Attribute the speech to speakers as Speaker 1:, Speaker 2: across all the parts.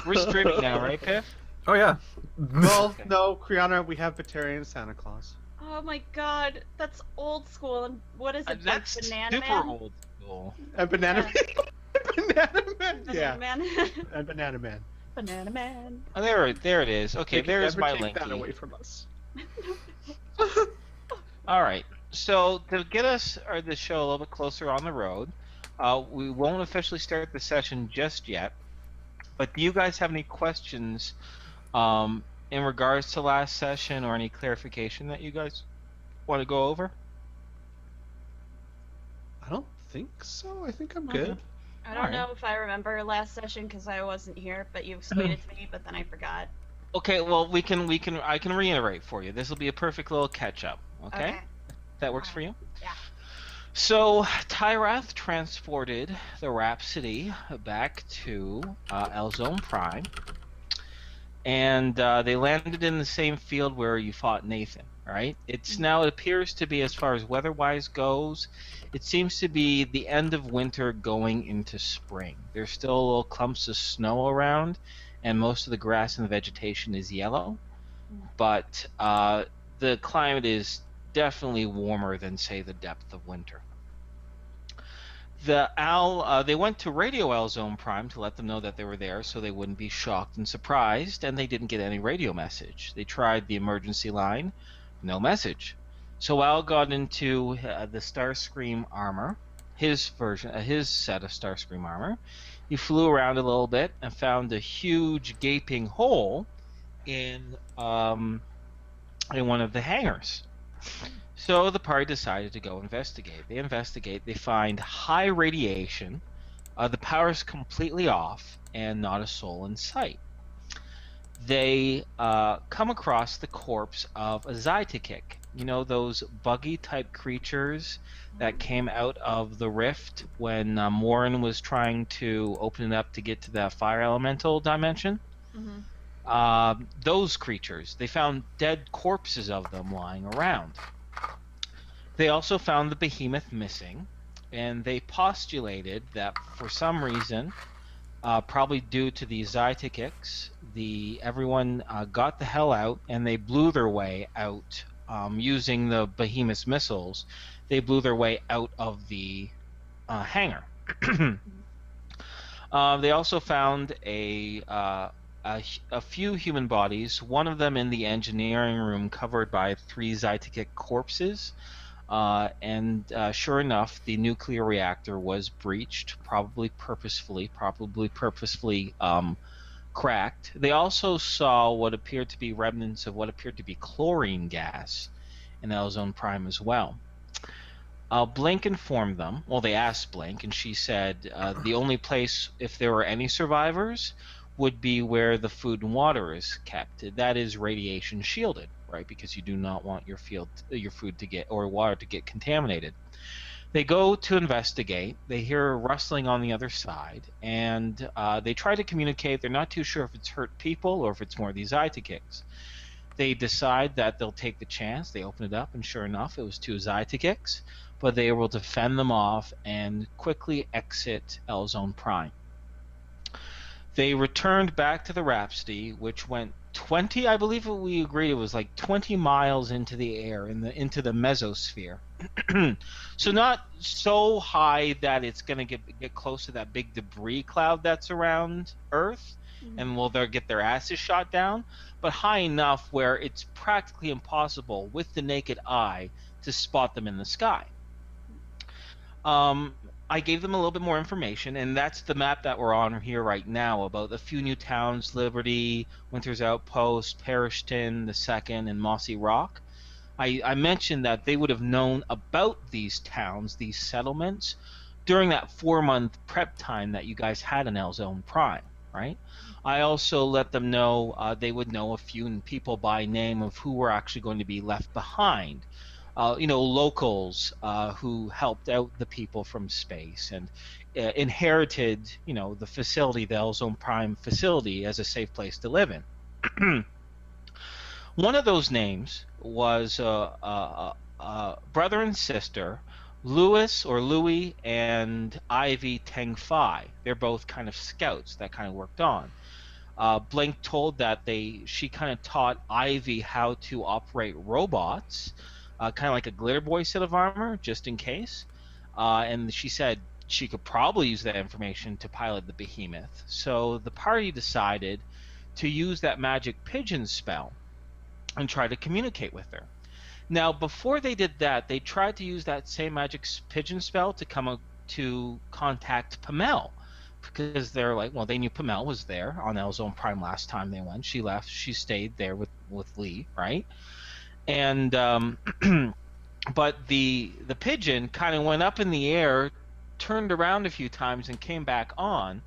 Speaker 1: We're streaming now, right, Piph?
Speaker 2: Oh yeah.
Speaker 3: Well, no, Criana, we have Batarian Santa Claus.
Speaker 4: Oh my god, that's old school. And what is it?
Speaker 1: That's
Speaker 4: like Banana
Speaker 1: super
Speaker 4: Man?
Speaker 1: old school.
Speaker 3: And Banana Man. Banana Man. Yeah.
Speaker 4: Banana Man.
Speaker 3: And Banana Man.
Speaker 4: Banana Man.
Speaker 1: Oh, there it is. Okay, there's
Speaker 3: never
Speaker 1: my
Speaker 3: take
Speaker 1: Linky.
Speaker 3: that away from us.
Speaker 1: All right. So to get us or the show a little bit closer on the road, we won't officially start the session just yet. But do you guys have any questions in regards to last session or any clarification that you guys want to go over?
Speaker 3: I don't think so. I think I'm good.
Speaker 4: I don't know if I remember last session because I wasn't here, but you explained it to me, but then I forgot.
Speaker 1: Okay, well I can reiterate for you. This will be a perfect little catch up. Okay? That works for you?
Speaker 4: Yeah.
Speaker 1: So Tyrath transported the Rhapsody back to Elzone Prime, and they landed in the same field where you fought Nathan. Right? It's now, it appears to be, as far as weather-wise goes, it seems to be the end of winter going into spring. There's still little clumps of snow around, and most of the grass and the vegetation is yellow, but the climate is definitely warmer than, say, the depth of winter. They went to Radio Elzone Prime to let them know that they were there so they wouldn't be shocked and surprised, and they didn't get any radio message. They tried the emergency line. No message. So Al got into the Starscream armor, his set of Starscream armor. He flew around a little bit and found a huge gaping hole in one of the hangars. So the party decided to go investigate. They investigate. They find high radiation. The power's completely off and not a soul in sight. They come across the corpse of a Zytekik. You know, those buggy-type creatures that came out of the rift when Morin was trying to open it up to get to the fire elemental dimension? Mm-hmm. Those creatures. They found dead corpses of them lying around. They also found the behemoth missing, and they postulated that for some reason, probably due to the Zytekiks, everyone got the hell out and they blew their way out using the behemoth's missiles. They blew their way out of the hangar. They also found a few human bodies, one of them in the engineering room covered by 3 Zytekik corpses. And sure enough, the nuclear reactor was breached, probably purposefully cracked. They also saw what appeared to be remnants of what appeared to be chlorine gas in Elzone Prime as well. Blink informed them. Well, they asked Blink, and she said the only place, if there were any survivors, would be where the food and water is kept. That is radiation shielded, right? Because you do not want your food to get, or water to get, contaminated. They go to investigate. They hear rustling on the other side, and they try to communicate. They're not too sure if it's hurt people or if it's more these Zytekiks. They decide that they'll take the chance. They open it up, and sure enough, it was 2 Zytekiks, but they were able to fend them off and quickly exit Elzone Prime. They returned back to the Rhapsody, which went 20, I believe we agreed it was like 20 miles into the air, into the mesosphere. So not so high that it's going to get close to that big debris cloud that's around Earth, and will they'll get their asses shot down, but high enough where it's practically impossible with the naked eye to spot them in the sky. I gave them a little bit more information, and that's the map that we're on here right now, about a few new towns: Liberty, Winter's Outpost, Parishton, the Second, and Mossy Rock. I mentioned that they would have known about these towns, these settlements, during that 4-month prep time that you guys had in Elzone Prime, right? I also let them know they would know a few people by name of who were actually going to be left behind. Locals who helped out the people from space and inherited, the facility, the Elzone Prime facility, as a safe place to live in. One of those names was brother and sister, Louis and Ivy Teng Fai. They're both kind of scouts that kind of worked on. Blink told that she kind of taught Ivy how to operate robots, kind of like a glitter boy set of armor, just in case. And she said she could probably use that information to pilot the behemoth. So the party decided to use that magic pigeon spell and try to communicate with her. Now, before they did that, they tried to use that same magic pigeon spell to contact Pamel, because they're like, well, they knew Pamel was there on Elzone Prime last time they went. She left. She stayed there with Lee, right? And but the pigeon kind of went up in the air, turned around a few times, and came back on.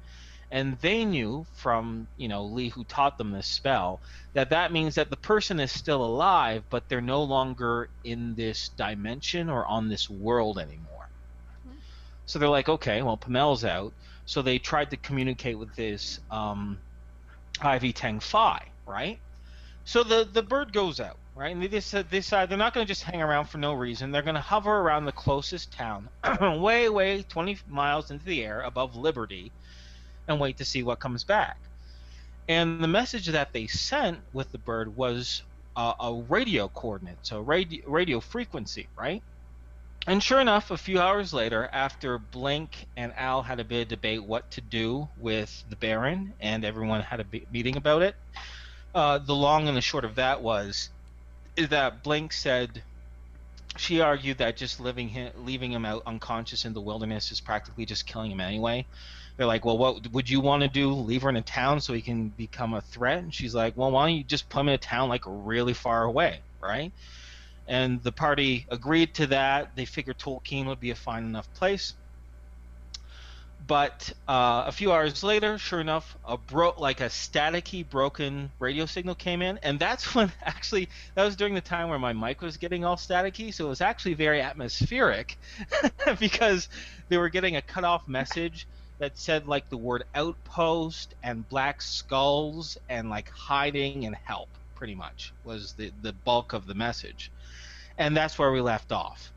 Speaker 1: And they knew from, Lee, who taught them this spell, that means that the person is still alive, but they're no longer in this dimension or on this world anymore. Mm-hmm. So they're like, okay, well, Pamel's out. So they tried to communicate with this Ivy Tang Phi, right? So the bird goes out, right? And they decide they're not going to just hang around for no reason. They're going to hover around the closest town, way 20 miles into the air above Liberty, and wait to see what comes back. And the message that they sent with the bird was a radio coordinate, so radio frequency, right? And sure enough, a few hours later, after Blink and Al had a bit of debate what to do with the Baron, and everyone had a meeting about it, the long and the short of that is that Blink said she argued that just leaving him out unconscious in the wilderness is practically just killing him anyway. They're like, well, what would you want to do? Leave her in a town so he can become a threat? And she's like, well, why don't you just put him in a town like really far away, right? And the party agreed to that. They figured Tolkien would be a fine enough place. But a few hours later, sure enough, a staticky broken radio signal came in, and that's when that was during the time where my mic was getting all staticky, so it was actually very atmospheric because they were getting a cut-off message that said like the word outpost and black skulls and like hiding and help, pretty much was the bulk of the message. And that's where we left off.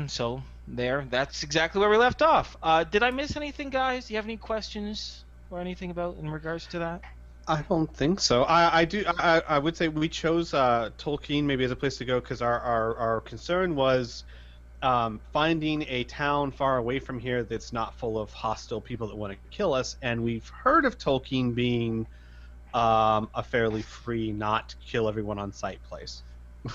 Speaker 1: So that's exactly where we left off. Did I miss anything, guys? Do you have any questions or anything about in regards to that?
Speaker 3: I don't think so. I would say we chose Tolkien maybe as a place to go because our concern was finding a town far away from here that's not full of hostile people that want to kill us. And we've heard of Tolkien being a fairly free, not kill everyone on sight place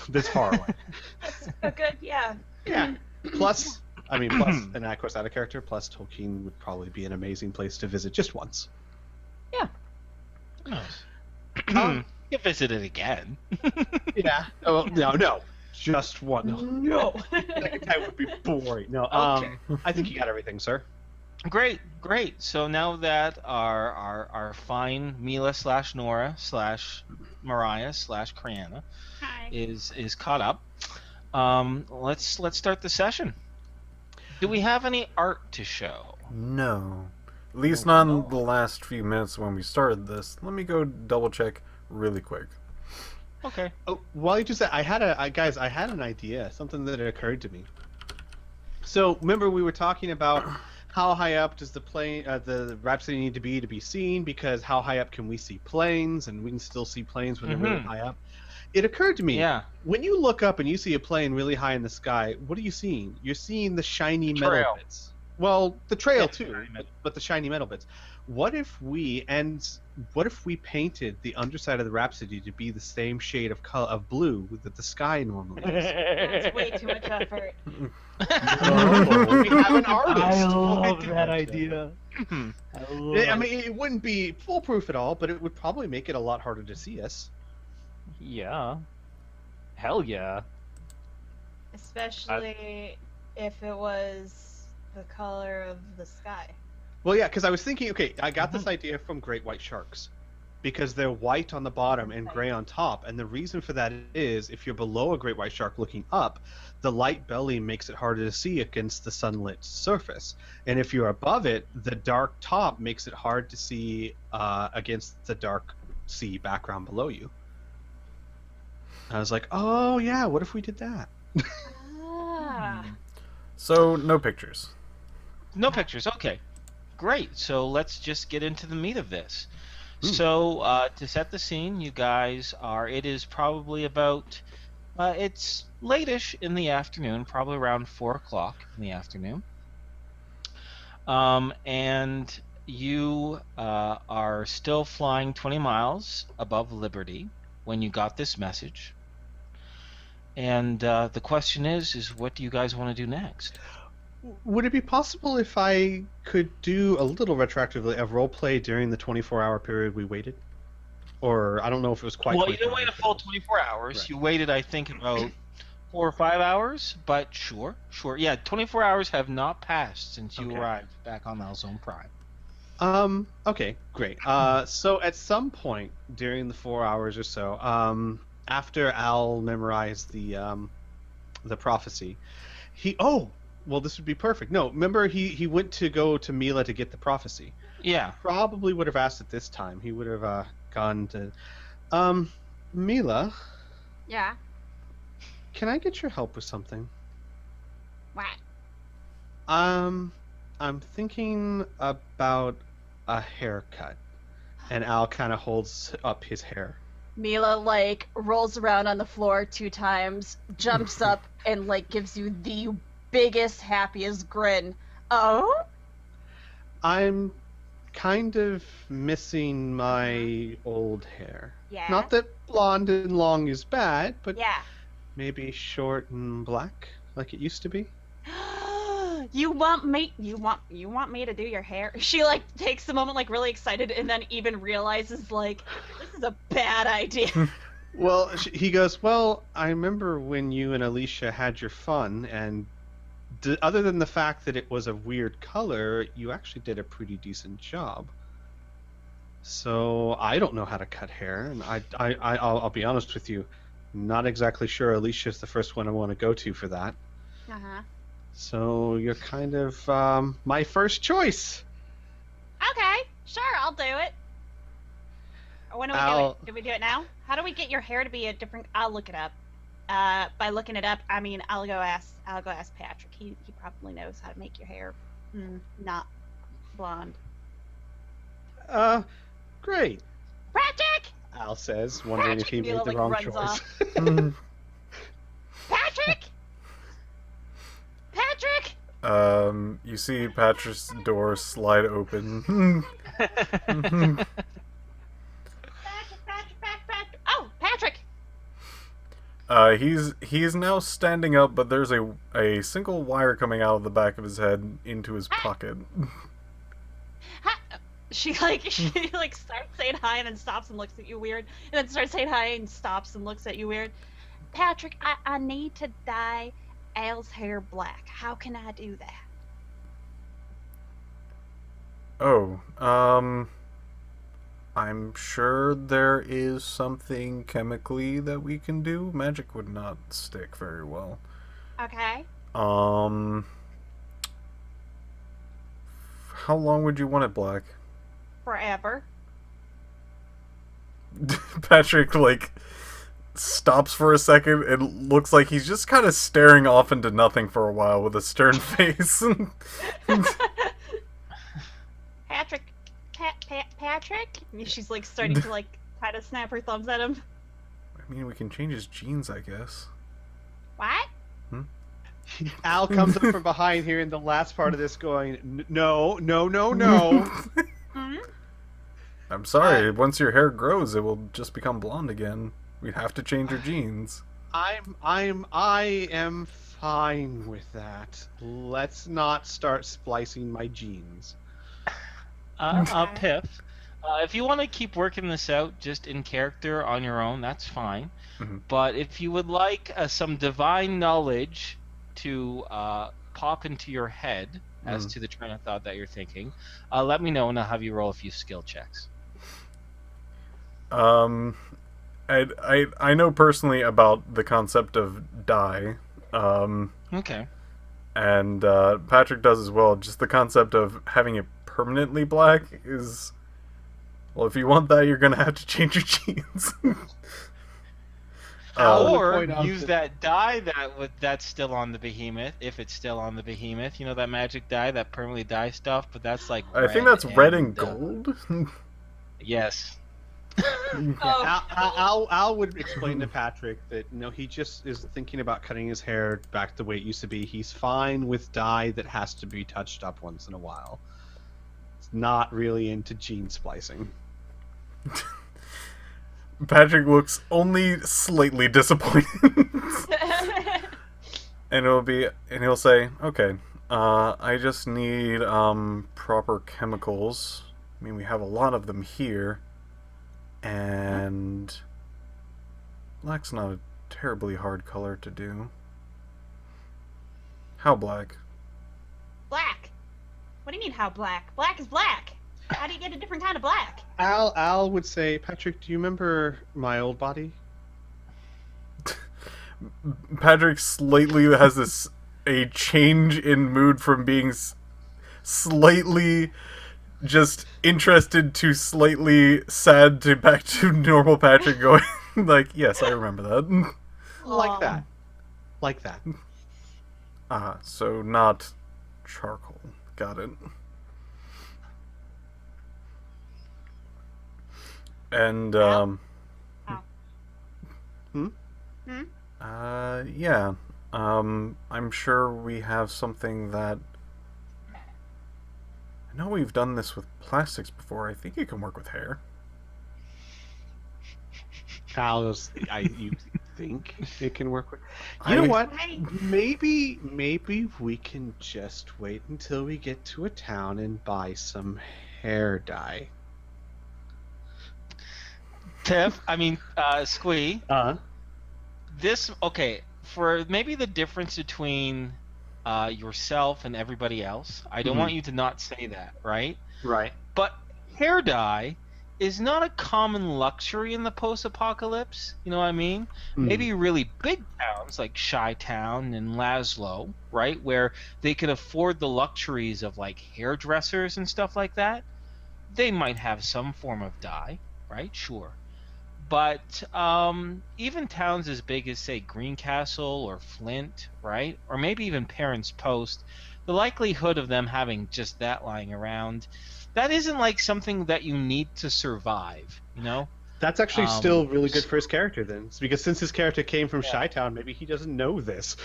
Speaker 3: this far away.
Speaker 4: That's a good, yeah.
Speaker 3: Yeah. Plus, and of course, out of character, plus Tolkien would probably be an amazing place to visit just once.
Speaker 4: Yeah.
Speaker 1: Nice. You visit it again.
Speaker 3: Yeah. Oh, no. Just one. No. Second time would be boring. No.
Speaker 1: Okay.
Speaker 3: I think you got everything, sir.
Speaker 1: Great. So now that our fine Mila / Nora / Mariah / Criana is caught up, let's start the session. Do we have any art to show?
Speaker 2: No. At least not in the last few minutes when we started this. Let me go double check really quick.
Speaker 1: Okay.
Speaker 3: Oh, while you just said, I had an idea, something that occurred to me. So remember we were talking about how high up does the Rhapsody need to be seen? Because how high up can we see planes? And we can still see planes when they're really high up. It occurred to me, when you look up and you see a plane really high in the sky, what are you seeing? You're seeing the shiny metal bits. Well, the trail too, but the shiny metal bits. What if we painted the underside of the Rhapsody to be the same shade of blue that the sky normally is?
Speaker 4: That's way too much effort.
Speaker 3: No, we have an artist.
Speaker 5: I love that idea.
Speaker 3: I mean, it wouldn't be foolproof at all, but it would probably make it a lot harder to see us.
Speaker 5: Yeah. Hell yeah.
Speaker 4: Especially if it was the color of the sky.
Speaker 3: Well, yeah, because I was thinking, okay, I got this idea from great white sharks. Because they're white on the bottom and gray on top. And the reason for that is if you're below a great white shark looking up, the light belly makes it harder to see against the sunlit surface. And if you're above it, the dark top makes it hard to see against the dark sea background below you. I was like, oh, yeah, what if we did that?
Speaker 2: So, no pictures.
Speaker 1: No pictures, okay. Great. So let's just get into the meat of this.
Speaker 3: Hmm.
Speaker 1: So to set the scene, you guys are. It is probably about. It's late-ish in the afternoon, probably around 4 o'clock in the afternoon. And you are still flying 20 miles above Liberty when you got this message. And the question is what do you guys want to do next?
Speaker 3: Would it be possible if I could do a little retroactively of roleplay during the 24-hour period we waited? Or I don't know if it was quite.
Speaker 1: Well, you didn't wait a full 24 hours.
Speaker 3: Right.
Speaker 1: You waited, I think, about 4 or 5 hours. But sure. Yeah, 24 hours have not passed since you
Speaker 3: Okay.
Speaker 1: arrived back on Alzone Prime.
Speaker 3: Okay, great. So at some point during the 4 hours or so, after Al memorized the prophecy, this would be perfect. No, remember he went to go to Mila to get the prophecy.
Speaker 1: Yeah.
Speaker 3: Probably would have asked at this time. He would have gone to, Mila,
Speaker 4: Yeah.
Speaker 3: can I get your help with something?
Speaker 4: What?
Speaker 3: I'm thinking about a haircut. And Al kind of holds up his hair.
Speaker 4: Mila like rolls around on the floor 2 times, jumps up, and like gives you the biggest, happiest grin. Oh?
Speaker 3: I'm kind of missing my old hair.
Speaker 4: Yeah.
Speaker 3: Not that blonde and long is bad, but
Speaker 4: Yeah.
Speaker 3: maybe short and black like it used to be.
Speaker 4: You want me to do your hair? She like takes a moment like really excited and then even realizes like this is a bad idea.
Speaker 3: Well, he goes, well, I remember when you and Alicia had your fun, and other than the fact that it was a weird color, you actually did a pretty decent job. So I don't know how to cut hair, and I'll be honest with you, not exactly sure Alicia's the first one I want to go to for that.
Speaker 4: Uh-huh.
Speaker 3: So you're kind of my first choice.
Speaker 4: Okay, sure, I'll do it. When do we do it? Do we do it now? How do we get your hair to be a different? I'll look it up. By looking it up, I mean I'll go ask Patrick. He probably knows how to make your hair not blonde.
Speaker 3: Great.
Speaker 4: Patrick!
Speaker 3: Al says, wondering if he
Speaker 4: Patrick
Speaker 3: made the
Speaker 4: Mila,
Speaker 3: wrong
Speaker 4: like,
Speaker 3: choice.
Speaker 4: runs Patrick! Patrick!
Speaker 2: You see Patrick's door slide open.
Speaker 4: Patrick! Oh, Patrick!
Speaker 2: He's now standing up, but there's a single wire coming out of the back of his head into his pocket.
Speaker 4: She starts saying hi and then stops and looks at you weird, and then starts saying hi and stops and looks at you weird. Patrick, I need to dye Al's hair black. How can I do that?
Speaker 2: Oh, I'm sure there is something chemically that we can do. Magic would not stick very well.
Speaker 4: Okay.
Speaker 2: How long would you want it black?
Speaker 4: Forever.
Speaker 2: Patrick, stops for a second and looks like he's just kind of staring off into nothing for a while with a stern face.
Speaker 4: Patrick, Patrick? She's starting to try to snap her thumbs at him.
Speaker 2: I mean, we can change his genes, I guess.
Speaker 4: What?
Speaker 3: Al comes up from behind here in the last part of this going, no.
Speaker 4: Hmm?
Speaker 2: I'm sorry, once your hair grows, it will just become blonde again. We'd have to change your genes.
Speaker 3: I am fine with that. Let's not start splicing my genes.
Speaker 1: Piph, if you want to keep working this out just in character on your own, that's fine.
Speaker 2: Mm-hmm.
Speaker 1: But if you would like some divine knowledge to pop into your head as to the train of thought that you're thinking, let me know and I'll have you roll a few skill checks.
Speaker 2: I know personally about the concept of dye.
Speaker 1: Okay.
Speaker 2: And Patrick does as well. Just the concept of having it permanently black is... Well, if you want that, you're going to have to change your genes.
Speaker 3: Al would
Speaker 1: Or
Speaker 3: point out
Speaker 1: use that dye that's still on the behemoth, if it's still on the behemoth. You know that magic dye, that permanently dye stuff, but that's like
Speaker 2: I
Speaker 1: red
Speaker 2: think that's red and
Speaker 1: uh,
Speaker 2: gold.
Speaker 1: yes.
Speaker 4: Oh,
Speaker 3: Al would explain to Patrick that he just is thinking about cutting his hair back the way it used to be. He's fine with dye that has to be touched up once in a while. It's not really into gene splicing.
Speaker 2: Patrick looks only slightly disappointed. And he'll say, okay, I just need proper chemicals. I mean, we have a lot of them here, and black's not a terribly hard color to do. How black?
Speaker 4: black. What do you mean, how black? Black is black. How do you get a different kind of black?
Speaker 3: Al would say, Patrick, do you remember my old body?
Speaker 2: Patrick slightly has a change in mood from being slightly just interested to slightly sad to back to normal Patrick going like, yes, I remember that.
Speaker 3: Like that. Like that.
Speaker 2: So not charcoal. Got it. And, yeah. I'm sure we have something that... I know we've done this with plastics before. I think it can work with hair.
Speaker 3: You think it can work with... You know what? Maybe we can just wait until we get to a town and buy some hair dye.
Speaker 1: Piph, Squee.
Speaker 3: Uh-huh.
Speaker 1: For maybe the difference between yourself and everybody else, I don't want you to not say that, right?
Speaker 3: Right.
Speaker 1: But hair dye is not a common luxury in the post-apocalypse, you know what I mean? Maybe really big towns like Chi-Town and Laszlo, right, where they can afford the luxuries of like hairdressers and stuff like that, they might have some form of dye, right? Sure. But even towns as big as, say, Greencastle or Flint, right? Or maybe even Parents Post, the likelihood of them having just that lying around, that isn't like something that you need to survive, you know?
Speaker 3: That's actually still really good for his character then. It's because since his character came from Chi-Town, maybe he doesn't know this.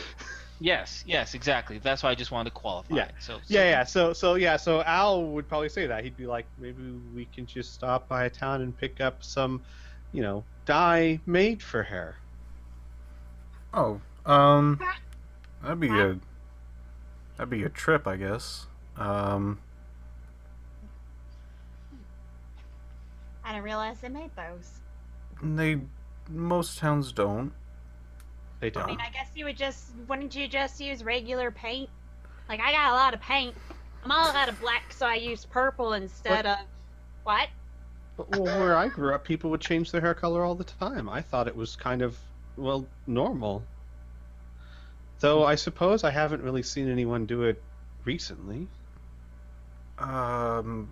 Speaker 1: Yes, exactly. That's why I just wanted to qualify it.
Speaker 3: So Al would probably say that. He'd be like, maybe we can just stop by a town and pick up some, dye made for hair.
Speaker 2: Oh, that'd be a trip, I guess.
Speaker 4: I didn't realize they made those.
Speaker 2: Most towns don't.
Speaker 3: They don't.
Speaker 4: I mean, I guess wouldn't you just use regular paint? Like, I got a lot of paint. I'm all out of black, so I use purple instead of... What?
Speaker 3: Well, where I grew up, people would change their hair color all the time. I thought it was kind of, normal. Though I suppose I haven't really seen anyone do it recently.
Speaker 2: From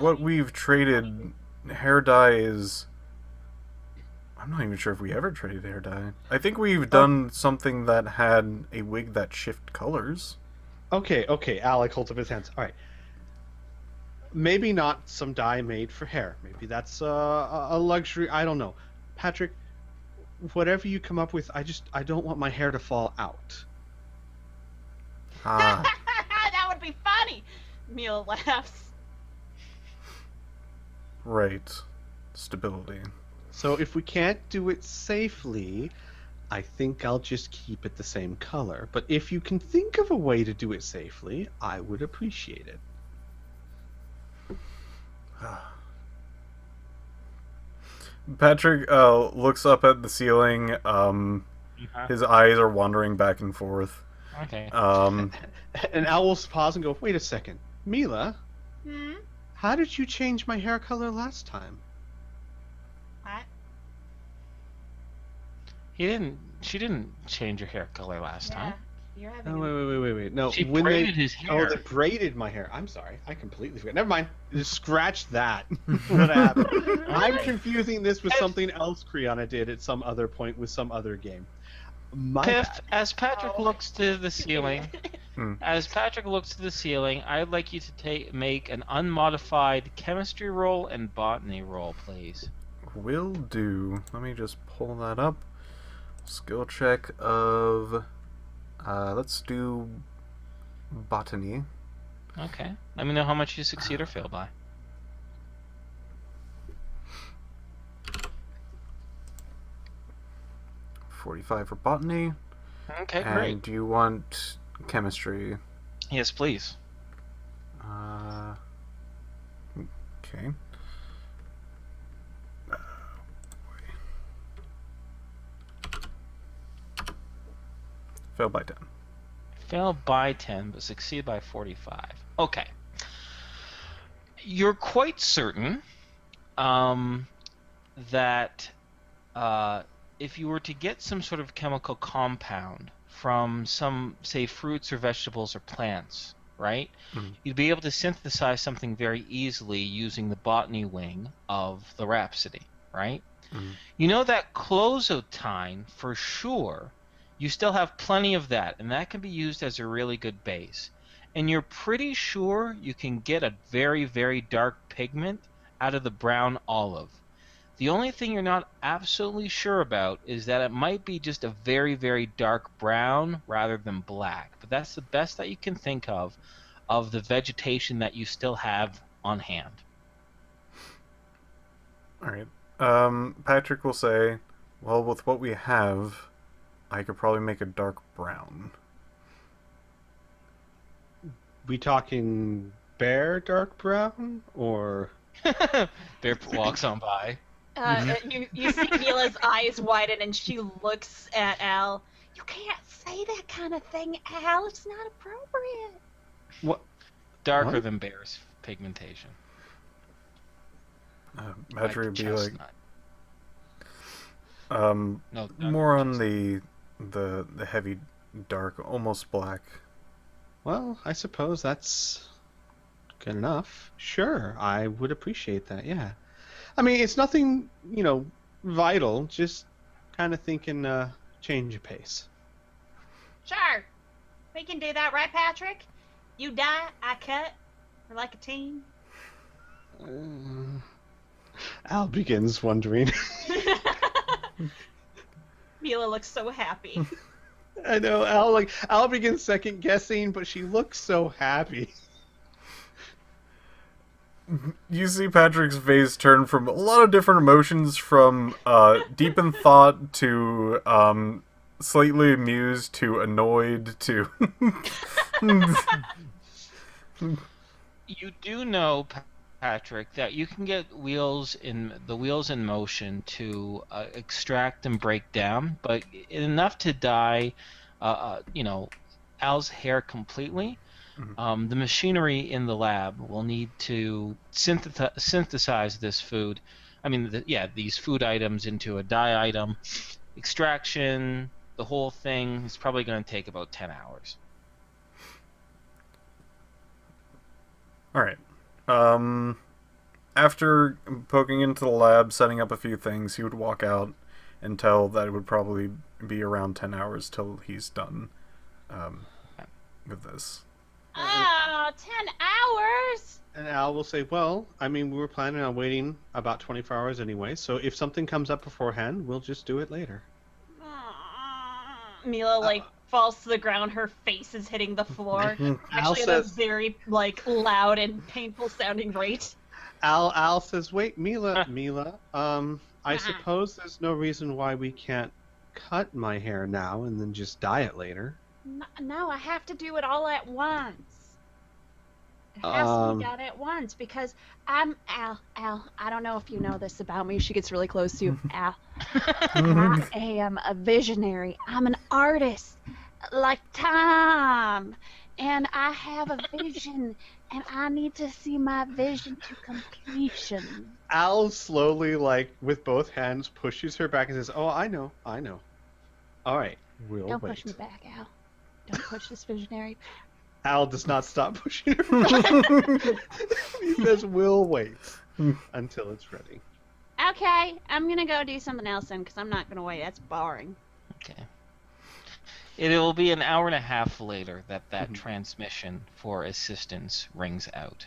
Speaker 2: what we've traded, hair dye is... I'm not even sure if we ever traded hair dye. I think we've done something that had a wig that shift colors.
Speaker 3: Okay, Alec holds up his hands. All right. Maybe not some dye made for hair. Maybe that's a luxury. I don't know. Patrick, whatever you come up with, I don't want my hair to fall out.
Speaker 4: That would be funny. Mila laughs.
Speaker 2: Right. Stability.
Speaker 3: So if we can't do it safely, I think I'll just keep it the same color. But if you can think of a way to do it safely, I would appreciate it.
Speaker 2: Patrick looks up at the ceiling. His eyes are wandering back and forth.
Speaker 1: Okay.
Speaker 3: And Al will pause and go, wait a second. Mila,
Speaker 4: Hmm?
Speaker 3: how did you change my hair color last time?
Speaker 4: What?
Speaker 1: She didn't change her hair color last time.
Speaker 4: You're having.
Speaker 3: Oh, wait. No,
Speaker 1: She
Speaker 3: when
Speaker 1: braided
Speaker 3: they,
Speaker 1: his
Speaker 3: Oh,
Speaker 1: hair.
Speaker 3: they braided my hair. I'm sorry. I completely forgot. Never mind. Just scratch that. What happened? I'm confusing this with something else Criana did at some other point with some other game. My
Speaker 1: Piph,
Speaker 3: bad.
Speaker 1: as Patrick looks to the ceiling,
Speaker 2: Hmm.
Speaker 1: I'd like you to make an unmodified chemistry roll and botany roll, please.
Speaker 2: Will do. Let me just pull that up. Skill check of. Let's do botany.
Speaker 1: Okay. Let me know how much you succeed or fail by.
Speaker 2: $45 for botany.
Speaker 1: Okay,
Speaker 2: And
Speaker 1: great.
Speaker 2: do you want chemistry?
Speaker 1: Yes, please.
Speaker 2: Okay. Fail by 10.
Speaker 1: Fail by 10, but succeed by 45. Okay. You're quite certain that if you were to get some sort of chemical compound from some, say, fruits or vegetables or plants, right?
Speaker 2: Mhm.
Speaker 1: You'd be able to synthesize something very easily using the botany wing of the Rhapsody, right?
Speaker 2: Mhm.
Speaker 1: You know that clozotine, for sure, you still have plenty of that, and that can be used as a really good base. And you're pretty sure you can get a very, very dark pigment out of the brown olive. The only thing you're not absolutely sure about is that it might be just a very, very dark brown rather than black. But that's the best that you can think of the vegetation that you still have on hand.
Speaker 2: Alright. Patrick will say, well, with what we have, I could probably make a dark brown.
Speaker 3: We talking bare dark brown or?
Speaker 1: Bear walks on by.
Speaker 4: You see Mila's eyes widen and she looks at Al. You can't say that kind of thing, Al. It's not appropriate.
Speaker 3: What?
Speaker 1: Darker
Speaker 3: What?
Speaker 1: than bear's pigmentation.
Speaker 2: Patrick would be like,
Speaker 1: chestnut.
Speaker 2: um,
Speaker 1: No,
Speaker 2: more on
Speaker 1: chestnut.
Speaker 2: the heavy dark, almost black.
Speaker 3: Well, I suppose that's good enough. Sure, I would appreciate that. Yeah. I mean, it's nothing, vital. Just kind of thinking, change of pace.
Speaker 4: Sure. We can do that, right, Patrick? You die, I cut. We're like a team.
Speaker 3: Al begins wondering.
Speaker 4: Mila looks so happy.
Speaker 3: I know Al begins second guessing, but she looks so happy.
Speaker 2: You see Patrick's face turn from a lot of different emotions, from deep in thought to slightly amused to annoyed to.
Speaker 1: You do know, Patrick, that you can get the wheels in motion to extract and break down, but enough to dye, Al's hair completely. The machinery in the lab will need to synthesize this food. I mean, these food items into a dye item. Extraction, the whole thing is probably going to take about 10 hours.
Speaker 2: All right. After poking into the lab, setting up a few things, he would walk out and tell that it would probably be around 10 hours till he's done with this.
Speaker 4: Oh, 10 hours?
Speaker 3: And Al will say, well, I mean, we were planning on waiting about 24 hours anyway, so if something comes up beforehand, we'll just do it later.
Speaker 4: Mila, falls to the ground. Her face is hitting the floor.
Speaker 3: Al
Speaker 4: Actually, at a
Speaker 3: says,
Speaker 4: very, loud and painful sounding rate.
Speaker 3: Al says, wait, Mila, I suppose there's no reason why we can't cut my hair now and then just dye it later.
Speaker 4: No, I have to do it all at once. It has to be done at once because I'm Al. I don't know if you know this about me. She gets really close to you, Al. I am a visionary. I'm an artist, like Tom, and I have a vision, and I need to see my vision to completion.
Speaker 3: Al slowly, with both hands, pushes her back and says, "Oh, I know. All right, we'll
Speaker 4: Don't
Speaker 3: wait."
Speaker 4: push me back, Al. Don't push this visionary.
Speaker 3: Al does not stop pushing her. He says, "We'll wait until it's ready."
Speaker 4: Okay, I'm gonna go do something else then, because I'm not gonna wait. That's boring.
Speaker 1: Okay. It will be an hour and a half later that transmission for assistance rings out.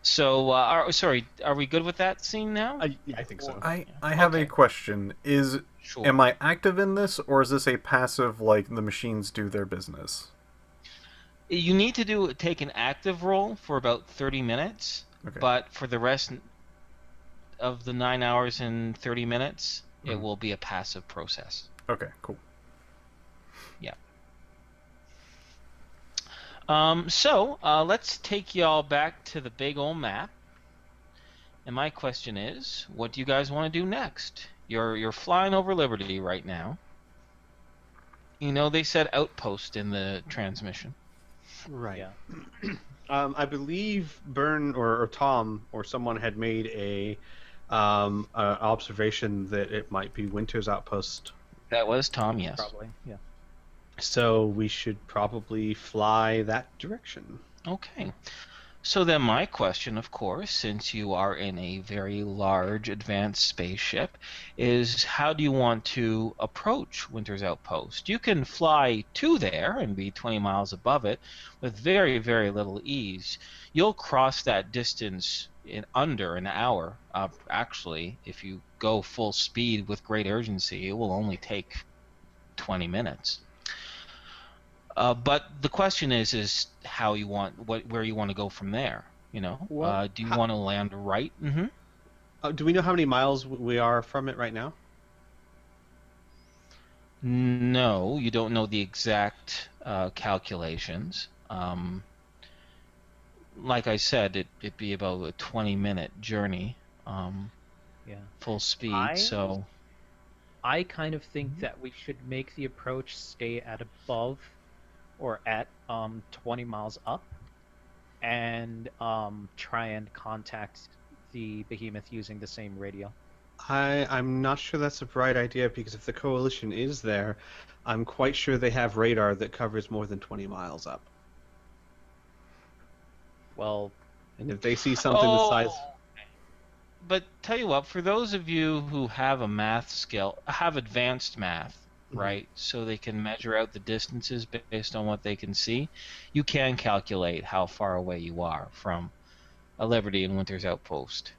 Speaker 1: So, are we good with that scene now?
Speaker 3: Yeah, I think so.
Speaker 2: I have a question.
Speaker 1: Sure.
Speaker 2: Am I active in this, or is this a passive, like the machines do their business?
Speaker 1: You need to take an active role for about 30 minutes,
Speaker 2: Okay.
Speaker 1: but for the rest of the 9 hours and 30 minutes, it will be a passive process.
Speaker 2: Okay, cool.
Speaker 1: Yeah. So let's take y'all back to the big old map. And my question is, what do you guys want to do next? You're flying over Liberty right now. You know they said outpost in the transmission.
Speaker 3: Right.
Speaker 5: Yeah.
Speaker 3: I believe Byrne or Tom or someone had made a observation that it might be Winter's outpost.
Speaker 1: That was Tom, yes.
Speaker 5: Probably. Yeah.
Speaker 3: So we should probably fly that direction.
Speaker 1: Okay. So then my question, of course, since you are in a very large advanced spaceship, is how do you want to approach Winter's Outpost? You can fly to there and be 20 miles above it with very, very little ease. You'll cross that distance in under an hour. Actually, if you go full speed with great urgency, it will only take 20 minutes. But the question is how you want where you want to go from there. You know,
Speaker 3: Well,
Speaker 1: do you want to land right? Mm-hmm.
Speaker 3: Do we know how many miles we are from it right now?
Speaker 1: No, you don't know the exact calculations. Like I said, it'd be about a 20-minute journey,
Speaker 5: Yeah.
Speaker 1: full speed. So
Speaker 5: I kind of think that we should make the approach stay at above or at 20 miles up and try and contact the behemoth using the same radio.
Speaker 3: I'm not sure that's a bright idea because if the coalition is there, I'm quite sure they have radar that covers more than 20 miles up.
Speaker 5: Well,
Speaker 3: And if they see something the size...
Speaker 1: But tell you what, for those of you who have a math skill, have advanced math, right? So they can measure out the distances based on what they can see. You can calculate how far away you are from a Liberty and Winter's Outpost.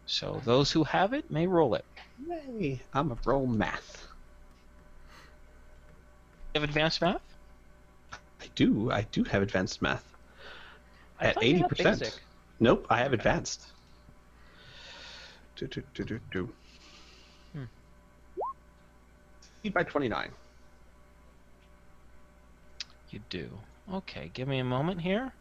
Speaker 1: So those who have it may roll it.
Speaker 3: Yay, I'm a roll math.
Speaker 1: You have advanced math?
Speaker 3: I do have advanced math.
Speaker 5: I
Speaker 3: At
Speaker 5: thought you had
Speaker 3: 80%.
Speaker 5: basic.
Speaker 3: Nope, I have advanced. Speed by 29.
Speaker 1: You do. Okay, give me a moment here.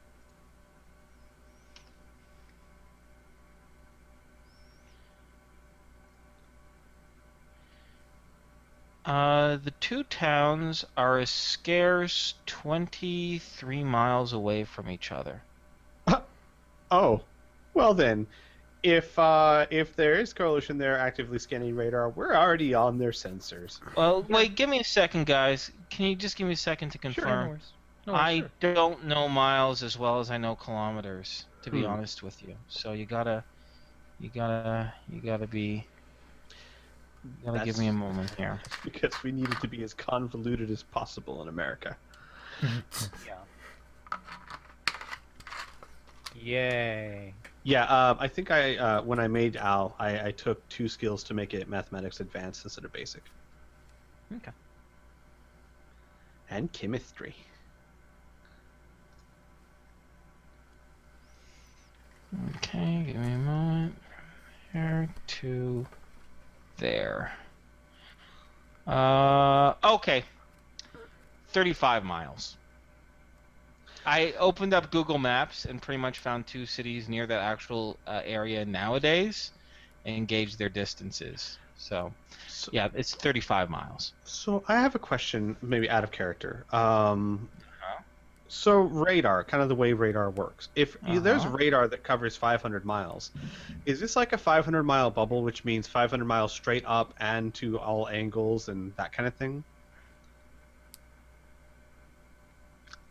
Speaker 1: The two towns are a scarce 23 miles away from each other.
Speaker 3: Oh, well then, if there is coalition there actively scanning radar, we're already on their sensors.
Speaker 1: Well, wait, give me a second, guys. Can you just give me a second to
Speaker 5: No
Speaker 1: confirm?
Speaker 5: worries.
Speaker 1: I
Speaker 5: Sure.
Speaker 1: don't know miles as well as I know kilometers, to be
Speaker 3: Hmm.
Speaker 1: honest with you. So you gotta give me a moment here.
Speaker 3: Because we need it to be as convoluted as possible in America.
Speaker 5: Yeah. Yay.
Speaker 3: Yeah, I think I when I made Al, I took 2 skills to make it mathematics advanced instead of basic.
Speaker 5: Okay.
Speaker 3: And chemistry.
Speaker 1: Okay, give me a moment. Here to there. Okay. 35 miles. I opened up Google Maps and pretty much found 2 cities near that actual area nowadays and gauged their distances. So, yeah, it's 35 miles.
Speaker 3: So I have a question, maybe out of character. So radar, kind of the way radar works. If there's radar that covers 500 miles, is this like a 500-mile bubble, which means 500 miles straight up and to all angles and that kind of thing?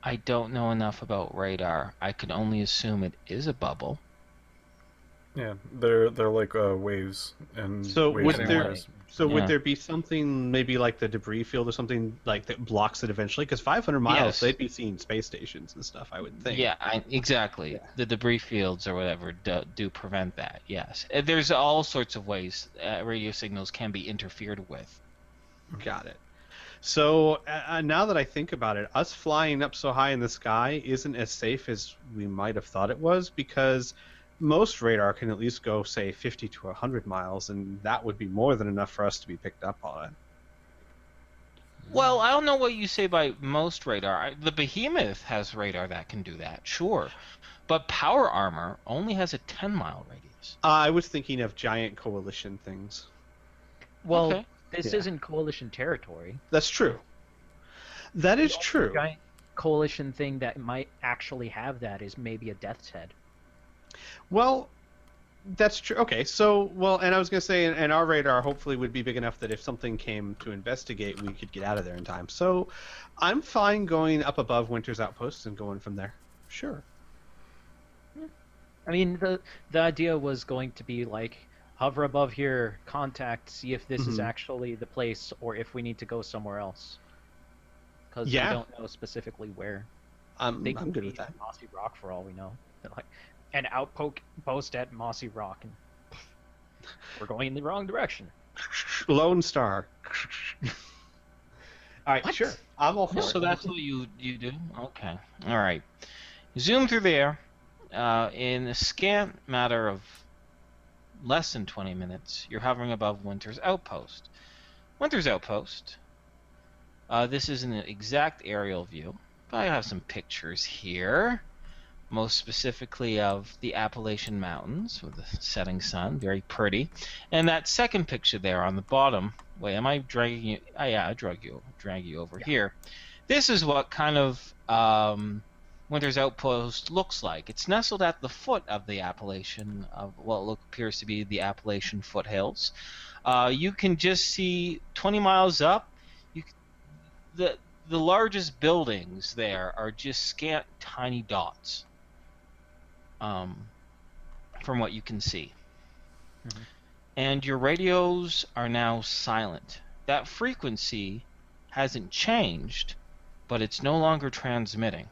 Speaker 1: I don't know enough about radar. I can only assume it is a bubble.
Speaker 2: Yeah, they're like waves and
Speaker 3: So
Speaker 2: waves
Speaker 3: would
Speaker 2: and
Speaker 3: there
Speaker 2: wires.
Speaker 3: would
Speaker 1: Yeah.
Speaker 3: there be something maybe like the debris field or something like that blocks it eventually? Because 500 miles,
Speaker 1: Yes.
Speaker 3: they'd be seeing space stations and stuff, I would think.
Speaker 1: Yeah, exactly.
Speaker 3: Yeah.
Speaker 1: The debris fields or whatever do prevent that. Yes, there's all sorts of ways radio signals can be interfered with.
Speaker 3: Got it. So now that I think about it, us flying up so high in the sky isn't as safe as we might have thought it was, because most radar can at least go, say, 50 to 100 miles, and that would be more than enough for us to be picked up on.
Speaker 1: Well, I don't know what you say by most radar. The behemoth has radar that can do that, sure, but power armor only has a 10-mile radius.
Speaker 3: I was thinking of giant coalition things.
Speaker 5: Well,
Speaker 1: Okay.
Speaker 5: this
Speaker 3: Yeah.
Speaker 5: isn't coalition territory.
Speaker 3: That's true. That is
Speaker 5: The only
Speaker 3: true.
Speaker 5: Giant coalition thing that might actually have that is maybe a Death's Head.
Speaker 3: Well, that's true. Okay, so, well, and I was going to say, and our radar hopefully would be big enough that if something came to investigate, we could get out of there in time. So I'm fine going up above Winter's Outposts and going from there. Sure.
Speaker 5: I mean, the idea was going to be like, hover above here, contact, see if this is
Speaker 3: Mhm.
Speaker 5: actually the place or if we need to go somewhere else. Because
Speaker 3: Yeah.
Speaker 5: we don't know specifically where.
Speaker 3: I'm
Speaker 5: They could
Speaker 3: good
Speaker 5: be
Speaker 3: with that.
Speaker 5: Mossy Rock for all we know. They're like an outpost at Mossy Rock, and we're going in the wrong direction.
Speaker 3: Lone Star. All right,
Speaker 5: What?
Speaker 3: sure. I'm all for
Speaker 1: So
Speaker 3: it.
Speaker 1: that's what you do? Okay. All right. Zoom through there. In a scant matter of less than 20 minutes, you're hovering above Winter's Outpost. Winter's Outpost. This is an exact aerial view, but I have some pictures here. Most specifically of the Appalachian Mountains with the setting sun, very pretty. And that second picture there on the bottom. Wait, am I dragging you? Oh, yeah, I drag you over here. This is what kind of Winter's Outpost looks like. It's nestled at the foot of the Appalachian, of what appears to be the Appalachian foothills. You can just see 20 miles up. The largest buildings there are just scant, tiny dots. From what you can see.
Speaker 5: Mhm.
Speaker 1: And your radios are now silent. That frequency hasn't changed, but it's no longer transmitting.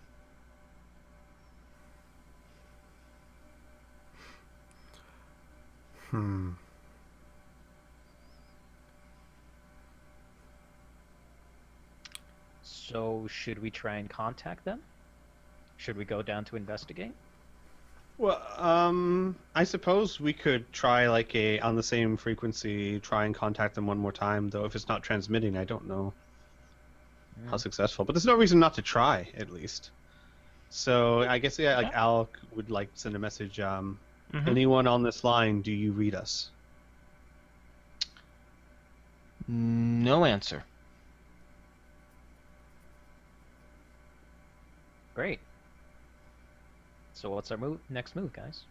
Speaker 5: So should we try and contact them? Should we go down to investigate?
Speaker 3: Well, I suppose we could try like on the same frequency, try and contact them one more time. Though if it's not transmitting, I don't know how successful. But there's no reason not to try, at least. So I guess like Al would like send a message. Anyone on this line, do you read us?
Speaker 1: No answer.
Speaker 5: Great. So what's our next move, guys?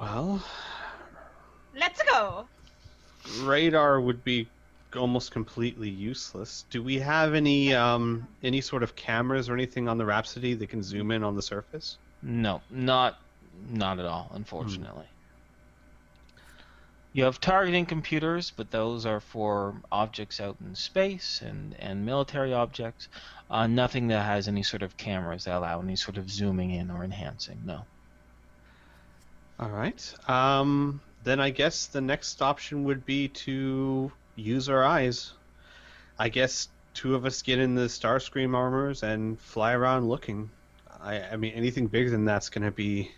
Speaker 3: Well,
Speaker 4: Let's go.
Speaker 3: radar would be almost completely useless. Do we have any sort of cameras or anything on the Rhapsody that can zoom in on the surface?
Speaker 1: No, not at all, unfortunately. You have targeting computers, but those are for objects out in space and military objects. Nothing that has any sort of cameras that allow any sort of zooming in or enhancing, no.
Speaker 3: All right. Then I guess the next option would be to use our eyes. I guess two of us get in the Starscream armors and fly around looking. I mean, anything bigger than that's going to be...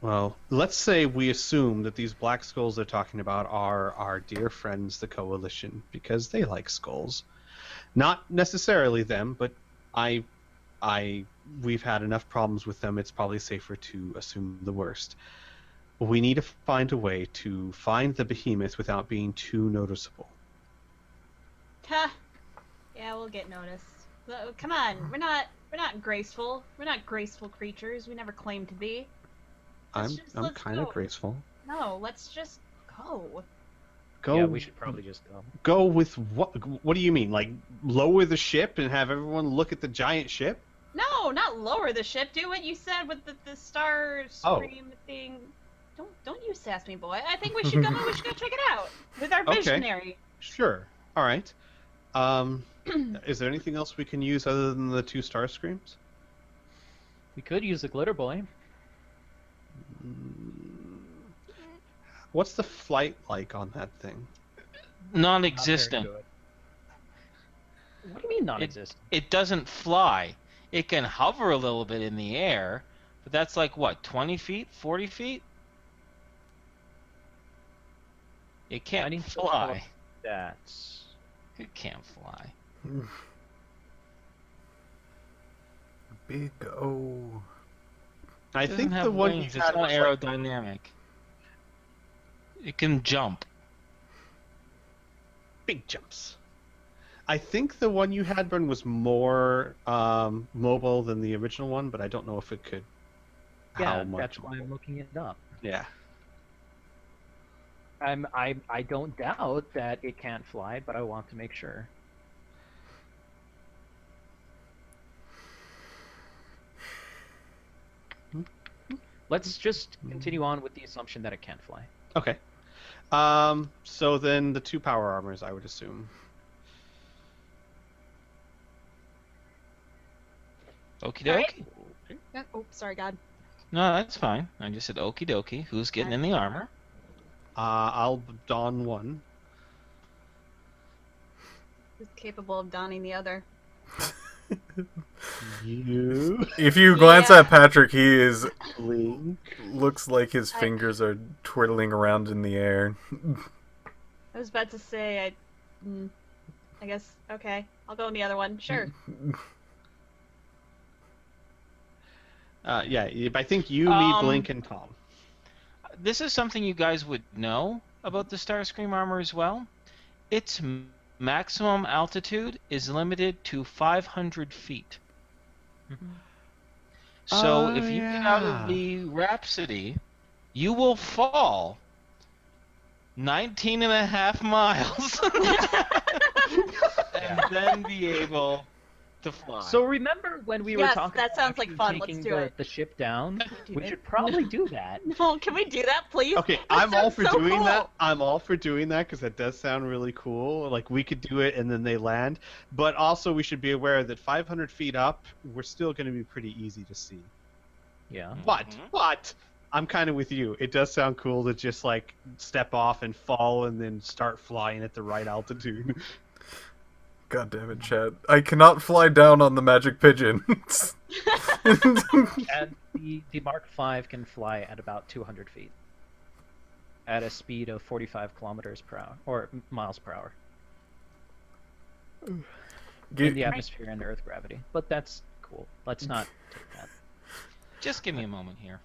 Speaker 3: Well, let's say we assume that these black skulls they're talking about are our dear friends, the Coalition, because they like skulls. Not necessarily them, but we've had enough problems with them, it's probably safer to assume the worst. We need to find a way to find the behemoth without being too noticeable.
Speaker 4: Huh. Yeah, we'll get noticed. Come on, we're not graceful. We're not graceful creatures. We never claimed to be.
Speaker 3: I'm
Speaker 4: Let's
Speaker 3: kind of
Speaker 4: go.
Speaker 3: graceful.
Speaker 4: No, let's just go.
Speaker 3: Go.
Speaker 5: Yeah, we should probably just go.
Speaker 3: Go with what? What do you mean? Like lower the ship and have everyone look at the giant ship?
Speaker 4: No, not lower the ship. Do what you said with the star stream thing. Don't you sass me, boy. I think we should go. We should go check it out with our visionary.
Speaker 3: Sure. All right. Is there anything else we can use other than the 2 star screams?
Speaker 5: We could use the glitter boy.
Speaker 3: What's the flight like on that thing?
Speaker 1: Non-existent.
Speaker 5: What do you mean non-existent?
Speaker 1: It doesn't fly. It can hover a little bit in the air, but that's like what, 20 feet, 40 feet? It can't fly.
Speaker 5: That's...
Speaker 1: It can't fly.
Speaker 2: Big O.
Speaker 3: I
Speaker 1: It doesn't
Speaker 3: think
Speaker 1: have
Speaker 3: the one
Speaker 1: wings.
Speaker 3: you
Speaker 1: It's
Speaker 3: had
Speaker 1: not
Speaker 3: was like,
Speaker 1: aerodynamic. It can jump.
Speaker 3: big jumps. I think the one you had, Bren, was more mobile than the original one, but I don't know if it could.
Speaker 5: Yeah,
Speaker 3: how much
Speaker 5: that's why I'm looking it up.
Speaker 3: Yeah.
Speaker 5: I don't doubt that it can't fly, but I want to make sure. Let's just continue on with the assumption that it can't fly.
Speaker 3: Okay. So then the 2 power armors, I would assume.
Speaker 1: Okie
Speaker 4: Alright.
Speaker 1: dokie.
Speaker 4: Oh, sorry, God.
Speaker 1: No, that's fine. I just said okie dokie. Who's getting in the armor?
Speaker 3: I'll don one.
Speaker 4: Who's capable of donning the other?
Speaker 3: You.
Speaker 2: If you glance
Speaker 4: Yeah.
Speaker 2: at Patrick, he is
Speaker 3: Link.
Speaker 2: looks like his fingers are twirling around in the air.
Speaker 4: I was about to say, I guess, okay. I'll go in the other one. Sure.
Speaker 3: Yeah, I think you, me, Blink, and Tom.
Speaker 1: This is something you guys would know about the Starscream armor as well. Its maximum altitude is limited to 500 feet. So if you get out of the Rhapsody, you will fall 19 and a half miles and then be able to fly.
Speaker 5: So remember when we were
Speaker 4: Yes,
Speaker 5: talking
Speaker 4: that sounds
Speaker 5: about
Speaker 4: like
Speaker 5: actually
Speaker 4: fun. Let's
Speaker 5: taking
Speaker 4: do it.
Speaker 5: the ship down?
Speaker 4: Do
Speaker 5: We
Speaker 4: it.
Speaker 5: should probably do that.
Speaker 4: No, can we do that, please?
Speaker 3: Okay,
Speaker 4: That
Speaker 3: I'm all
Speaker 4: sounds
Speaker 3: for
Speaker 4: so
Speaker 3: doing
Speaker 4: cool.
Speaker 3: that. I'm all for doing that because that does sound really cool. Like we could do it and then they land. But also we should be aware that 500 feet up, we're still going to be pretty easy to see.
Speaker 5: Yeah.
Speaker 3: But I'm kind of with you. It does sound cool to just like step off and fall and then start flying at the right altitude.
Speaker 2: God damn it, Chad. I cannot fly down on the magic pigeon.
Speaker 5: And the Mark V can fly at about 200 feet. At a speed of 45 kilometers per hour, or miles per hour. In the atmosphere and Earth gravity. But that's cool. Let's not take that.
Speaker 1: Just give me a moment here.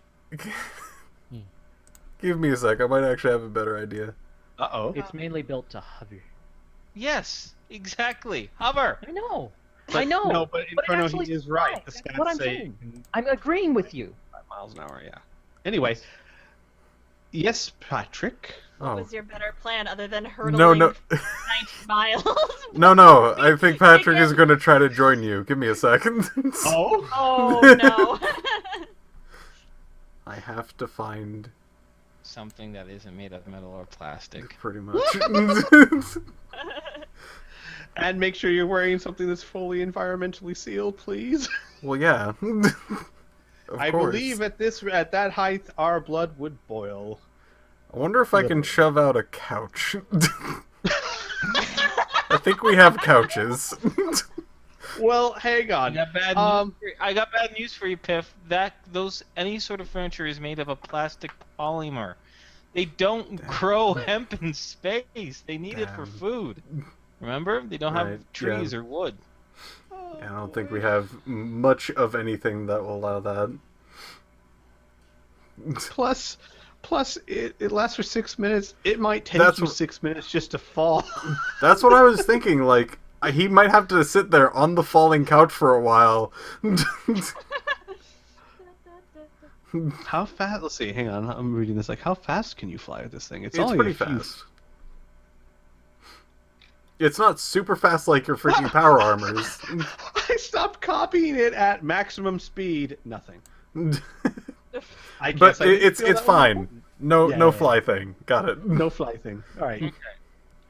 Speaker 2: Give me a sec. I might actually have a better idea.
Speaker 3: Uh-oh.
Speaker 5: It's mainly built to hover.
Speaker 1: Yes, exactly. Hover.
Speaker 5: I know.
Speaker 3: But,
Speaker 5: I know.
Speaker 3: No, but
Speaker 5: it
Speaker 3: Inferno,
Speaker 5: actually
Speaker 3: he is
Speaker 5: flies.
Speaker 3: right. The
Speaker 5: That's
Speaker 3: stats
Speaker 5: what I'm
Speaker 3: say
Speaker 5: saying. I'm agreeing with you.
Speaker 3: 5 miles an hour, yeah. Anyway. Yes, Patrick.
Speaker 4: What
Speaker 2: Oh.
Speaker 4: was your better plan other than hurdling
Speaker 2: No,
Speaker 4: 90 miles?
Speaker 2: no. I think Patrick is going to try to join you. Give me a second.
Speaker 3: Oh?
Speaker 4: Oh, no.
Speaker 2: I have to find
Speaker 1: Something that isn't made of metal or plastic.
Speaker 2: pretty much.
Speaker 3: And make sure you're wearing something that's fully environmentally sealed, please.
Speaker 2: Well, yeah. Of
Speaker 3: I
Speaker 2: course.
Speaker 3: believe at that height, our blood would boil.
Speaker 2: I wonder if I can shove out a couch. I think we have couches.
Speaker 3: Well, hang on.
Speaker 1: I got bad news for you, Piph. Any sort of furniture is made of a plastic polymer. They don't grow hemp in space. They need it for
Speaker 2: Damn.
Speaker 1: food. Remember? They don't have
Speaker 2: Right,
Speaker 1: trees
Speaker 2: yeah.
Speaker 1: or wood.
Speaker 2: I don't think we have much of anything that will allow that.
Speaker 3: Plus, it lasts for 6 minutes. It might take
Speaker 2: That's
Speaker 3: you
Speaker 2: what-
Speaker 3: 6 minutes just to fall.
Speaker 2: That's what I was thinking. Like, he might have to sit there on the falling couch for a while.
Speaker 3: How fast? Let's see. Hang on. I'm reading this. Like, how fast can you fly with this thing?
Speaker 2: It's
Speaker 3: only
Speaker 2: pretty
Speaker 3: a few-
Speaker 2: fast. It's not super fast like your freaking power armors.
Speaker 3: I stopped copying it at maximum speed. Nothing. I
Speaker 2: But
Speaker 3: guess I didn't
Speaker 2: it's
Speaker 3: feel that was
Speaker 2: fine.
Speaker 3: important.
Speaker 2: No
Speaker 3: Yeah,
Speaker 2: no
Speaker 3: yeah,
Speaker 2: fly thing. Got it.
Speaker 3: No fly thing. All right.
Speaker 1: Okay.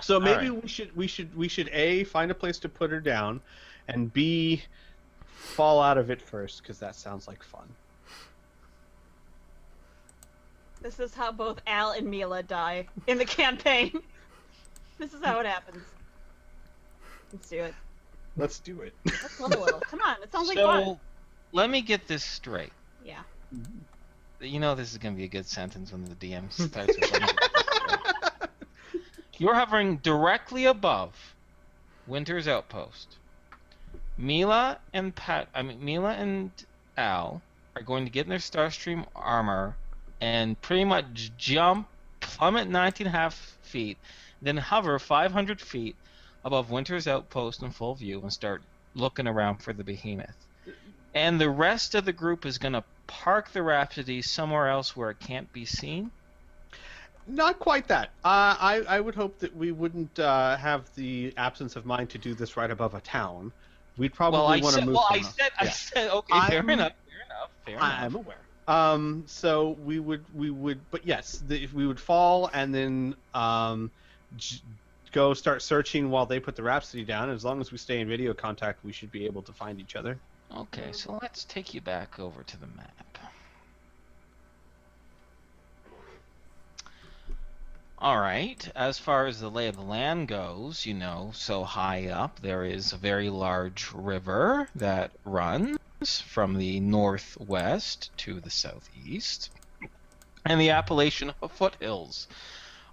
Speaker 3: So maybe
Speaker 1: All
Speaker 3: we should A, find a place to put her down, and B, fall out of it first, because that sounds like fun.
Speaker 4: This is how both Al and Mila die in the campaign. This is how it happens. Let's do it.
Speaker 3: Let's do it.
Speaker 4: Let's love a little. Come on, it sounds like
Speaker 1: So,
Speaker 4: fun.
Speaker 1: let me get this straight.
Speaker 4: Yeah.
Speaker 1: You know this is going to be a good sentence when the DM starts with "Let me get this straight." You're hovering directly above Winter's Outpost. Mila and Al are going to get in their Starstream armor and pretty much jump, plummet 19.5 feet, then hover 500 feet above Winter's Outpost in full view and start looking around for the behemoth. And the rest of the group is going to park the Rhapsody somewhere else where it can't be seen.
Speaker 3: Not quite that. I would hope that we wouldn't have the absence of mind to do this right above a town. We'd probably want to move.
Speaker 1: I said, okay, fair enough.
Speaker 3: I'm aware. So we would, but yes, if we would fall and then go start searching while they put the Rhapsody down. As long as we stay in video contact, we should be able to find each other.
Speaker 1: Okay, so let's take you back over to the map. Alright, as far as the lay of the land goes, you know, so high up there is a very large river that runs from the northwest to the southeast. And the Appalachian foothills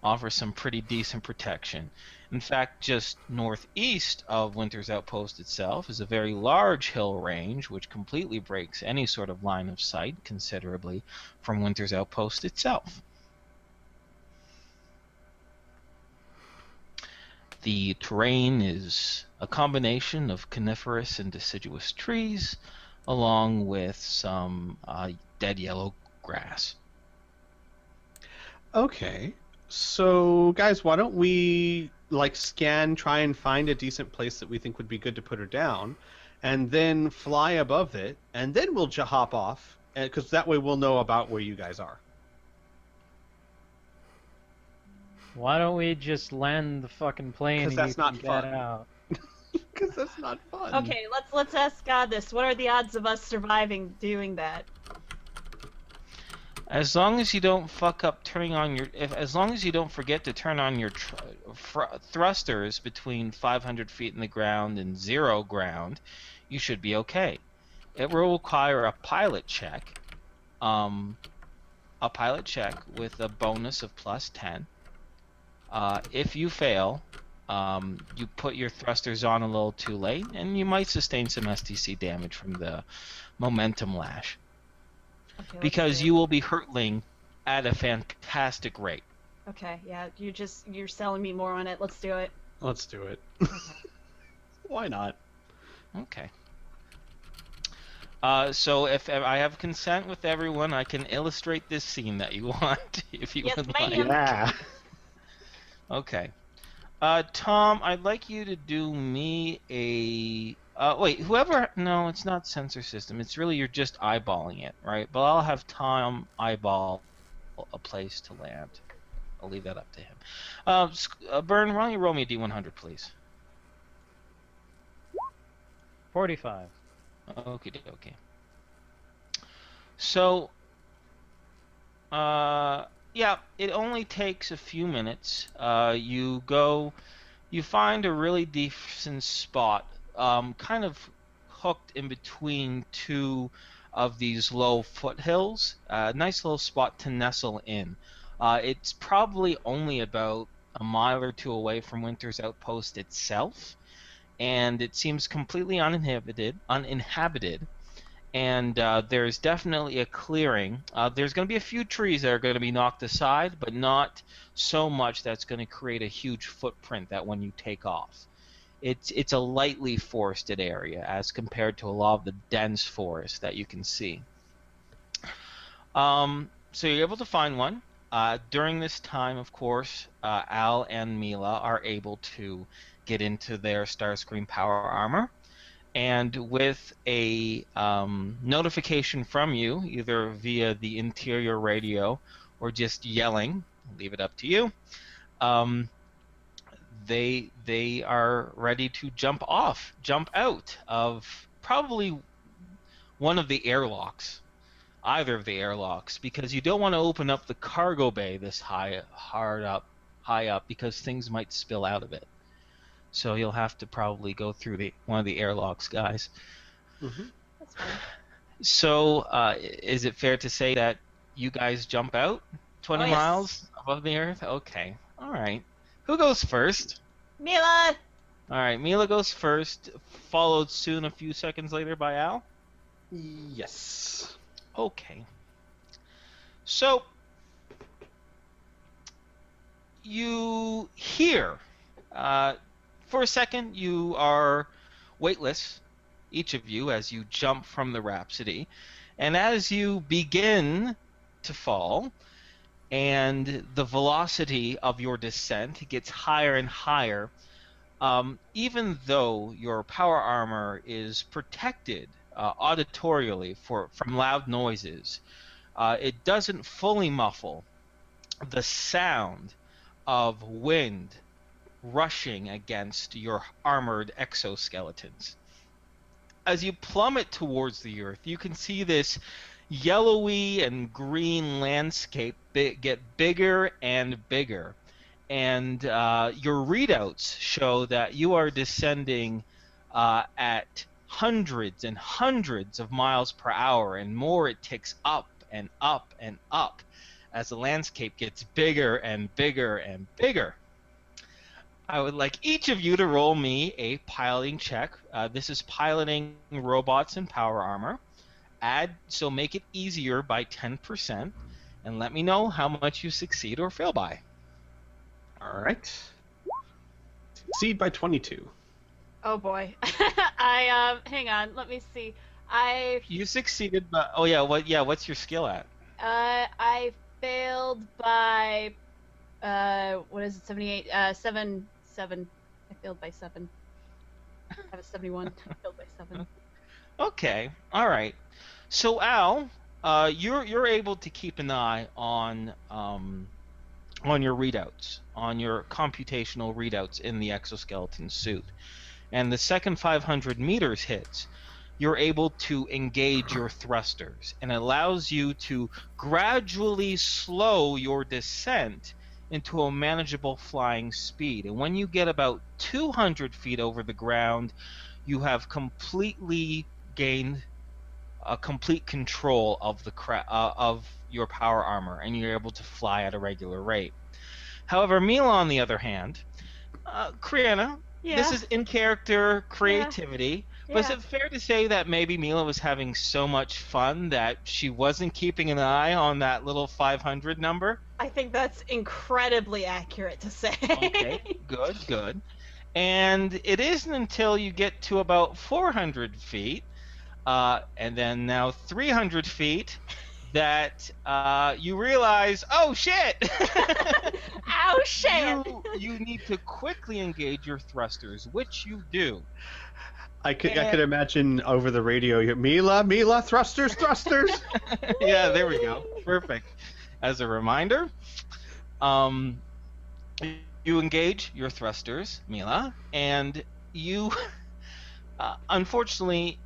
Speaker 1: offer some pretty decent protection. In fact, just northeast of Winter's Outpost itself is a very large hill range which completely breaks any sort of line of sight considerably from Winter's Outpost itself. The terrain is a combination of coniferous and deciduous trees, along with some dead yellow grass.
Speaker 3: Okay, so guys, why don't we try and find a decent place that we think would be good to put her down, and then fly above it, and then we'll hop off, because that way we'll know about where you guys are.
Speaker 5: Why don't we just land the fucking plane and
Speaker 3: that's
Speaker 5: you
Speaker 3: not
Speaker 5: can
Speaker 3: fun.
Speaker 5: get out?
Speaker 3: Because that's not fun.
Speaker 4: Okay, let's ask God this. What are the odds of us surviving doing that?
Speaker 1: As long as you don't fuck up turning on your, as long as you don't forget to turn on your thrusters between 500 feet in the ground and 0 ground, you should be okay. It will require a pilot check, with a bonus of +10. If you fail, you put your thrusters on a little too late, and you might sustain some STC damage from the momentum lash.
Speaker 4: Okay,
Speaker 1: Because you will be hurtling at a fantastic rate.
Speaker 4: Okay, yeah, you're selling me more on it. Let's do it.
Speaker 3: Let's do it. Why not?
Speaker 1: Okay. So if I have consent with everyone, I can illustrate this scene that you want, if you
Speaker 4: Yes,
Speaker 1: would
Speaker 4: ma'am.
Speaker 1: like.
Speaker 3: Yeah.
Speaker 1: Okay. Tom, I'd like you to do me a... wait, whoever... No, it's not sensor system. It's really you're just eyeballing it, right? But I'll have Tom eyeball a place to land. I'll leave that up to him. Byrne, why don't you roll me a D100, please?
Speaker 5: 45.
Speaker 1: Okay. So, yeah, it only takes a few minutes. You find a really decent spot, kind of hooked in between two of these low foothills. Nice little spot to nestle in. It's probably only about a mile or two away from Winter's Outpost itself, and it seems completely uninhabited. And there's definitely a clearing. There's going to be a few trees that are going to be knocked aside, but not so much that's going to create a huge footprint that when you take off. It's a lightly forested area as compared to a lot of the dense forest that you can see. So you're able to find one. During this time, of course, Al and Mila are able to get into their Starscream power armor. And with a notification from you, either via the interior radio or just yelling, I'll leave it up to you, they are ready to jump out of probably one of the airlocks, either of the airlocks, because you don't want to open up the cargo bay this high up, because things might spill out of it. So you'll have to probably go through one of the airlocks, guys.
Speaker 3: Mm-hmm.
Speaker 4: That's fine.
Speaker 1: So is it fair to say that you guys jump out 20
Speaker 4: Oh, yes.
Speaker 1: miles above the Earth? Okay. All right. Who goes first?
Speaker 4: Mila!
Speaker 1: All right, Mila goes first, followed soon a few seconds later by Al.
Speaker 3: Yes.
Speaker 1: Okay. So you hear, for a second, you are weightless, each of you, as you jump from the Rhapsody. And as you begin to fall, and the velocity of your descent gets higher and higher, even though your power armor is protected auditorially from loud noises, it doesn't fully muffle the sound of wind rushing against your armored exoskeletons. As you plummet towards the Earth, you can see this yellowy and green landscape get bigger and bigger. And your readouts show that you are descending at hundreds and hundreds of miles per hour, and more it ticks up and up and up as the landscape gets bigger and bigger and bigger. I would like each of you to roll me a piloting check. This is piloting robots in power armor. So make it easier by 10%, and let me know how much you succeed or fail by.
Speaker 3: All right. Succeed by 22.
Speaker 4: Oh boy. Hang on, let me see.
Speaker 1: You succeeded, but what's your skill at?
Speaker 4: I failed by, what is it, 78, 7. I failed by 7. I have a 71. I failed by 7.
Speaker 1: Okay, all right. So Al, you're able to keep an eye on your readouts, on your computational readouts in the exoskeleton suit. And the second 500 meters hits, you're able to engage your thrusters, and it allows you to gradually slow your descent into a manageable flying speed. And when you get about 200 feet over the ground, you have completely gained a complete control of of your power armor, and you're able to fly at a regular rate. However, Mila, on the other hand, Criana, this is in-character creativity.
Speaker 4: Yeah.
Speaker 1: Was it fair to say that maybe Mila was having so much fun that she wasn't keeping an eye on that little 500 number?
Speaker 4: I think that's incredibly accurate to say.
Speaker 1: Okay, good. And it isn't until you get to about 400 feet, and then now 300 feet, that you realize, oh shit!
Speaker 4: Oh shit!
Speaker 1: You need to quickly engage your thrusters, which you do.
Speaker 3: I could imagine over the radio, you hear, Mila, thrusters.
Speaker 1: Yeah, there we go. Perfect. As a reminder, you engage your thrusters, Mila, and you, unfortunately,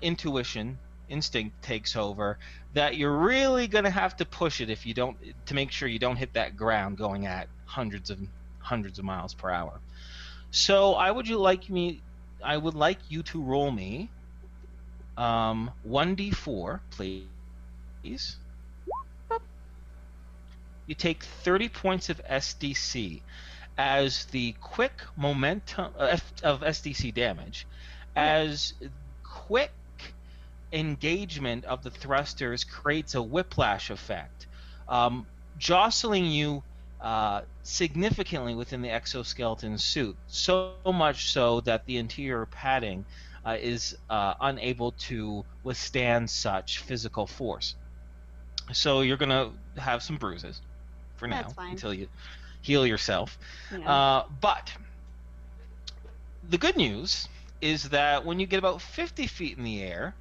Speaker 1: intuition, instinct takes over, that you're really going to have to push it to make sure you don't hit that ground going at hundreds of miles per hour. So I would like you to roll me 1d4, please. You take 30 points of SDC as the quick momentum of SDC damage, as quick engagement of the thrusters creates a whiplash effect, jostling you significantly within the exoskeleton suit, so much so that the interior padding is unable to withstand such physical force. So you're going to have some bruises for now until you heal yourself.
Speaker 4: Yeah.
Speaker 1: But the good news is that when you get about 50 feet in the air,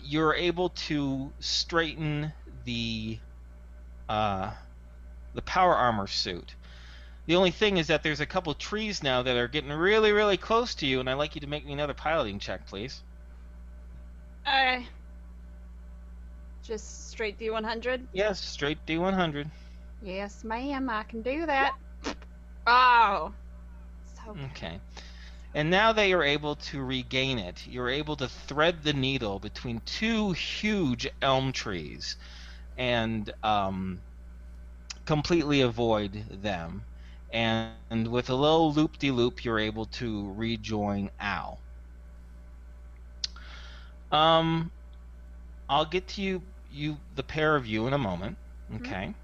Speaker 1: you're able to straighten the power armor suit. The only thing is that there's a couple trees now that are getting really, really close to you, and I'd like you to make me another piloting check, please.
Speaker 4: Okay. Just straight D100?
Speaker 1: Yes, straight D100.
Speaker 4: Yes, ma'am, I can do that. Oh. So
Speaker 1: Okay. And now that you're able to regain it, you're able to thread the needle between two huge elm trees and completely avoid them. And with a little loop-de-loop, you're able to rejoin Al. I'll get to the pair of you in a moment. Okay.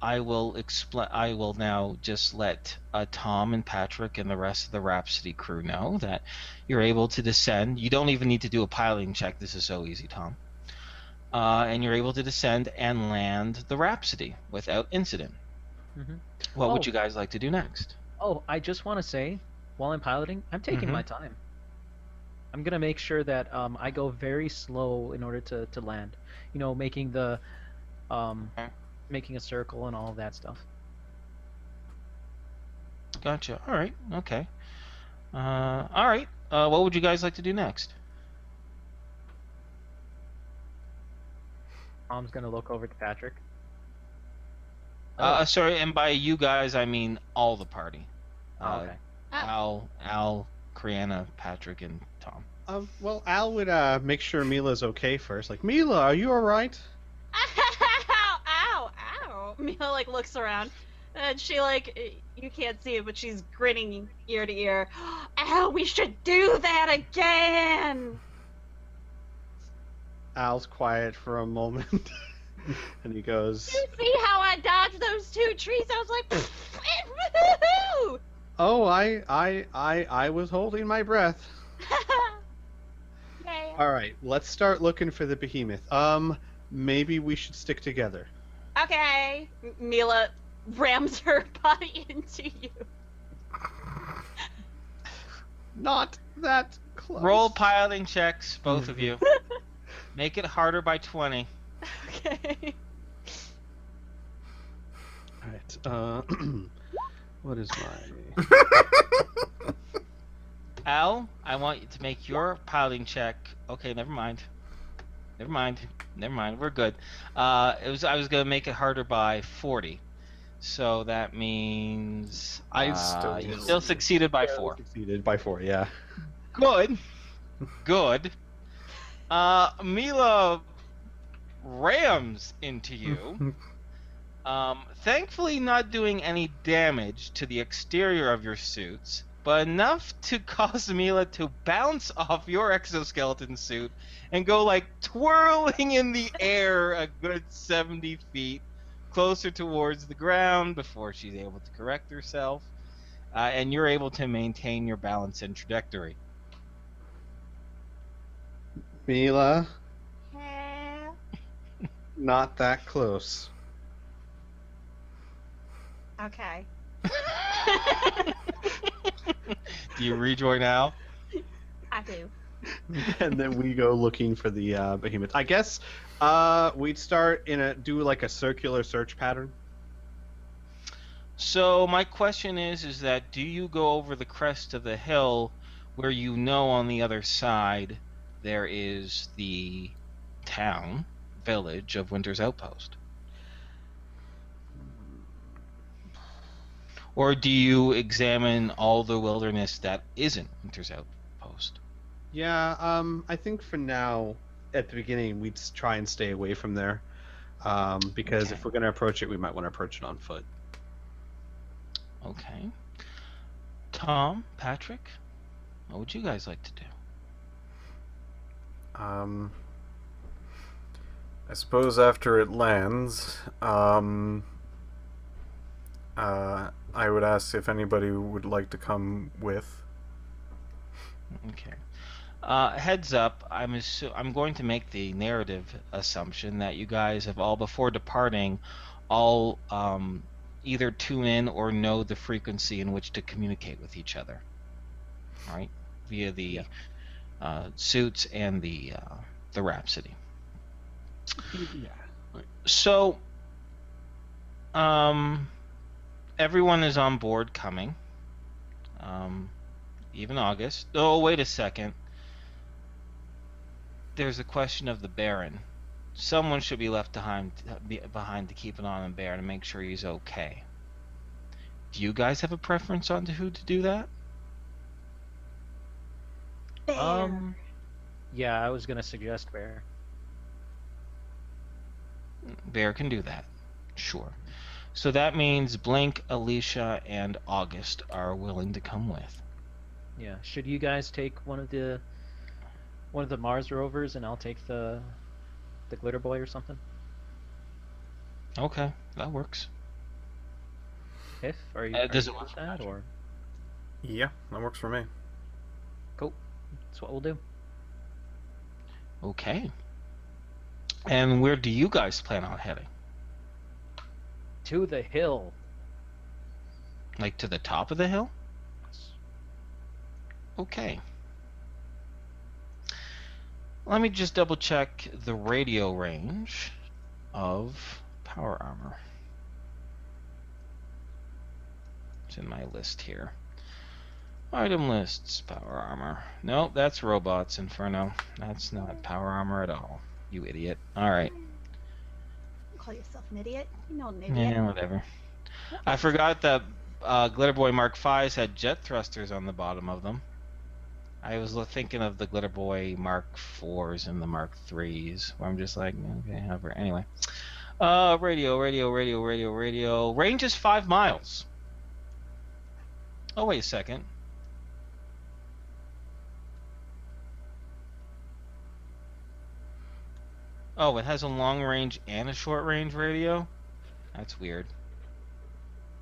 Speaker 1: I will now just let Tom and Patrick and the rest of the Rhapsody crew know that you're able to descend. You don't even need to do a piloting check. This is so easy, Tom. And you're able to descend and land the Rhapsody without incident. What would you guys like to do next?
Speaker 5: Oh, I just want to say, while I'm piloting, I'm taking my time. I'm gonna make sure that I go very slow in order to land. You know, making the making a circle and all of that stuff.
Speaker 1: Gotcha. All right. Okay. All right. What would you guys like to do next?
Speaker 5: Tom's gonna look over to Patrick.
Speaker 1: Sorry, and by you guys, I mean all the party.
Speaker 5: Okay.
Speaker 1: Al, Criana, Patrick, and Tom.
Speaker 3: Well, Al would make sure Mila's okay first. Like, Mila, are you all right?
Speaker 4: Ow, ow. Mila, like, looks around. And she, like, you can't see it, but she's grinning ear to ear. Ow, we should do that again!
Speaker 3: Al's quiet for a moment. And he goes,
Speaker 4: You see how I dodged those two trees? I was like, woohoo!
Speaker 3: Oh, I was holding my breath.
Speaker 4: Yeah.
Speaker 3: All right, let's start looking for the behemoth. Maybe we should stick together.
Speaker 4: Okay. Mila rams her body into you.
Speaker 3: Not that close.
Speaker 1: Roll piloting checks, both of you. Make it harder by 20.
Speaker 4: Okay.
Speaker 3: All right. What is my...
Speaker 1: Al, I want you to make your piloting check. Okay, never mind. We're good. I was gonna make it harder by 40. So that means you still succeeded by 4.
Speaker 3: Succeeded by 4, yeah.
Speaker 1: Good. Mila rams into you. Thankfully not doing any damage to the exterior of your suits, but enough to cause Mila to bounce off your exoskeleton suit and go like twirling in the air a good 70 feet closer towards the ground before she's able to correct herself. And you're able to maintain your balance and trajectory.
Speaker 3: Mila,
Speaker 4: Yeah.
Speaker 3: not that close.
Speaker 4: Okay.
Speaker 1: Do you rejoin Al?
Speaker 4: I do.
Speaker 3: And then we go looking for the behemoth. I guess we'd start do like a circular search pattern.
Speaker 1: So my question is that do you go over the crest of the hill where you know on the other side there is the village of Winter's Outpost? Or do you examine all the wilderness that isn't Winter's Outpost?
Speaker 3: Yeah, I think for now, at the beginning, we'd try and stay away from there. Because
Speaker 1: Okay.
Speaker 3: if we're going to approach it, we might want to approach it on foot.
Speaker 1: Okay. Tom, Patrick, what would you guys like to do?
Speaker 2: I suppose after it lands, I would ask if anybody would like to come with.
Speaker 1: Okay. Heads up, I'm going to make the narrative assumption that you guys have all, before departing, all either tune in or know the frequency in which to communicate with each other. All right, via the suits and the Rhapsody.
Speaker 3: Yeah.
Speaker 1: So, everyone is on board coming. Even August. Oh, wait a second. There's a question of the Baron. Someone should be left behind to keep an eye on the Baron and make sure he's okay. Do you guys have a preference on who to do that?
Speaker 4: Bear.
Speaker 5: Yeah, I was gonna suggest Bear.
Speaker 1: Bear can do that. Sure. So that means Blink, Alicia, and August are willing to come with.
Speaker 5: Yeah. Should you guys take one of the Mars rovers, and I'll take the Glitter Boy or something?
Speaker 1: Okay, that works.
Speaker 5: Piph, are you
Speaker 1: does
Speaker 5: are
Speaker 1: it
Speaker 5: you
Speaker 1: work
Speaker 5: with
Speaker 1: for
Speaker 5: that,
Speaker 1: Patrick?
Speaker 5: or
Speaker 2: Yeah, that works for me.
Speaker 5: cool? That's what we'll do.
Speaker 1: Okay. And where do you guys plan on heading?
Speaker 5: To the hill.
Speaker 1: Like to the top of the hill? Okay. Let me just double check the radio range of power armor. It's in my list here. Item lists, power armor. Nope, that's robots, Inferno. That's not power armor at all. You idiot. Alright.
Speaker 4: Call yourself an idiot? You know an idiot.
Speaker 1: Yeah, whatever. I forgot that Glitter Boy Mark V's had jet thrusters on the bottom of them. I was thinking of the Glitter Boy Mark IVs and the Mark IIIs, where I'm just like, okay, however. Anyway. Radio. Range is 5 miles. Oh, wait a second. Oh, it has a long range and a short range radio? That's weird.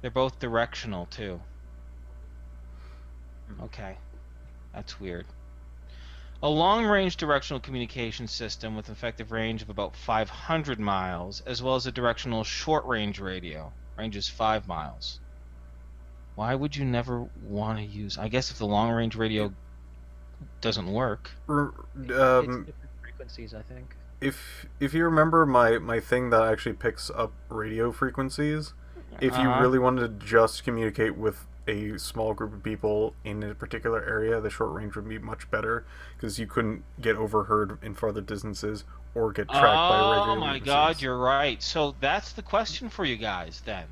Speaker 1: They're both directional, too. Okay. That's weird. A long-range directional communication system with effective range of about 500 miles, as well as a directional short-range radio. Range is 5 miles. Why would you never want to use... I guess if the long-range radio doesn't work.
Speaker 5: It's different frequencies, I think.
Speaker 2: If you remember my thing that actually picks up radio frequencies, if you really wanted to just communicate with a small group of people in a particular area, the short range would be much better because you couldn't get overheard in farther distances or get tracked by radio.
Speaker 1: Oh my god, you're right. So that's the question for you guys then.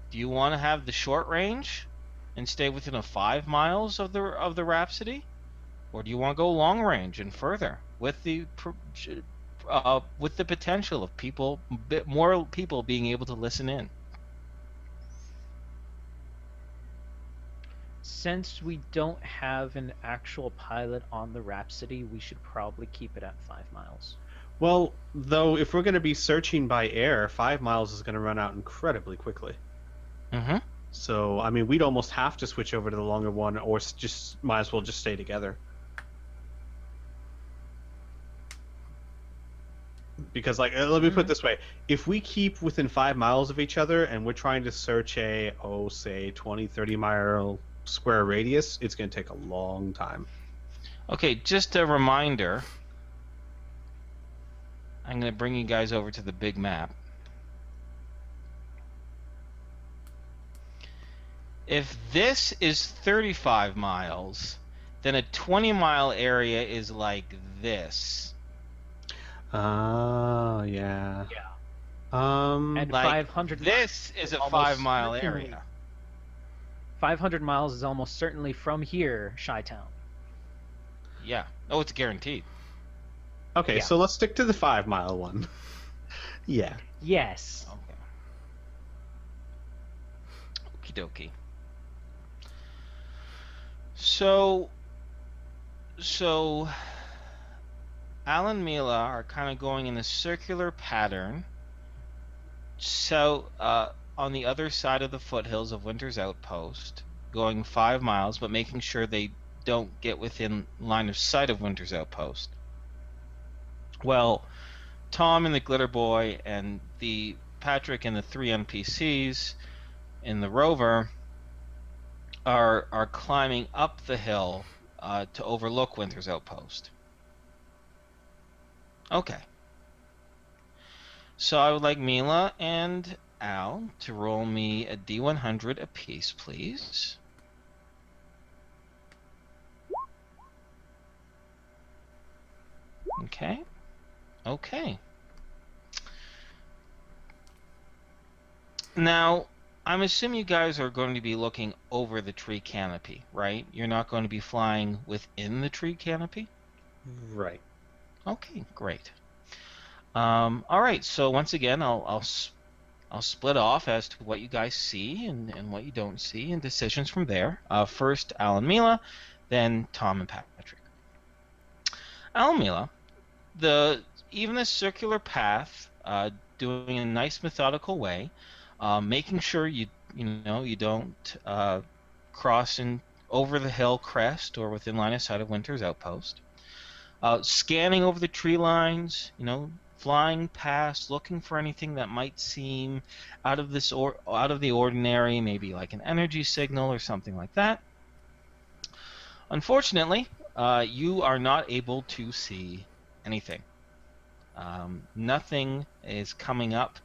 Speaker 1: Do you want to have the short range and stay within a 5 miles of the Rhapsody, or do you want to go long range and further with the potential of more people being able to listen in?
Speaker 5: Since we don't have an actual pilot on the Rhapsody, we should probably keep it at 5 miles.
Speaker 3: Well, though, if we're going to be searching by air, 5 miles is going to run out incredibly quickly.
Speaker 1: Mm-hmm.
Speaker 3: So, I mean, we'd almost have to switch over to the longer one, or just might as well just stay together. Because, like, let me put it this way. If we keep within 5 miles of each other and we're trying to search say 20, 30 mile square radius, it's going to take a long time.
Speaker 1: Okay, just a reminder. I'm going to bring you guys over to the big map. If this is 35 miles, then a 20-mile area is like this.
Speaker 3: Oh, yeah.
Speaker 5: Yeah.
Speaker 3: And
Speaker 1: like
Speaker 5: 500
Speaker 1: this is a
Speaker 5: almost
Speaker 1: 5-mile
Speaker 5: certainly-
Speaker 1: area.
Speaker 5: 500 miles is almost certainly from here, Chi-Town.
Speaker 1: Yeah. Oh, it's guaranteed.
Speaker 3: okay,
Speaker 5: yeah.
Speaker 3: so let's stick to the 5 mile one. Yeah.
Speaker 5: Yes.
Speaker 1: Okay. Okie dokie. So Alan Mila are kind of going in a circular pattern. So on the other side of the foothills of Winter's Outpost, going 5 miles, but making sure they don't get within line of sight of Winter's Outpost. Well, Tom and the Glitter Boy and the Patrick and the 3 NPCs in the rover are climbing up the hill to overlook Winter's Outpost. Okay. So I would like Mila and Al to roll me a D100 apiece, please. Okay. Okay. Now, I'm assuming you guys are going to be looking over the tree canopy, right? You're not going to be flying within the tree canopy?
Speaker 3: Right.
Speaker 1: Okay, great. All right, so once again, I'll split off as to what you guys see and what you don't see, and decisions from there. First, Al and Mila, then Tom and Patrick. Al and Mila, even the circular path, doing in a nice methodical way, making sure you don't cross over the hill crest or within line of sight of Winter's Outpost. Scanning over the tree lines, flying past, looking for anything that might seem out of the ordinary, maybe like an energy signal or something like that. Unfortunately, you are not able to see anything. Nothing is coming up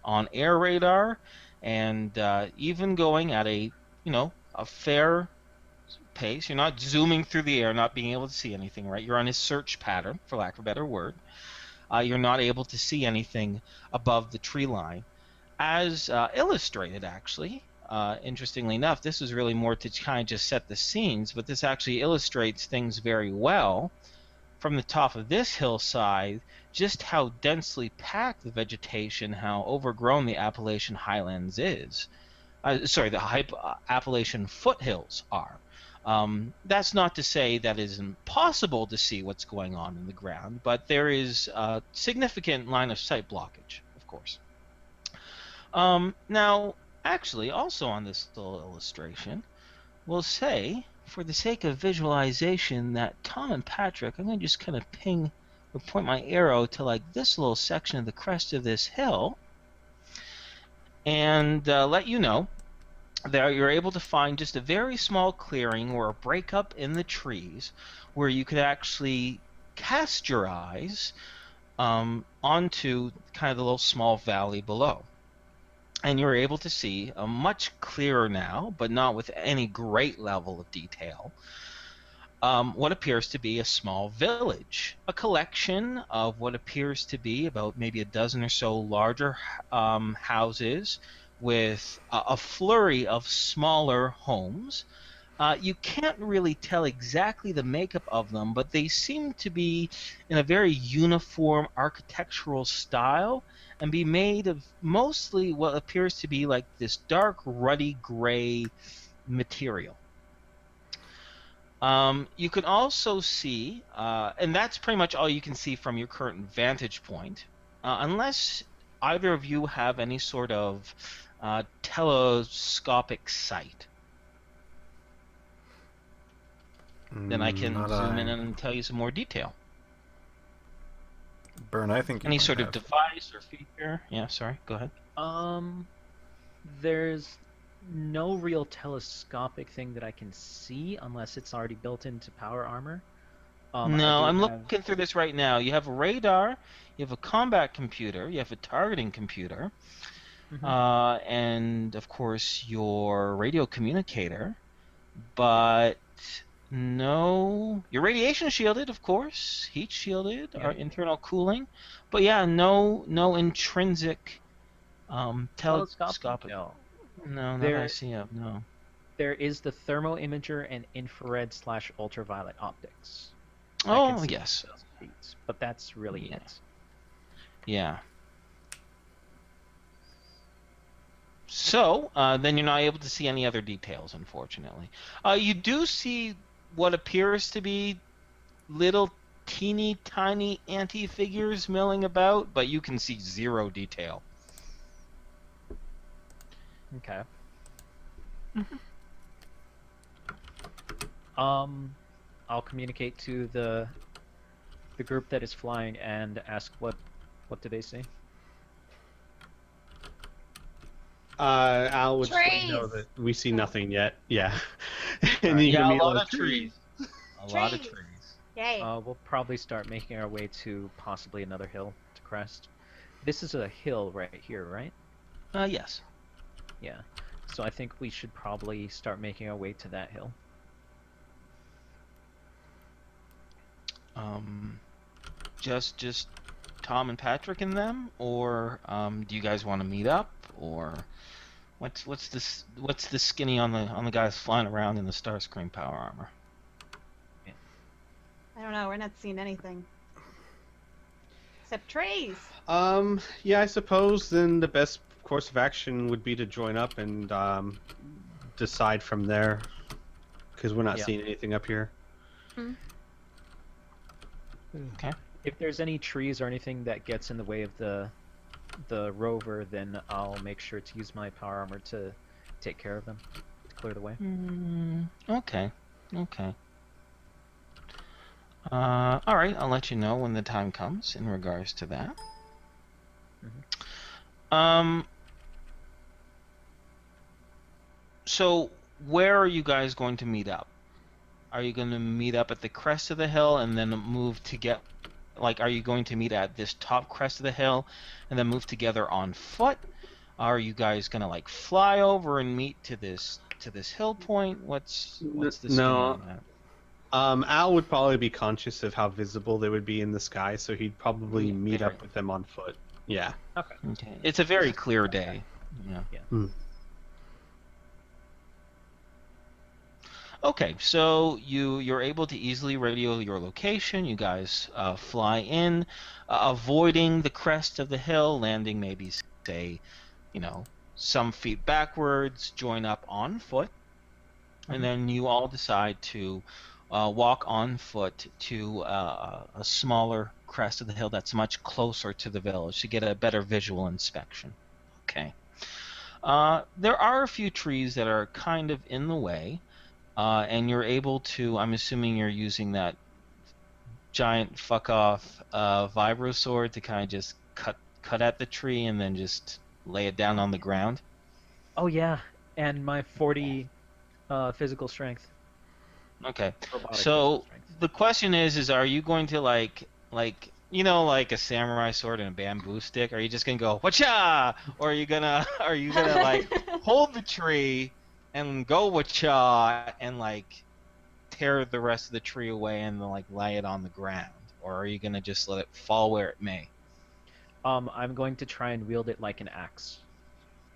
Speaker 1: on air radar, and even going at a fair pace. You're not zooming through the air, not being able to see anything, right? You're on a search pattern, for lack of a better word. You're not able to see anything above the tree line. As illustrated, actually, interestingly enough, this is really more to kind of just set the scenes, but this actually illustrates things very well from the top of this hillside, just how densely packed the vegetation, how overgrown the Appalachian Highlands is. The Appalachian foothills are. That's not to say that it is impossible to see what's going on in the ground, but there is a significant line of sight blockage, of course. Now, actually, also on this little illustration, we'll say, for the sake of visualization, that Tom and Patrick, I'm going to just kind of ping or point my arrow to like this little section of the crest of this hill, and let you know that you're able to find just a very small clearing or a breakup in the trees where you could actually cast your eyes onto kind of the little small valley below. And you're able to see much clearer now, but not with any great level of detail, what appears to be a small village, a collection of what appears to be about maybe a dozen or so larger houses with a flurry of smaller homes. You can't really tell exactly the makeup of them, but they seem to be in a very uniform architectural style and be made of mostly what appears to be like this dark, ruddy gray material. You can also see, and that's pretty much all you can see from your current vantage point, unless either of you have any sort of telescopic sight. Then I can zoom in and tell you some more detail.
Speaker 2: Burn, I think you
Speaker 1: Any
Speaker 2: might
Speaker 1: sort
Speaker 2: have.
Speaker 1: of device or feature? Yeah, sorry, go ahead.
Speaker 5: There's no real telescopic thing that I can see unless it's already built into power armor.
Speaker 1: No, I'm looking through this right now. You have a radar, you have a combat computer, you have a targeting computer, and of course your radio communicator, but no, your radiation shielded, of course, heat shielded, or internal cooling, but yeah, no intrinsic telescopic. No, not that I see of, no.
Speaker 5: There is the thermo imager and infrared/ultraviolet optics.
Speaker 1: Oh, yes.
Speaker 5: But that's really it.
Speaker 1: Yeah. So, then you're not able to see any other details, unfortunately. You do see what appears to be little teeny tiny anti-figures milling about, but you can see zero detail.
Speaker 5: Okay. I'll communicate to the group that is flying and ask what do they see.
Speaker 3: Al would just let you know
Speaker 4: Trees!
Speaker 3: that we see nothing yet. Yeah. And you
Speaker 1: Yeah,
Speaker 3: can
Speaker 1: a
Speaker 3: meet
Speaker 1: lot of trees. A lot of
Speaker 4: Trees.
Speaker 1: trees.
Speaker 4: Yay.
Speaker 5: We'll probably start making our way to possibly another hill to crest. This is a hill right here, right?
Speaker 1: Yes.
Speaker 5: Yeah. So I think we should probably start making our way to that hill.
Speaker 1: Just Tom and Patrick and them, or do you guys want to meet up, or what's the skinny on the guys flying around in the Starscream power armor?
Speaker 4: I don't know. We're not seeing anything. Except trees.
Speaker 3: Yeah, I suppose then the best course of action would be to join up and decide from there, because we're not
Speaker 5: Yeah.
Speaker 3: seeing anything up here.
Speaker 1: Okay.
Speaker 5: If there's any trees or anything that gets in the way of the rover, then I'll make sure to use my power armor to take care of them, to clear the way.
Speaker 1: Okay. All right, I'll let you know when the time comes in regards to that. So where are you guys going to meet up? Are you going to meet up at the crest of the hill and then move to get, like, are you going to meet at this top crest of the hill and then move together on foot? Are you guys going to like fly over and meet to this hill point? What's the scheme on that?
Speaker 3: Al would probably be conscious of how visible they would be in the sky, so he'd probably meet up with them on foot. Yeah.
Speaker 1: Okay. It's a very clear day. Yeah. Okay, so you're able to easily radio your location. You guys fly in, avoiding the crest of the hill, landing maybe, say, some feet backwards, join up on foot, and then you all decide to walk on foot to a smaller crest of the hill that's much closer to the village to get a better visual inspection. Okay. There are a few trees that are kind of in the way. And you're able to, I'm assuming you're using that giant fuck off vibro sword to kind of just cut at the tree and then just lay it down on the ground.
Speaker 5: Oh yeah, and my 40 physical strength.
Speaker 1: Okay.
Speaker 5: Robotic
Speaker 1: So
Speaker 5: physical strength.
Speaker 1: the question is are you going to like like a samurai sword and a bamboo stick? Are you just gonna go whatcha, or are you gonna like hold the tree and go whatcha and like tear the rest of the tree away and then like lay it on the ground, or are you gonna just let it fall where it may?
Speaker 5: I'm going to try and wield it like an axe.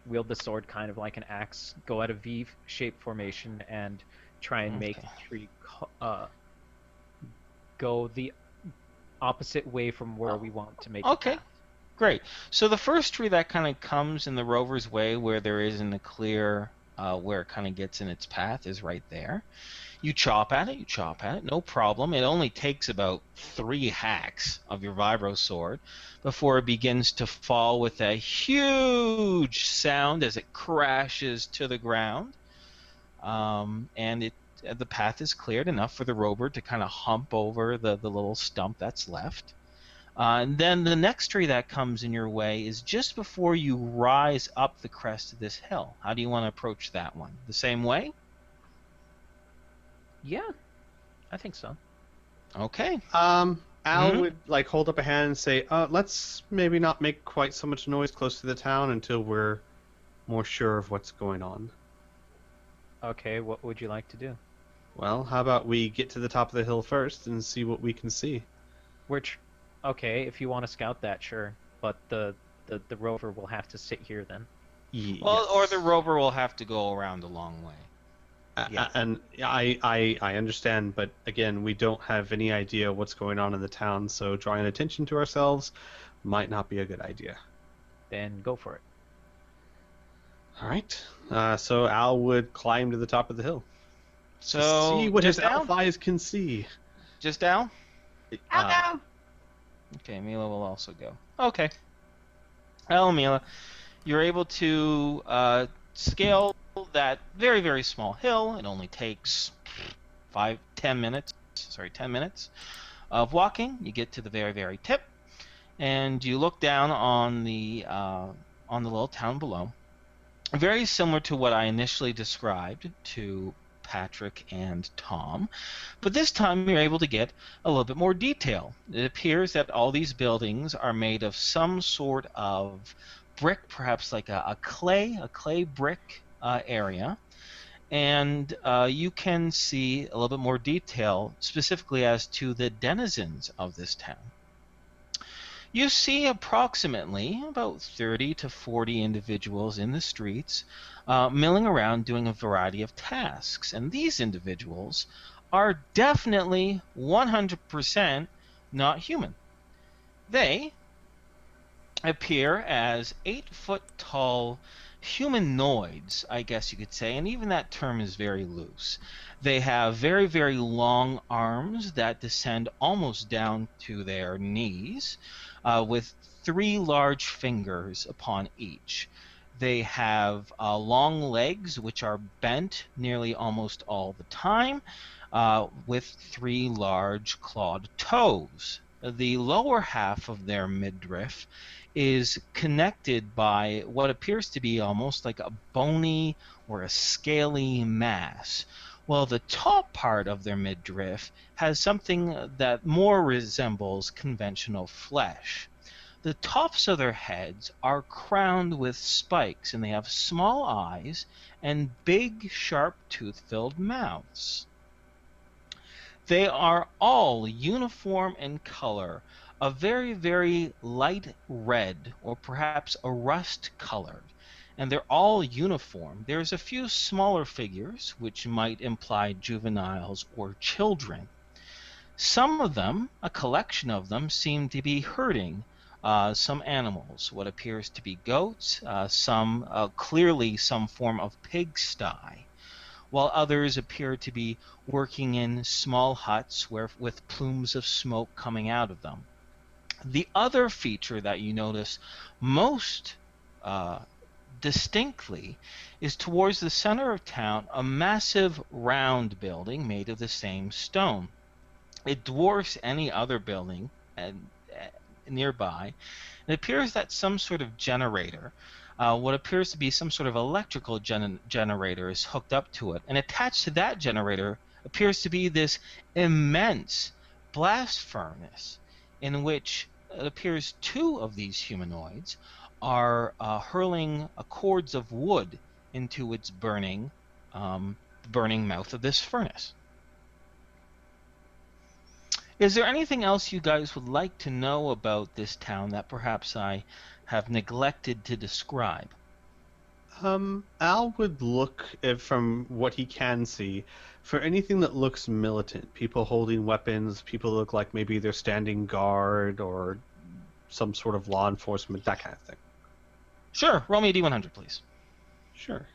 Speaker 5: Wield the sword kind of like an axe. Go at a V-shaped formation and try and make the tree go the opposite way from where we want to make it.
Speaker 1: Okay, great. So the first tree that kind of comes in the rover's way, where there isn't a clear where it kind of gets in its path, is right there. You chop at it, no problem. It only takes about 3 hacks of your vibro sword before it begins to fall with a huge sound as it crashes to the ground. And the path is cleared enough for the rover to kind of hump over the little stump that's left. And then the next tree that comes in your way is just before you rise up the crest of this hill. How do you want to approach that one? The same way?
Speaker 5: Yeah, I think so.
Speaker 1: Okay.
Speaker 3: Al would like hold up a hand and say, let's maybe not make quite so much noise close to the town until we're more sure of what's going on.
Speaker 5: Okay, what would you like to do?
Speaker 3: Well, how about we get to the top of the hill first and see what we can see?
Speaker 5: Okay, if you want to scout that, sure. But the rover will have to sit here then.
Speaker 1: Well, or the rover will have to go around a long way.
Speaker 5: Yes.
Speaker 3: And I understand, but again, we don't have any idea what's going on in the town, so drawing attention to ourselves might not be a good idea.
Speaker 5: Then go for it.
Speaker 3: All right. So Al would climb to the top of the hill.
Speaker 1: So
Speaker 3: See what his
Speaker 1: just Al?
Speaker 3: elf eyes can see.
Speaker 1: Just Al?
Speaker 4: I'll go.
Speaker 1: Okay, Mila will also go. Okay. Well, Mila, you're able to scale that very, very small hill. It only takes 10 minutes of walking. You get to the very, very tip, and you look down on the little town below. very similar to what I initially described to Patrick and Tom, but this time you're able to get a little bit more detail. It appears that all these buildings are made of some sort of brick, perhaps like a clay brick area, and you can see a little bit more detail specifically as to the denizens of this town. You see approximately about 30 to 40 individuals in the streets milling around doing a variety of tasks. And these individuals are definitely 100% not human. They appear as 8-foot tall humanoids, I guess you could say, and even that term is very loose. They have very, very long arms that descend almost down to their knees, with 3 large fingers upon each. They have long legs, which are bent nearly almost all the time, with 3 large clawed toes. The lower half of their midriff is connected by what appears to be almost like a bony or a scaly mass, while the top part of their midriff has something that more resembles conventional flesh. The tops of their heads are crowned with spikes, and they have small eyes and big, sharp, tooth-filled mouths. They are all uniform in color, a very, very light red, or perhaps a rust-colored, and they're all uniform. There's a few smaller figures, which might imply juveniles or children. Some of them, a collection of them, seem to be herding some animals, what appears to be goats, some clearly some form of pigsty, while others appear to be working in small huts with plumes of smoke coming out of them. The other feature that you notice most distinctly is towards the center of town, a massive round building made of the same stone. It dwarfs any other building nearby. It appears that some sort of generator, what appears to be some sort of electrical generator, is hooked up to it. And attached to that generator appears to be this immense blast furnace in which it appears 2 of these humanoids are hurling cords of wood into its burning mouth of this furnace. Is there anything else you guys would like to know about this town that perhaps I have neglected to describe?
Speaker 3: Al would look, from what he can see, for anything that looks militant. People holding weapons, people look like maybe they're standing guard or some sort of law enforcement, that kind of thing.
Speaker 1: Sure. Roll me a D100, please.
Speaker 3: Sure.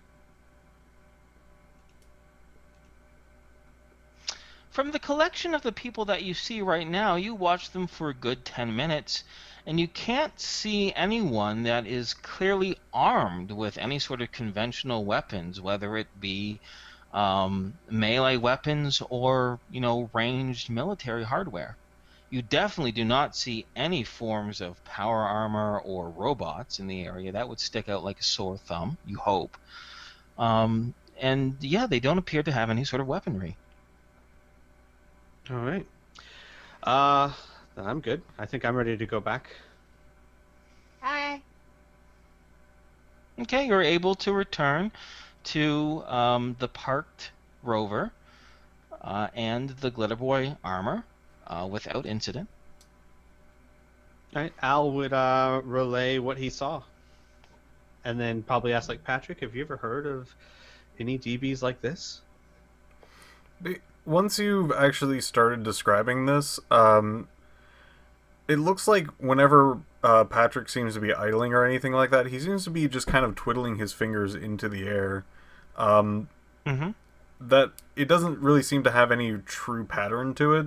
Speaker 1: From the collection of the people that you see right now, you watch them for a good 10 minutes, and you can't see anyone that is clearly armed with any sort of conventional weapons, whether it be melee weapons or, ranged military hardware. You definitely do not see any forms of power armor or robots in the area. That would stick out like a sore thumb, you hope. And yeah, they don't appear to have any sort of weaponry.
Speaker 3: All right. Then I'm good. I think I'm ready to go back.
Speaker 4: Hi.
Speaker 1: Okay, you're able to return to the parked rover and the Glitterboy armor without incident.
Speaker 3: All right. Al would relay what he saw, and then probably ask, like, Patrick, have you ever heard of any DBs like this?
Speaker 2: Once you've actually started describing this, it looks like whenever Patrick seems to be idling or anything like that, he seems to be just kind of twiddling his fingers into the air. That it doesn't really seem to have any true pattern to it,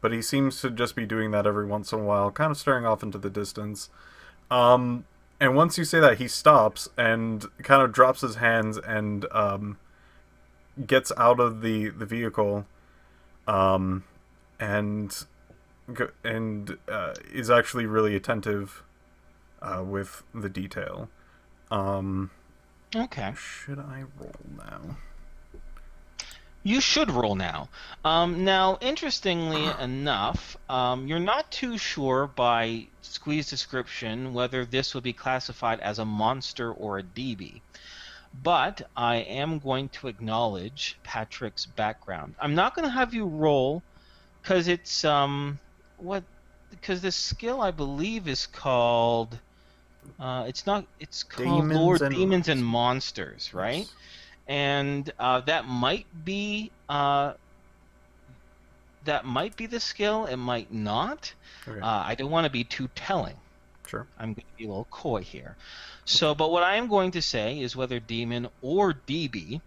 Speaker 2: but he seems to just be doing that every once in a while, kind of staring off into the distance. And once you say that, he stops and kind of drops his hands and gets out of the vehicle, and is actually really attentive with the detail.
Speaker 1: Okay.
Speaker 2: Should I roll now?
Speaker 1: You should roll now. Now, interestingly enough, you're not too sure by Squee's description whether this would be classified as a monster or a DB. But I am going to acknowledge Patrick's background. I'm not going to have you roll because it's because this skill I believe is called it's called
Speaker 2: Demons
Speaker 1: Lord
Speaker 2: and
Speaker 1: Demons and Monsters, right?
Speaker 2: Yes.
Speaker 1: And that might be the skill. It might not.
Speaker 2: Okay.
Speaker 1: I don't want to be too telling.
Speaker 2: Sure.
Speaker 1: I'm going to be a little coy here. So, but what I am going to say is whether demon or DB,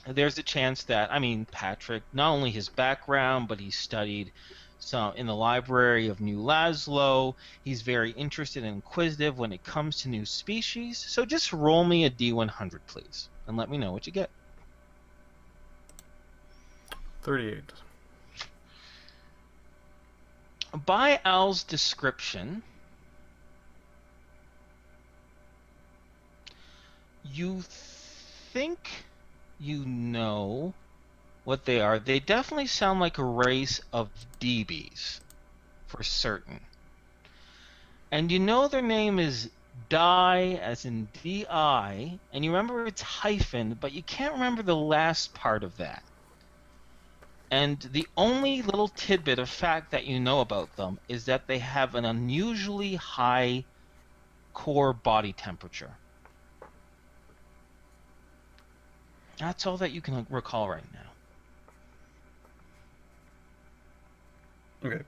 Speaker 1: there's a chance that, I mean, Patrick, not only his background, but he studied some in the library of New Laszlo. He's very interested and inquisitive when it comes to new species. So just roll me a D100, please, and let me know what you get.
Speaker 2: 38.
Speaker 1: By Al's description, you think you know what they are. They definitely sound like a race of DBs, for certain. And you know their name is Di, as in D-I, and you remember it's hyphen, but you can't remember the last part of that. And the only little tidbit of fact that you know about them is that they have an unusually high core body temperature. That's all that you can recall right now.
Speaker 2: Okay.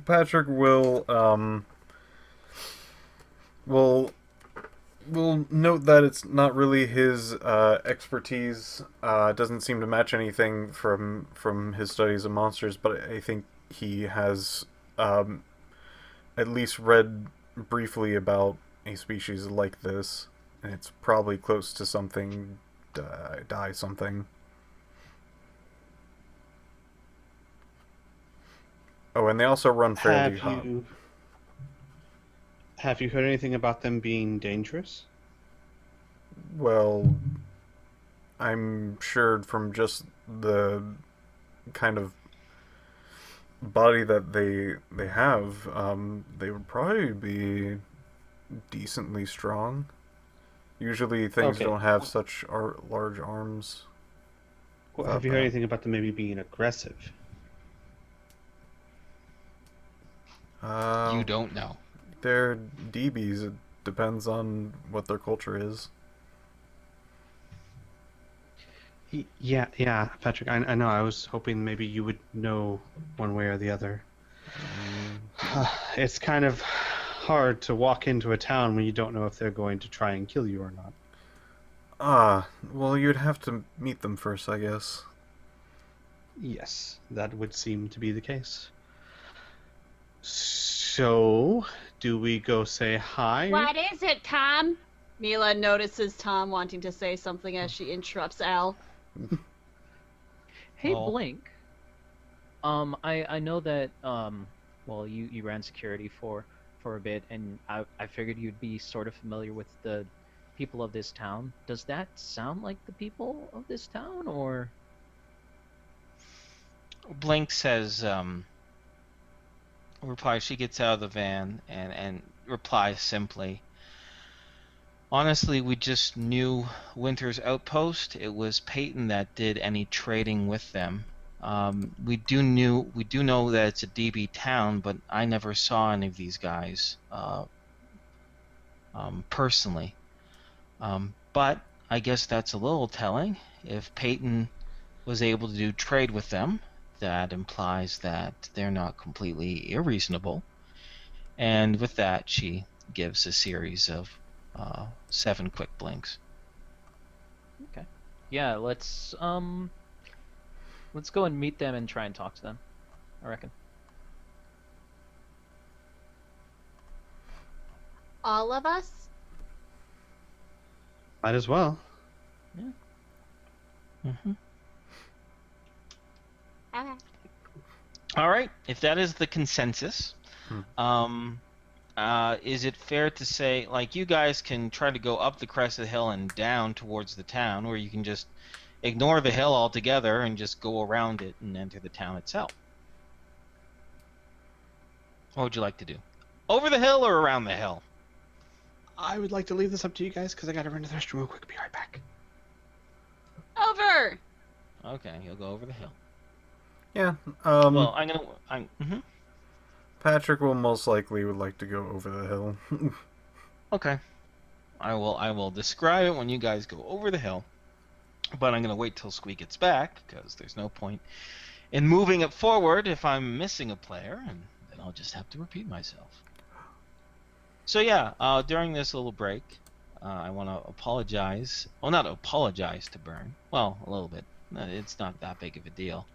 Speaker 2: Patrick will note that it's not really his expertise. It doesn't seem to match anything from his studies of monsters, but I think he has at least read briefly about a species like this, and it's probably close to something, die something. Oh, and they also run fairly hot.
Speaker 3: Have you heard anything about them being dangerous?
Speaker 2: Well, I'm sure from just the kind of body that they have, they would probably be decently strong. Usually things don't have such large arms.
Speaker 3: Well, have you heard anything about them maybe being aggressive?
Speaker 1: You don't know.
Speaker 2: They're DBs. It depends on what their culture is.
Speaker 3: Yeah, Patrick. I know. I was hoping maybe you would know one way or the other. It's kind of hard to walk into a town when you don't know if they're going to try and kill you or not.
Speaker 2: Well, you'd have to meet them first, I guess.
Speaker 3: Yes, that would seem to be the case. So, do we go say hi?
Speaker 4: What is it, Tom? Mila notices Tom wanting to say something as she interrupts Al.
Speaker 5: Hey, Blink. I know that well, you ran security for a bit, and I figured you'd be sort of familiar with the people of this town. Does that sound like the people of this town, or?
Speaker 1: Blink says, replies, she gets out of the van and replies simply, honestly, we just knew Winter's Outpost. It was Peyton that did any trading with them. We do know that it's a DB town, but I never saw any of these guys personally. But I guess that's a little telling. If Peyton was able to do trade with them, that implies that they're not completely irreasonable. And with that, she gives a series of 7 quick blinks.
Speaker 5: Okay. Yeah, let's go and meet them and try and talk to them, I reckon.
Speaker 4: All of us?
Speaker 3: Might as well.
Speaker 5: Yeah.
Speaker 1: Mm-hmm.
Speaker 4: Okay.
Speaker 1: All right. If that is the consensus, is it fair to say, like, you guys can try to go up the crest of the hill and down towards the town, or you can just ignore the hill altogether and just go around it and enter the town itself? What would you like to do? Over the hill or around the hill?
Speaker 3: I would like to leave this up to you guys because I gotta run to the restroom real quick. Be right back.
Speaker 4: Over.
Speaker 1: Okay, you'll go over the hill.
Speaker 2: Yeah.
Speaker 1: Well, mhm.
Speaker 2: Patrick will most likely would like to go over the hill.
Speaker 1: Okay. I will describe it when you guys go over the hill. But I'm gonna wait till Squee gets back, because there's no point in moving it forward if I'm missing a player, and then I'll just have to repeat myself. So yeah, during this little break, I want to apologize. Well, not apologize to Burn. Well, a little bit. It's not that big of a deal.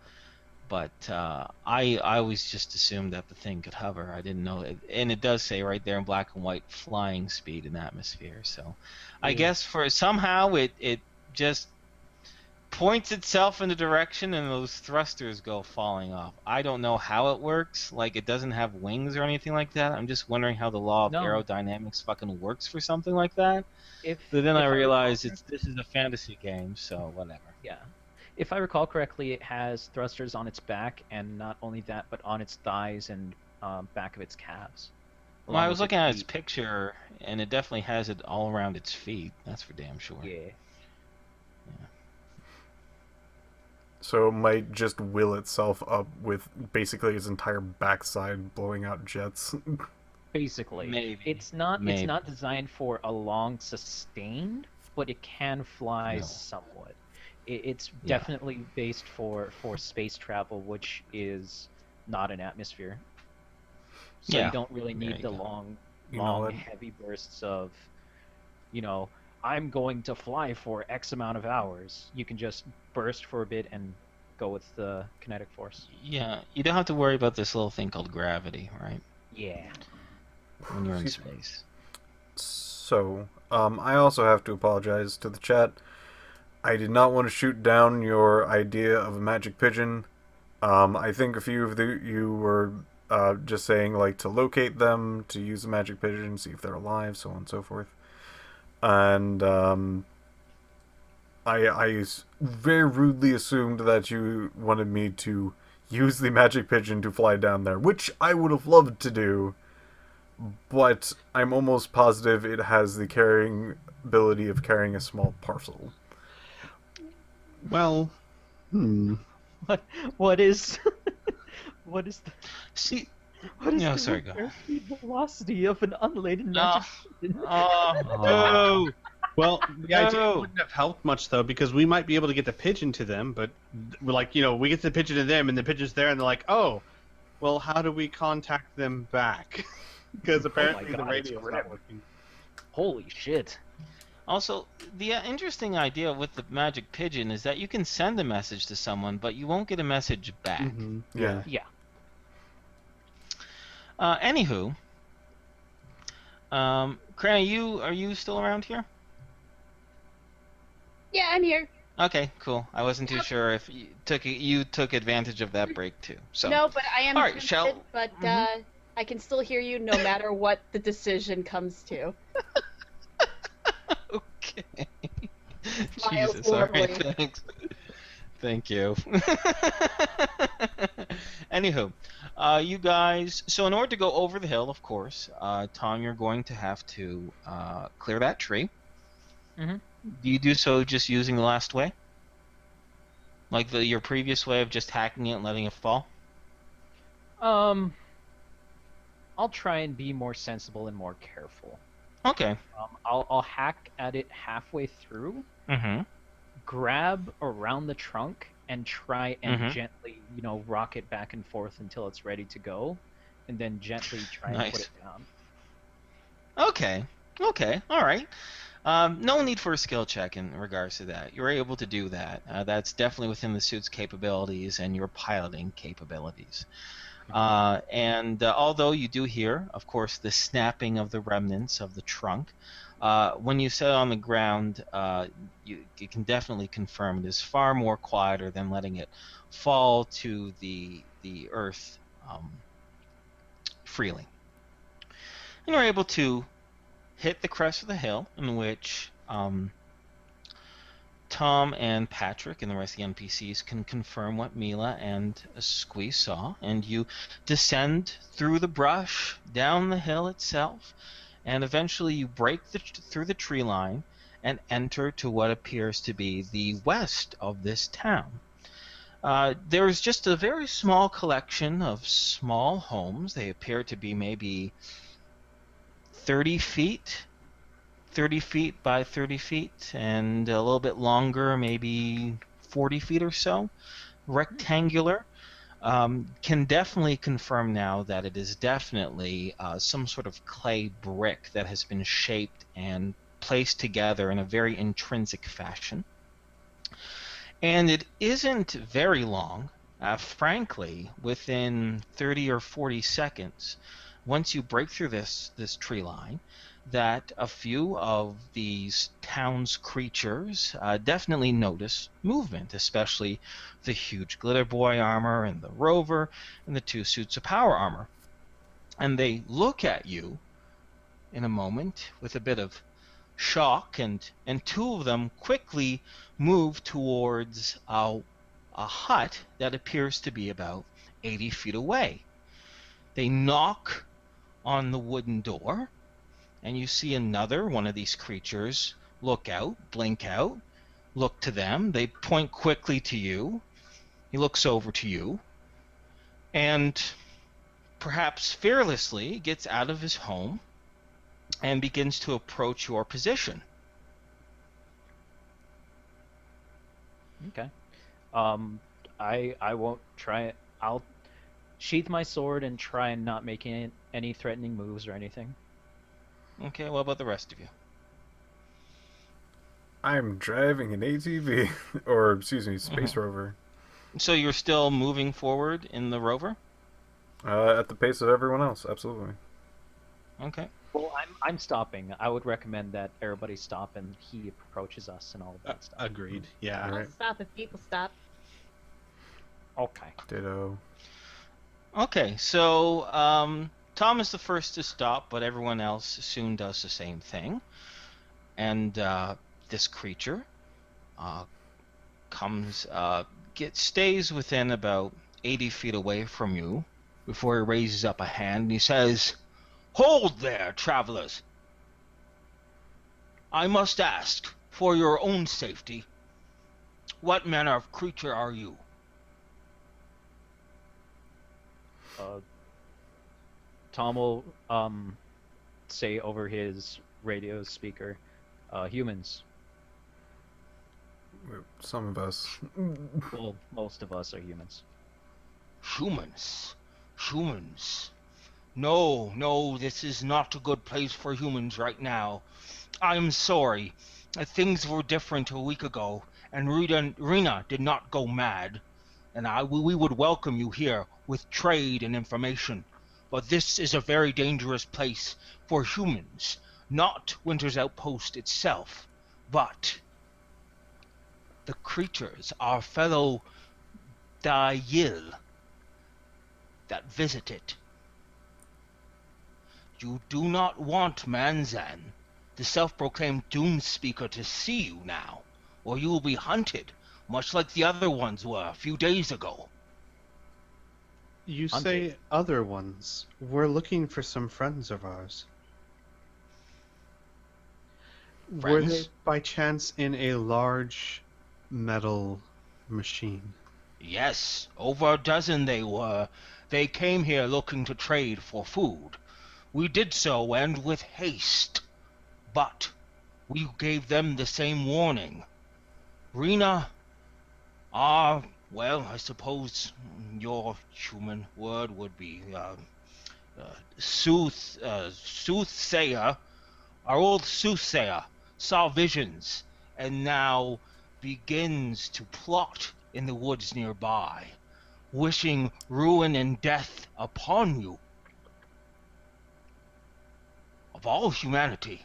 Speaker 1: But I always just assumed that the thing could hover. I didn't know it, and it does say right there in black and white, flying speed in atmosphere. So I guess for somehow it just points itself in a direction and those thrusters go falling off. I don't know how it works. Like, it doesn't have wings or anything like that. I'm just wondering how the law of aerodynamics fucking works for something like that. But then I realized this is a fantasy game, so whatever.
Speaker 5: Yeah. If I recall correctly, it has thrusters on its back, and not only that, but on its thighs and back of its calves.
Speaker 1: Well, I was looking at its picture, and it definitely has it all around its feet. That's for damn sure.
Speaker 5: Yeah.
Speaker 2: So it might just will itself up with basically its entire backside blowing out jets.
Speaker 5: Basically.
Speaker 1: Maybe.
Speaker 5: It's not designed for a long sustained, but it can fly somewhat. It's definitely based for space travel, which is not an atmosphere. So you don't really need the long, heavy bursts of, I'm going to fly for X amount of hours. You can just burst for a bit and go with the kinetic force.
Speaker 1: Yeah, you don't have to worry about this little thing called gravity, right?
Speaker 5: Yeah.
Speaker 1: When you're in space.
Speaker 2: So, I also have to apologize to the chat. I did not want to shoot down your idea of a magic pigeon. I think a few of you were just saying, like, to locate them, to use the magic pigeon, see if they're alive, so on and so forth. And I very rudely assumed that you wanted me to use the magic pigeon to fly down there, which I would have loved to do, but I'm almost positive it has the carrying ability of carrying a small parcel.
Speaker 3: Well,
Speaker 5: What is what is the
Speaker 1: See,
Speaker 5: what is
Speaker 1: no,
Speaker 5: the
Speaker 1: sorry, go.
Speaker 5: speed velocity of an unladen magic pigeon?
Speaker 1: No.
Speaker 3: well, the idea wouldn't have helped much though, because we might be able to get the pigeon to them, but we're like, we get the pigeon to them, and the pigeon's there, and they're like, oh, well, how do we contact them back? Because apparently the radio's not working.
Speaker 5: Holy shit.
Speaker 1: Also, the interesting idea with the magic pigeon is that you can send a message to someone, but you won't get a message back.
Speaker 3: Mm-hmm.
Speaker 2: Yeah.
Speaker 1: Anywho, Criana, are you still around here?
Speaker 6: Yeah, I'm here.
Speaker 1: Okay, cool. I wasn't too sure if you took advantage of that break too. So
Speaker 6: No, but I am
Speaker 1: All right,
Speaker 6: tempted, but I can still hear you no matter what the decision comes to.
Speaker 1: Okay.
Speaker 6: Smiles
Speaker 1: Jesus, all right,
Speaker 6: horribly.
Speaker 1: thanks. Thank you. Anywho, you guys. So in order to go over the hill, of course, Tom, you're going to have to clear that tree.
Speaker 5: Mm-hmm.
Speaker 1: Do you do so just using the last way? Like your previous way of just hacking it and letting it fall?
Speaker 5: I'll try and be more sensible and more careful.
Speaker 1: Okay.
Speaker 5: I'll hack at it halfway through,
Speaker 1: Mm-hmm.
Speaker 5: grab around the trunk, and try and
Speaker 1: Mhm.
Speaker 5: gently, rock it back and forth until it's ready to go, and then gently try and put
Speaker 1: Nice.
Speaker 5: it down.
Speaker 1: Okay. Okay. All right. No need for a skill check in regards to that. You're able to do that. That's definitely within the suit's capabilities and your piloting capabilities. And although you do hear, of course, the snapping of the remnants of the trunk, when you set it on the ground, you can definitely confirm it is far more quieter than letting it fall to the earth freely. And you're able to hit the crest of the hill, in which Tom and Patrick and the rest of the NPCs can confirm what Mila and Squee saw, and you descend through the brush, down the hill itself, and eventually you break through the tree line and enter to what appears to be the west of this town. There's just a very small collection of small homes. They appear to be maybe 30 feet by 30 feet, and a little bit longer, maybe 40 feet or so. Rectangular. Can definitely confirm now that it is definitely some sort of clay brick that has been shaped and placed together in a very intrinsic fashion. And it isn't very long. Frankly, within 30 or 40 seconds, once you break through this tree line, that a few of these town's creatures definitely notice movement, especially the huge glitter boy armor and the rover and the 2 suits of power armor. And they look at you in a moment with a bit of shock, and 2 of them quickly move towards a hut that appears to be about 80 feet away. They knock on the wooden door, and you see another one of these creatures look out, blink out, look to them. They point quickly to you. He looks over to you, and perhaps fearlessly gets out of his home and begins to approach your position.
Speaker 5: Okay. I won't try it. I'll sheath my sword and try and not make any threatening moves or anything.
Speaker 1: Okay, what about the rest of you?
Speaker 2: I'm driving an ATV, or excuse me, space rover.
Speaker 1: So you're still moving forward in the rover?
Speaker 2: At the pace of everyone else, absolutely.
Speaker 1: Okay.
Speaker 5: Well, I'm stopping. I would recommend that everybody stop and he approaches us and all of that stuff.
Speaker 3: Agreed. Yeah.
Speaker 6: I'll
Speaker 2: Alright.
Speaker 6: stop if people stop.
Speaker 5: Okay.
Speaker 2: Ditto.
Speaker 1: Okay, so Tom is the first to stop, but everyone else soon does the same thing. And this creature stays within about 80 feet away from you before he raises up a hand and he says, "Hold there, travelers. I must ask, for your own safety, what manner of creature are you?"
Speaker 5: Tom will say over his radio speaker, humans.
Speaker 2: Some of us.
Speaker 5: Well, most of us are humans.
Speaker 1: Humans. Humans. No, this is not a good place for humans right now. I'm sorry. Things were different a week ago, and Rena did not go mad. And we would welcome you here with trade and information. But this is a very dangerous place for humans. Not Winter's Outpost itself, but the creatures, our fellow Dyan, that visit it. You do not want Manzan, the self-proclaimed doom speaker, to see you now, or you will be hunted, much like the other ones were a few days ago.
Speaker 3: You say other ones. We're looking for some friends of ours. Were they by chance in a large metal machine?
Speaker 1: Yes, over a dozen they were. They came here looking to trade for food. We did so, and with haste. But we gave them the same warning. Rena, well, I suppose your human word would be soothsayer. Our old soothsayer saw visions and now begins to plot in the woods nearby, wishing ruin and death upon you. Of all humanity,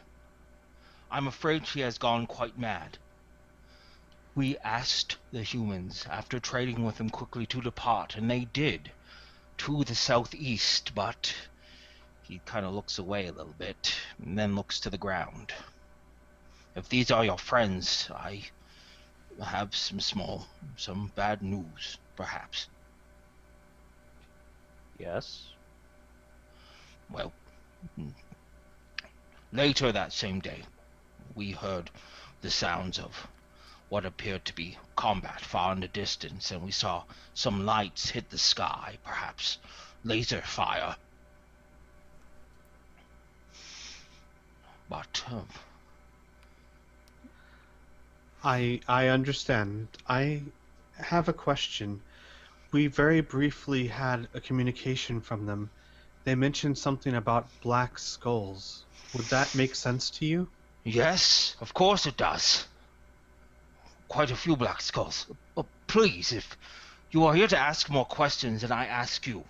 Speaker 1: I'm afraid she has gone quite mad. We asked the humans, after trading with them, quickly to depart, and they did, to the southeast, but He kind of looks away a little bit, and then looks to the ground. If these are your friends, I have some bad news, perhaps.
Speaker 5: Yes.
Speaker 1: Well, later that same day, we heard the sounds of what appeared to be combat far in the distance, and we saw some lights hit the sky, perhaps laser fire. But
Speaker 3: I understand. I have a question. We very briefly had a communication from them. They mentioned something about black skulls. Would that make sense to you?
Speaker 1: yes, of course it does. Quite a few black skulls. But please, if you are here to ask more questions than I ask you,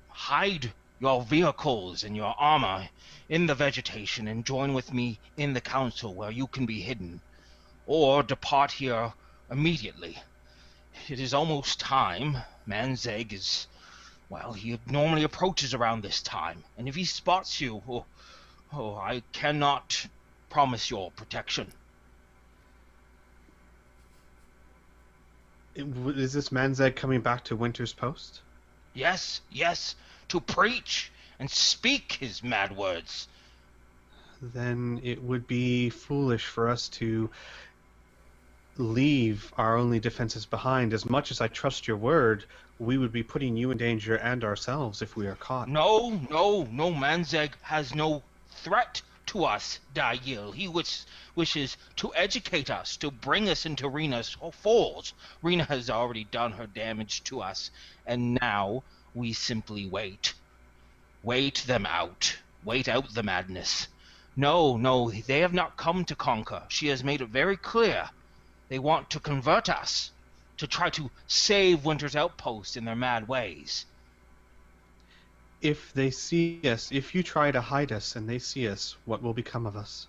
Speaker 1: hide your vehicles and your armor in the vegetation and join with me in the council where you can be hidden, or depart here immediately. It is almost time. Manzeg is, well, he normally approaches around this time, and if he spots you, I cannot promise your protection.
Speaker 3: Is this Manzeg coming back to Winter's Post?
Speaker 1: Yes, to preach and speak his mad words.
Speaker 3: Then it would be foolish for us to leave our only defenses behind. As much as I trust your word, we would be putting you in danger and ourselves if we are caught.
Speaker 1: No, Manzeg has no threat to us, Dyan. He wishes to educate us, to bring us into Rena's folds. Rena has already done her damage to us, and now we simply wait. Wait them out. Wait out the madness. No, they have not come to conquer. She has made it very clear. They want to convert us, to try to save Winter's Outpost in their mad ways.
Speaker 3: If they see us, if you try to hide us and they see us, what will become of us?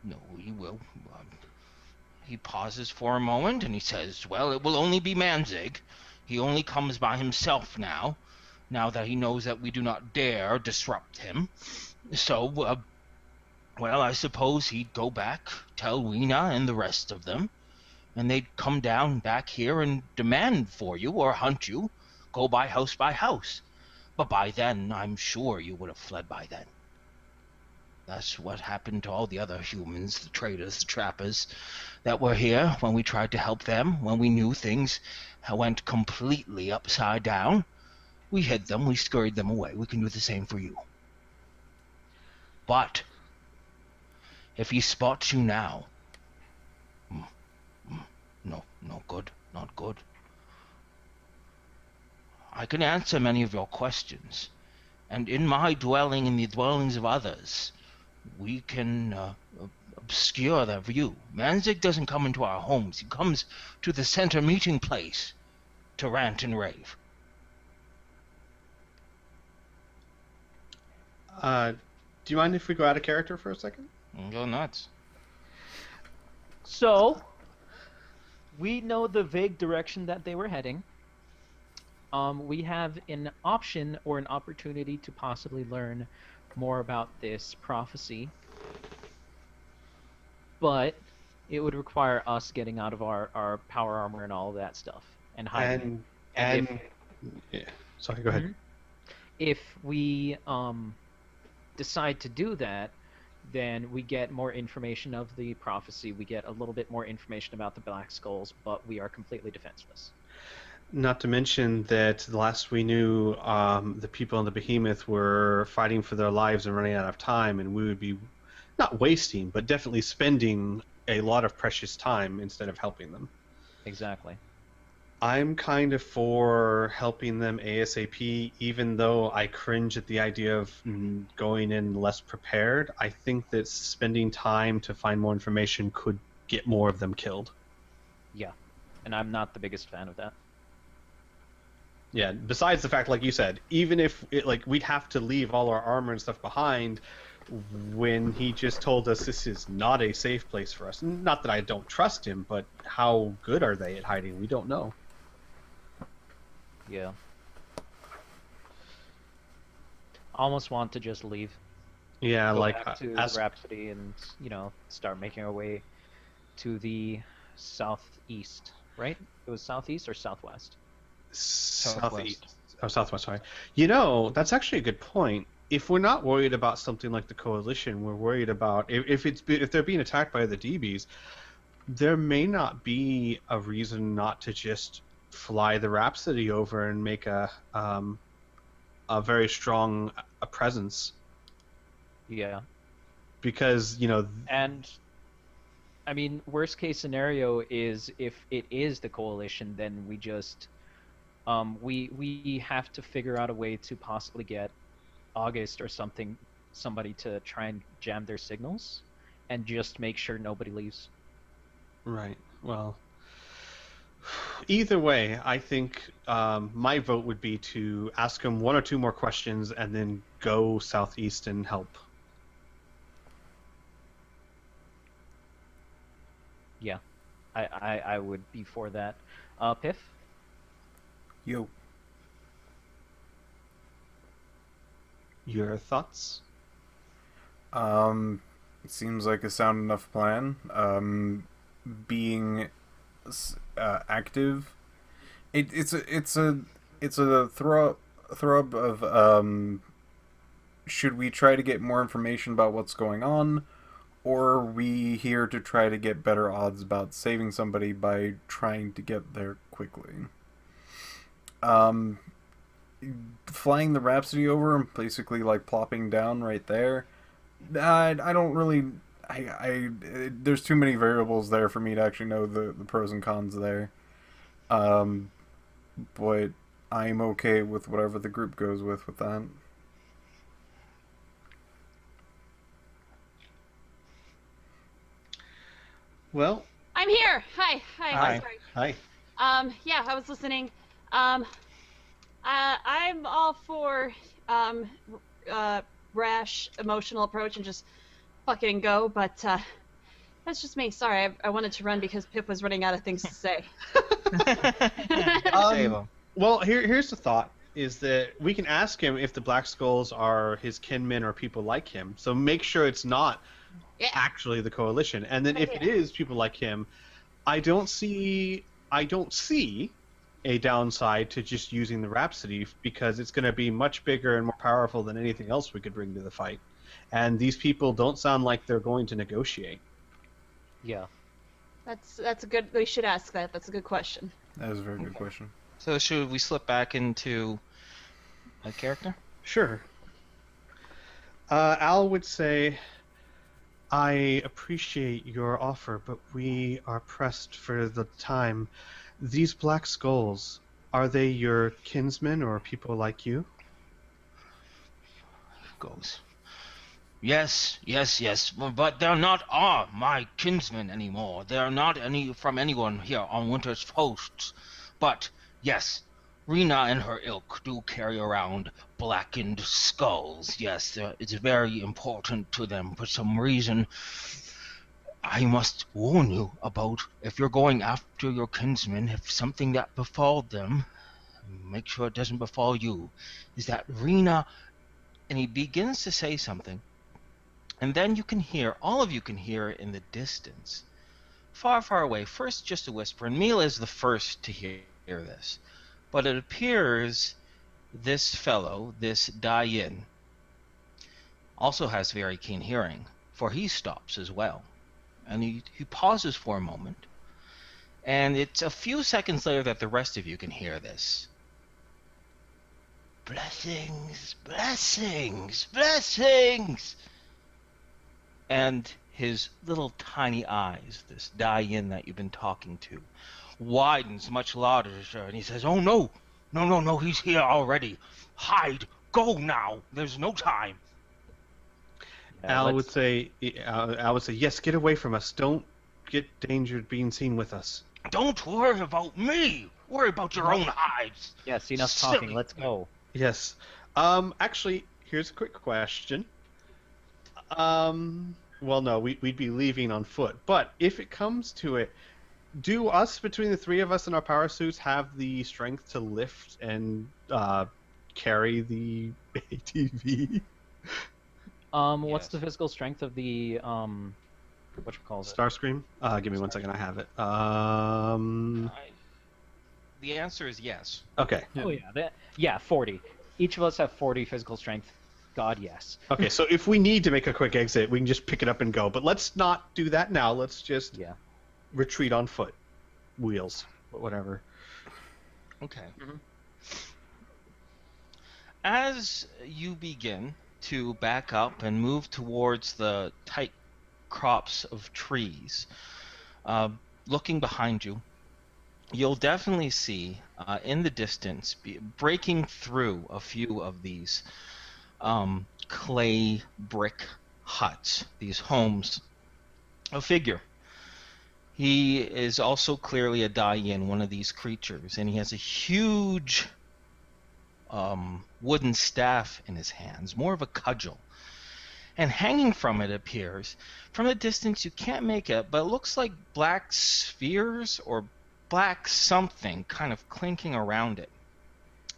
Speaker 1: No, he will. He pauses for a moment and he says, well, it will only be Manzig. He only comes by himself now that he knows that we do not dare disrupt him. So, well, I suppose he'd go back, tell Rena and the rest of them, and they'd come down back here and demand for you or hunt you, go by house. But by then, I'm sure you would have fled by then. That's what happened to all the other humans, the traders, the trappers, that were here when we tried to help them, when we knew things went completely upside down. We hid them, we scurried them away. We can do the same for you. But if he spots you now, no, not good. I can answer many of your questions, and in my dwelling and the dwellings of others, we can obscure their view. Manzig doesn't come into our homes. He comes to the center meeting place to rant and rave.
Speaker 3: Do you mind if we go out of character for a second?
Speaker 1: Go nuts.
Speaker 5: So, we know the vague direction that they were heading. We have an option or an opportunity to possibly learn more about this prophecy, but it would require us getting out of our power armor and all of that stuff and hiding.
Speaker 3: Yeah. Sorry, go ahead.
Speaker 5: Mhm. If we decide to do that, then we get more information of the prophecy, we get a little bit more information about the Black Skulls, but we are completely defenseless.
Speaker 3: Not to mention that the last we knew, the people in the behemoth were fighting for their lives and running out of time, and we would be not wasting, but definitely spending a lot of precious time instead of helping them.
Speaker 5: Exactly.
Speaker 3: I'm kind of for helping them ASAP, even though I cringe at the idea of going in less prepared. I think that spending time to find more information could get more of them killed.
Speaker 5: Yeah, and I'm not the biggest fan of that.
Speaker 3: Yeah, besides the fact, like you said, even if we'd have to leave all our armor and stuff behind, when he just told us this is not a safe place for us. Not that I don't trust him, but how good are they at hiding? We don't know.
Speaker 5: Yeah. almost want to just leave.
Speaker 3: Yeah,
Speaker 5: Go
Speaker 3: like
Speaker 5: back to
Speaker 3: as
Speaker 5: Rhapsody and, start making our way to the southeast, right? It was southeast or southwest?
Speaker 3: southeast. Oh, southwest. Sorry. You know, that's actually a good point. If we're not worried about something like the coalition, we're worried about if they're being attacked by the DBs, there may not be a reason not to just fly the Rhapsody over and make a very strong presence.
Speaker 5: Yeah.
Speaker 3: Because, you know,
Speaker 5: And I mean, worst case scenario is if it is the coalition, then we just we have to figure out a way to possibly get August or somebody to try and jam their signals and just make sure nobody leaves.
Speaker 3: right. Well, either way, I think my vote would be to ask him one or two more questions and then go southeast and help.
Speaker 5: Yeah, I would be for that. Piph?
Speaker 2: Yo.
Speaker 3: Your thoughts?
Speaker 2: It seems like a sound enough plan. Being active, it's a throb of should we try to get more information about what's going on, or are we here to try to get better odds about saving somebody by trying to get there quickly? Flying the Rhapsody over and basically like plopping down right there. I don't really. There's too many variables there for me to actually know the pros and cons there. But I'm okay with whatever the group goes with that.
Speaker 3: Well,
Speaker 4: I'm here. Hi.
Speaker 1: Hi.
Speaker 4: Sorry.
Speaker 3: hi.
Speaker 4: Yeah, I was listening. I'm all for rash, emotional approach and just fucking go, but that's just me. Sorry, I wanted to run because Pip was running out of things to say.
Speaker 1: Save him.
Speaker 3: Well, here's the thought: is that we can ask him if the Black Skulls are his kinmen or people like him. So make sure it's not actually the coalition, and then if it is people like him, I don't see a downside to just using the Rhapsody because it's going to be much bigger and more powerful than anything else we could bring to the fight. And these people don't sound like they're going to negotiate.
Speaker 5: Yeah.
Speaker 4: That's a good. We should ask that. That's a good question.
Speaker 2: That was a very good question.
Speaker 1: So should we slip back into a character?
Speaker 3: Sure. Al would say, I appreciate your offer, but we are pressed for the time. These Black Skulls, are they your kinsmen or people like you?
Speaker 1: Goes. Yes, but they're not my kinsmen anymore. They're not from anyone here on Winter's Posts. But yes, Rena and her ilk do carry around blackened skulls. Yes, it's very important to them for some reason. I must warn you about if you're going after your kinsmen, if something that befall them, make sure it doesn't befall you, is that Rena, and he begins to say something, and then all of you can hear in the distance, far, far away, first just a whisper, and Mila is the first to hear this, but it appears this fellow, this Dyan, also has very keen hearing, for he stops as well. And he pauses for a moment. And it's a few seconds later that the rest of you can hear this. Blessings, blessings, blessings! And his little tiny eyes, this Dyan that you've been talking to, widens much larger, and he says, oh no, he's here already. Hide, go now, there's no time.
Speaker 3: Al would say, yes, get away from us. Don't get endangered being seen with us.
Speaker 1: Don't worry about me. Worry about your own hides.
Speaker 5: Yes, enough
Speaker 1: Silly.
Speaker 5: talking. Let's go.
Speaker 3: Yes. Actually, here's a quick question. Well, no, we'd be leaving on foot. But if it comes to it, do us, between the three of us in our power suits, have the strength to lift and carry the ATV?
Speaker 5: What's
Speaker 1: Yes.
Speaker 5: the physical strength of the what you call it?
Speaker 3: Starscream? Give me 1 second. I have it.
Speaker 1: The answer is yes.
Speaker 3: Okay.
Speaker 5: Oh yeah, 40. Each of us have 40 physical strength. God, yes.
Speaker 3: Okay, so if we need to make a quick exit, we can just pick it up and go. But let's not do that now. Let's just retreat on foot. Wheels. Whatever.
Speaker 1: Okay.
Speaker 5: Mhm.
Speaker 1: As you begin to back up and move towards the tight crops of trees, looking behind you, you'll definitely see in the distance, breaking through a few of these clay brick huts, these homes, a figure. He is also clearly a Dyan, one of these creatures, and he has a huge wooden staff in his hands, more of a cudgel. And hanging from it appears, from a distance you can't make it, but it looks like black spheres or black something kind of clinking around it.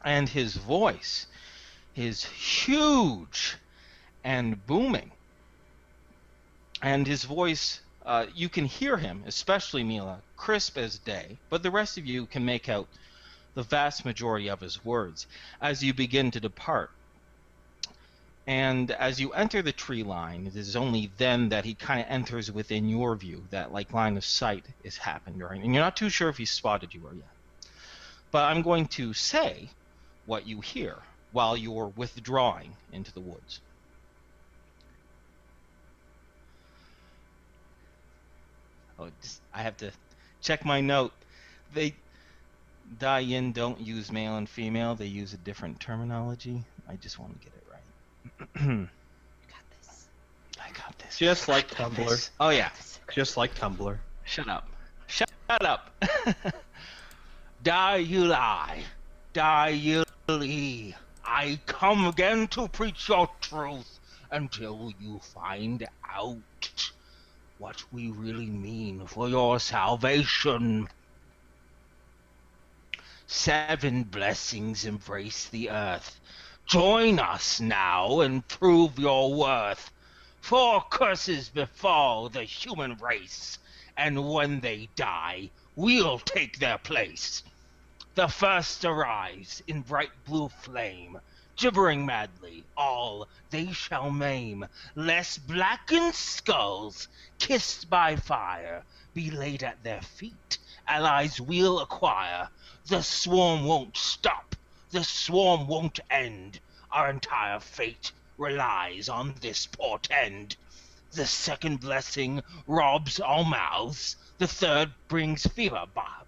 Speaker 1: And his voice is huge and booming. And his voice, you can hear him, especially Mila, crisp as day, but the rest of you can make out the vast majority of his words as you begin to depart. And as you enter the tree line, it is only then that he kind of enters within your view, that like line of sight is happened, right? And you're not too sure if he spotted you or yet. But I'm going to say what you hear while you're withdrawing into the woods. Oh, I have to check my note. Dyan don't use male and female. They use a different terminology. I just want to get it right.
Speaker 4: You got this.
Speaker 1: I got this.
Speaker 3: Just like
Speaker 1: I got
Speaker 3: Tumblr.
Speaker 1: this. Oh, yeah.
Speaker 3: Just like Tumblr.
Speaker 1: Shut up. Shut up. Dayuli. Dayuli. I come again to preach your truth until you find out what we really mean for your salvation. 7 blessings embrace the earth. Join us now and prove your worth. 4 curses befall the human race, and when they die, we'll take their place. The first arrives in bright blue flame, gibbering madly, all they shall maim, lest blackened skulls, kissed by fire, be laid at their feet. Allies we'll acquire. The swarm won't stop. The swarm won't end. Our entire fate relies on this portend. The second blessing robs all mouths. The third brings fever,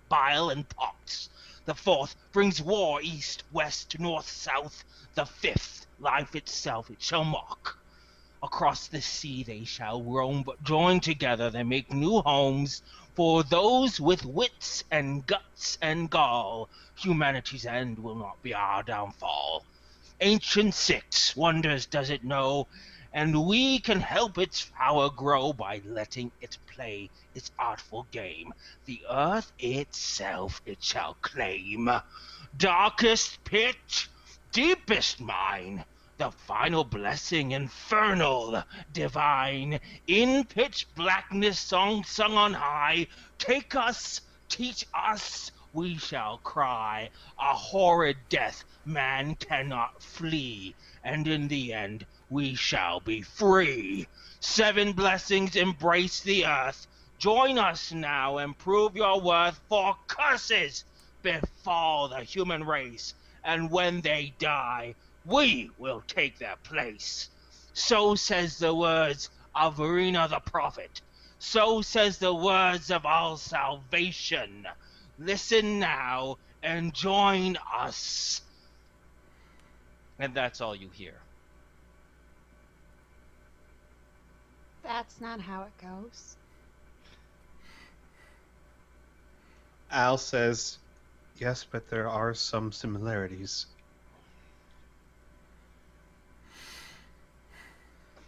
Speaker 1: bile, and pox. The fourth brings war east, west, north, south. The fifth, life itself it shall mock. Across the sea they shall roam, but joined together they make new homes. For those with wits and guts and gall, humanity's end will not be our downfall. Ancient Six wonders does it know, and we can help its power grow by letting it play its artful game. The earth itself it shall claim. Darkest pit, deepest mine, the final blessing infernal, divine, in pitch blackness song sung on high, take us, teach us, we shall cry, a horrid death man cannot flee, and in the end we shall be free. 7 blessings embrace the earth, join us now and prove your worth, for curses befall the human race, and when they die, we will take their place. So says the words of Rena the prophet. So says the words of all salvation. Listen now and join us. And that's all you hear.
Speaker 6: That's not how it goes.
Speaker 3: Al says, yes, but there are some similarities.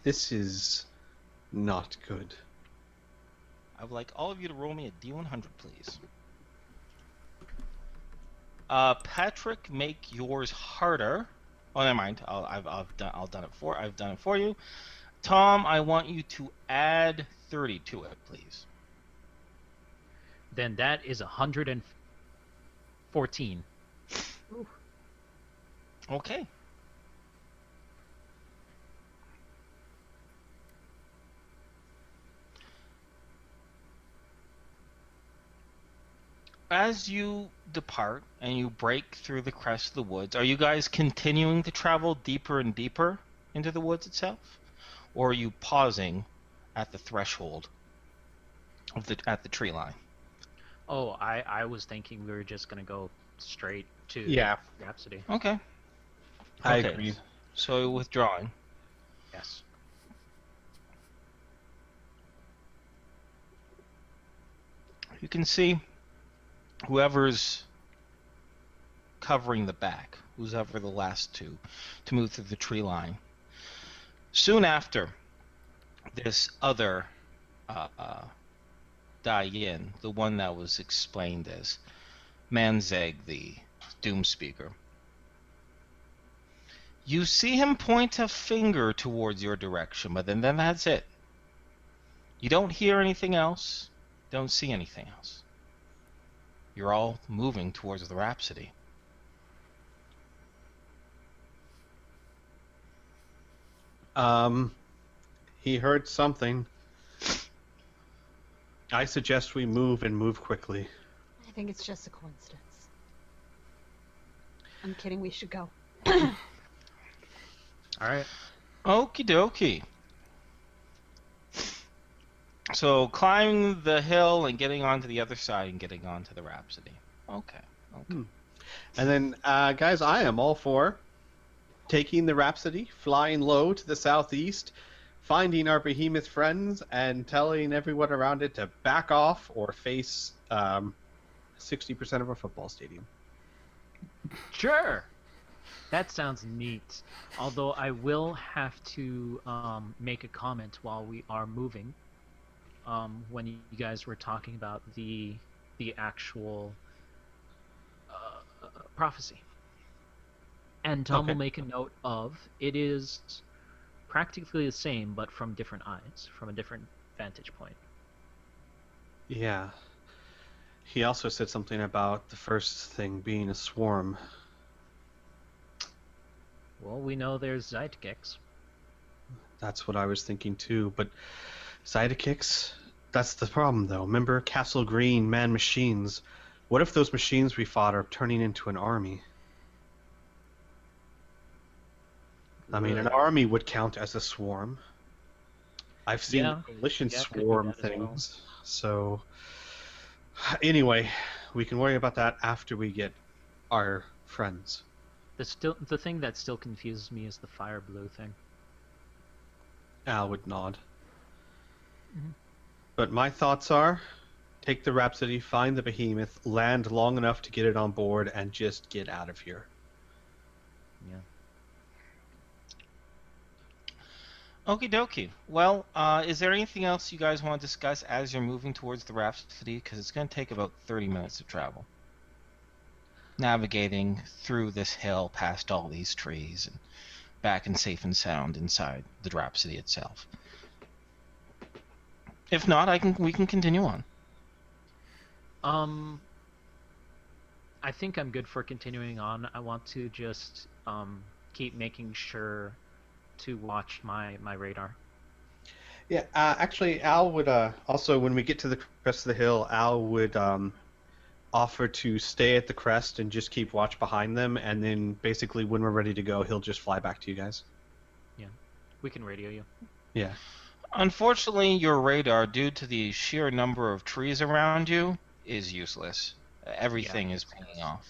Speaker 3: This is not good.
Speaker 1: I would like all of you to roll me a D100, please. Patrick, make yours harder Oh, never mind. I've done it for you. Tom, I want you to add 30 to it, please.
Speaker 5: Then that is 114.
Speaker 1: Okay. As you depart and you break through the crest of the woods, are you guys continuing to travel deeper and deeper into the woods itself? Or are you pausing at the threshold of at the tree line?
Speaker 5: Oh, I was thinking we were just gonna go straight to Rhapsody.
Speaker 1: Okay.
Speaker 3: I
Speaker 1: Okay.
Speaker 3: agree.
Speaker 1: So you're withdrawing.
Speaker 5: Yes.
Speaker 1: You can see whoever's covering the back, who's ever the last to move through the tree line. Soon after, this other Dyan, the one that was explained as Manzeg, the Doom Speaker, you see him point a finger towards your direction, but then that's it. You don't hear anything else, don't see anything else. You're all moving towards the Rhapsody.
Speaker 3: He heard something. I suggest we move and move quickly.
Speaker 6: I think it's just a coincidence. I'm kidding, we should go.
Speaker 5: Alright.
Speaker 1: Okie dokie. So climbing the hill and getting onto the other side and getting onto the Rhapsody. Okay.
Speaker 3: And then, guys, I am all for taking the Rhapsody, flying low to the southeast, finding our behemoth friends, and telling everyone around it to back off or face 60% of a football stadium.
Speaker 5: Sure. That sounds neat. Although I will have to make a comment while we are moving. When you guys were talking about the actual prophecy. And Tom will make a note of it is practically the same, but from different eyes, from a different vantage point.
Speaker 3: Yeah. He also said something about the first thing being a swarm.
Speaker 5: Well, we know there's sidekicks.
Speaker 3: That's what I was thinking too, but sidekicks, that's the problem though. Remember Castle Green, man machines. What if those machines we fought are turning into an army? I mean, an army would count as a swarm. I've seen coalition swarm things. Well. So, anyway, we can worry about that after we get our friends.
Speaker 5: The thing that still confuses me is the fire blue thing.
Speaker 3: Al would nod. Mm-hmm. But my thoughts are, take the Rhapsody, find the behemoth, land long enough to get it on board, and just get out of here.
Speaker 5: Yeah.
Speaker 1: Okie dokie. Well, is there anything else you guys want to discuss as you're moving towards the Rhapsody? Because it's going to take about 30 minutes to travel. Navigating through this hill, past all these trees, and back and safe and sound inside the Rhapsody itself. If not, we can continue on.
Speaker 5: I think I'm good for continuing on. I want to just keep making sure to watch my radar.
Speaker 3: Yeah, actually, Al would also, when we get to the crest of the hill, Al would offer to stay at the crest and just keep watch behind them, and then basically when we're ready to go, he'll just fly back to you guys.
Speaker 5: Yeah, we can radio you.
Speaker 3: Yeah.
Speaker 1: Unfortunately, your radar, due to the sheer number of trees around you, is useless. Everything is pinging off.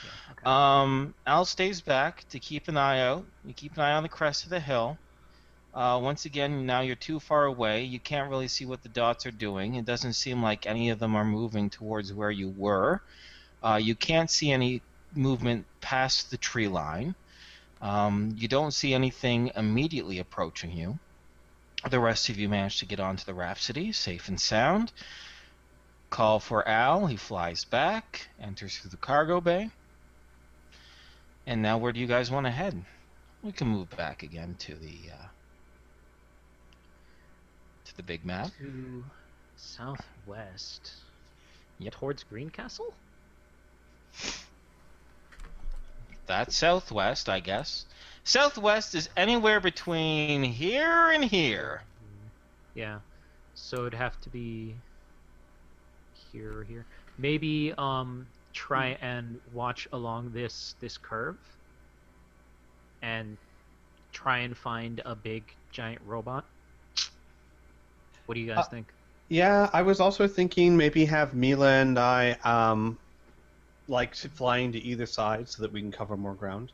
Speaker 1: Yeah, okay. Al stays back to keep an eye out. You keep an eye on the crest of the hill. Once again, now you're too far away. You can't really see what the dots are doing. It doesn't seem like any of them are moving towards where you were. You can't see any movement past the tree line. You don't see anything immediately approaching you. The rest of you manage to get onto the Rhapsody, safe and sound. Call for Al. He flies back, enters through the cargo bay. And now where do you guys want to head? We can move back again to the big map.
Speaker 5: To southwest.
Speaker 1: Yep.
Speaker 5: Towards Greencastle?
Speaker 1: That's southwest, I guess. Southwest is anywhere between here and here.
Speaker 5: Yeah. So it'd have to be here or here. Maybe try and watch along this curve and try and find a big giant robot. What do you guys think?
Speaker 3: Yeah, I was also thinking maybe have Mila and I flying to either side so that we can cover more ground.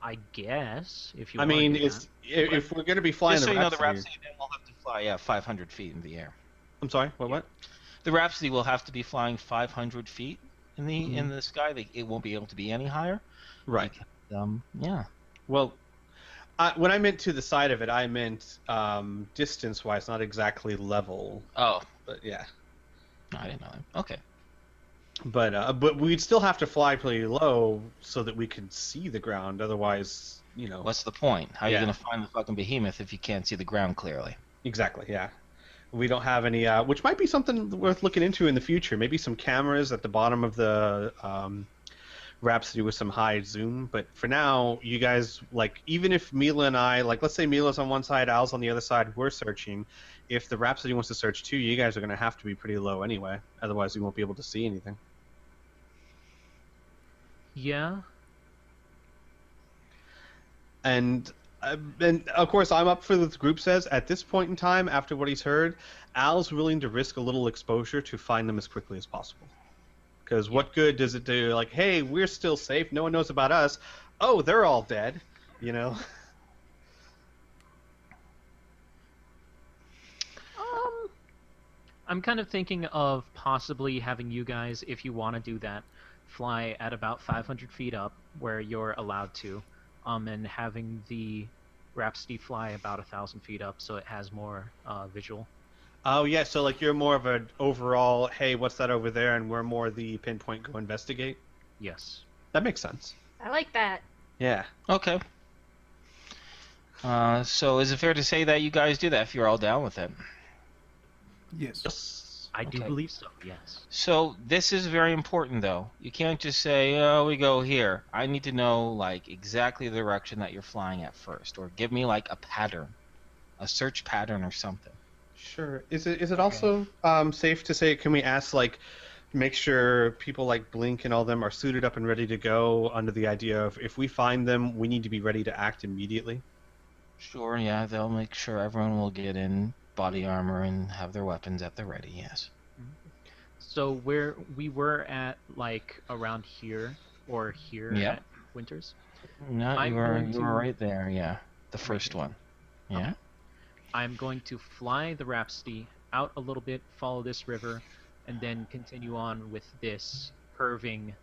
Speaker 5: I guess if you.
Speaker 3: I mean, if we're going to be flying
Speaker 1: Just so
Speaker 3: the
Speaker 1: you know,
Speaker 3: Rhapsody,
Speaker 1: the Rhapsody then will have to fly 500 feet in the air.
Speaker 3: I'm sorry, what?
Speaker 1: The Rhapsody will have to be flying 500 feet in the sky. It won't be able to be any higher.
Speaker 3: Right.
Speaker 1: Yeah.
Speaker 3: Well, when I meant to the side of it, I meant distance-wise, not exactly level.
Speaker 1: Oh,
Speaker 3: But yeah.
Speaker 1: I didn't know that. Okay.
Speaker 3: But we'd still have to fly pretty low so that we could see the ground. Otherwise,
Speaker 1: What's the point? How are you
Speaker 3: Yeah.
Speaker 1: going to find the fucking behemoth if you can't see the ground clearly?
Speaker 3: Exactly. Yeah. We don't have any, which might be something worth looking into in the future. Maybe some cameras at the bottom of the Rhapsody with some high zoom. But for now, you guys, even if Mila and I, let's say Mila's on one side, Al's on the other side, we're searching. If the Rhapsody wants to search too, you guys are going to have to be pretty low anyway. Otherwise, we won't be able to see anything.
Speaker 5: Yeah.
Speaker 3: And of course, I'm up for what the group says. At this point in time, after what he's heard, Al's willing to risk a little exposure to find them as quickly as possible. Because what good does it do? Hey, we're still safe. No one knows about us. Oh, they're all dead.
Speaker 5: I'm kind of thinking of possibly having you guys, if you want to do that, fly at about 500 feet up, where you're allowed to, and having the Rhapsody fly about 1,000 feet up, so it has more visual.
Speaker 3: Oh yeah, so you're more of an overall, hey, what's that over there, and we're more the pinpoint go investigate.
Speaker 5: Yes.
Speaker 3: That makes sense.
Speaker 6: I like that.
Speaker 3: Yeah.
Speaker 1: Okay. So is it fair to say that you guys do that if you're all down with it?
Speaker 2: Yes.
Speaker 5: I do
Speaker 1: Okay.
Speaker 5: believe so, yes.
Speaker 1: So this is very important, though. You can't just say, "Oh, we go here." I need to know exactly the direction that you're flying at first, or give me a pattern, a search pattern or something.
Speaker 3: Sure. Is it also safe to say? Can we ask make sure people like Blink and all them are suited up and ready to go under the idea of if we find them, we need to be ready to act immediately?
Speaker 1: Sure, yeah, they'll make sure everyone will get in body armor and have their weapons at the ready. Yes.
Speaker 5: So where we were at, around here or here
Speaker 1: Yeah.
Speaker 5: at Winters,
Speaker 1: No,
Speaker 5: I'm
Speaker 1: you were
Speaker 5: going to-
Speaker 1: right there. Yeah, the first one. Yeah.
Speaker 5: Okay. I'm going to fly the Rhapsody out a little bit, follow this river, and then continue on with this curving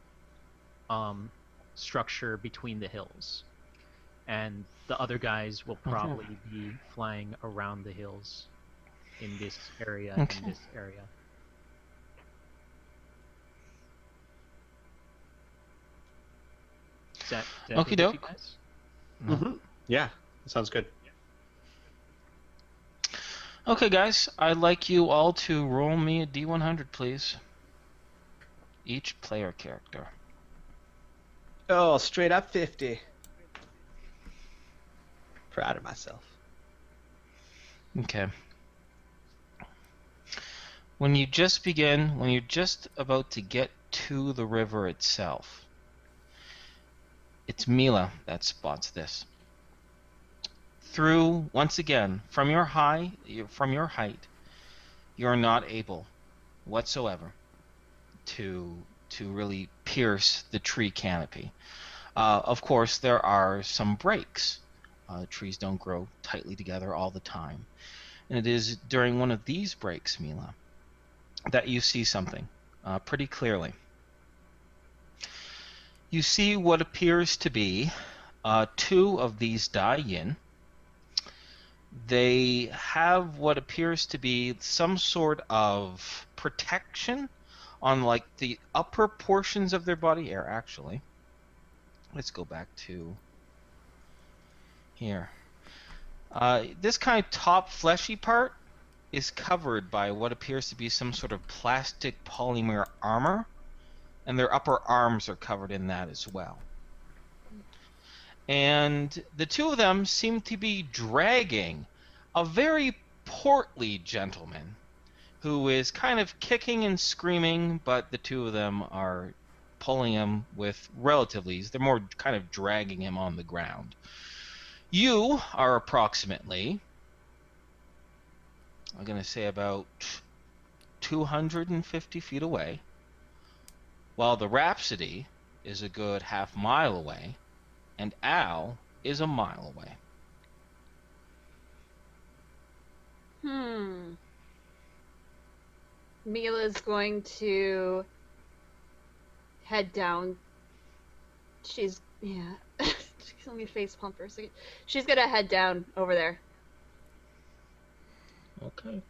Speaker 5: structure between the hills. And the other guys will probably be flying around the hills in this area,
Speaker 1: Okay.
Speaker 5: in this area. Is that good with you
Speaker 1: Okey-doke.
Speaker 5: guys?
Speaker 3: Mm-hmm. Yeah, that sounds good.
Speaker 1: Okay, guys, I'd like you all to roll me a D100, please. Each player character.
Speaker 3: Oh, straight up 50. Proud of myself.
Speaker 1: Okay. When you're just about to get to the river itself, it's Mila that spots this. Once again, from your height, you're not able whatsoever to really pierce the tree canopy. Of course, there are some breaks. Trees don't grow tightly together all the time. And it is during one of these breaks, Mila, that you see something pretty clearly. You see what appears to be two of these Dyan. They have what appears to be some sort of protection on the upper portions of their body. Actually, let's go back to Here. This kind of top fleshy part is covered by what appears to be some sort of plastic polymer armor, and their upper arms are covered in that as well. And the two of them seem to be dragging a very portly gentleman who is kind of kicking and screaming, but the two of them are pulling him with relative ease. They're more kind of dragging him on the ground. You are approximately, I'm going to say about 250 feet away, while the Rhapsody is a good half-mile away, and Al is a mile away.
Speaker 6: Mila's going to head down. Let me face pump for a second. She's gonna head down over there.
Speaker 1: Okay.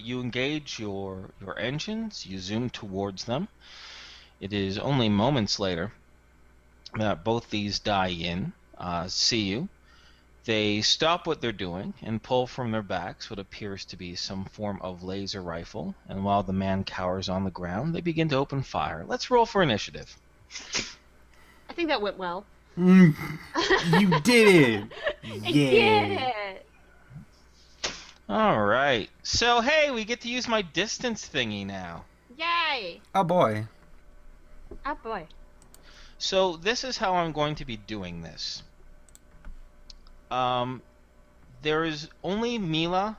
Speaker 1: You engage your engines. You zoom towards them. It is only moments later that both these Dyan see you. They stop what they're doing and pull from their backs what appears to be some form of laser rifle, and while the man cowers on the ground, they begin to open fire. Let's roll for initiative.
Speaker 6: I think that went well.
Speaker 2: You did it!
Speaker 6: I did it!
Speaker 1: All right. So, hey, we get to use my distance thingy now.
Speaker 6: Yay!
Speaker 2: Oh boy.
Speaker 6: Oh boy.
Speaker 1: So, this is how I'm going to be doing this. There is only Mila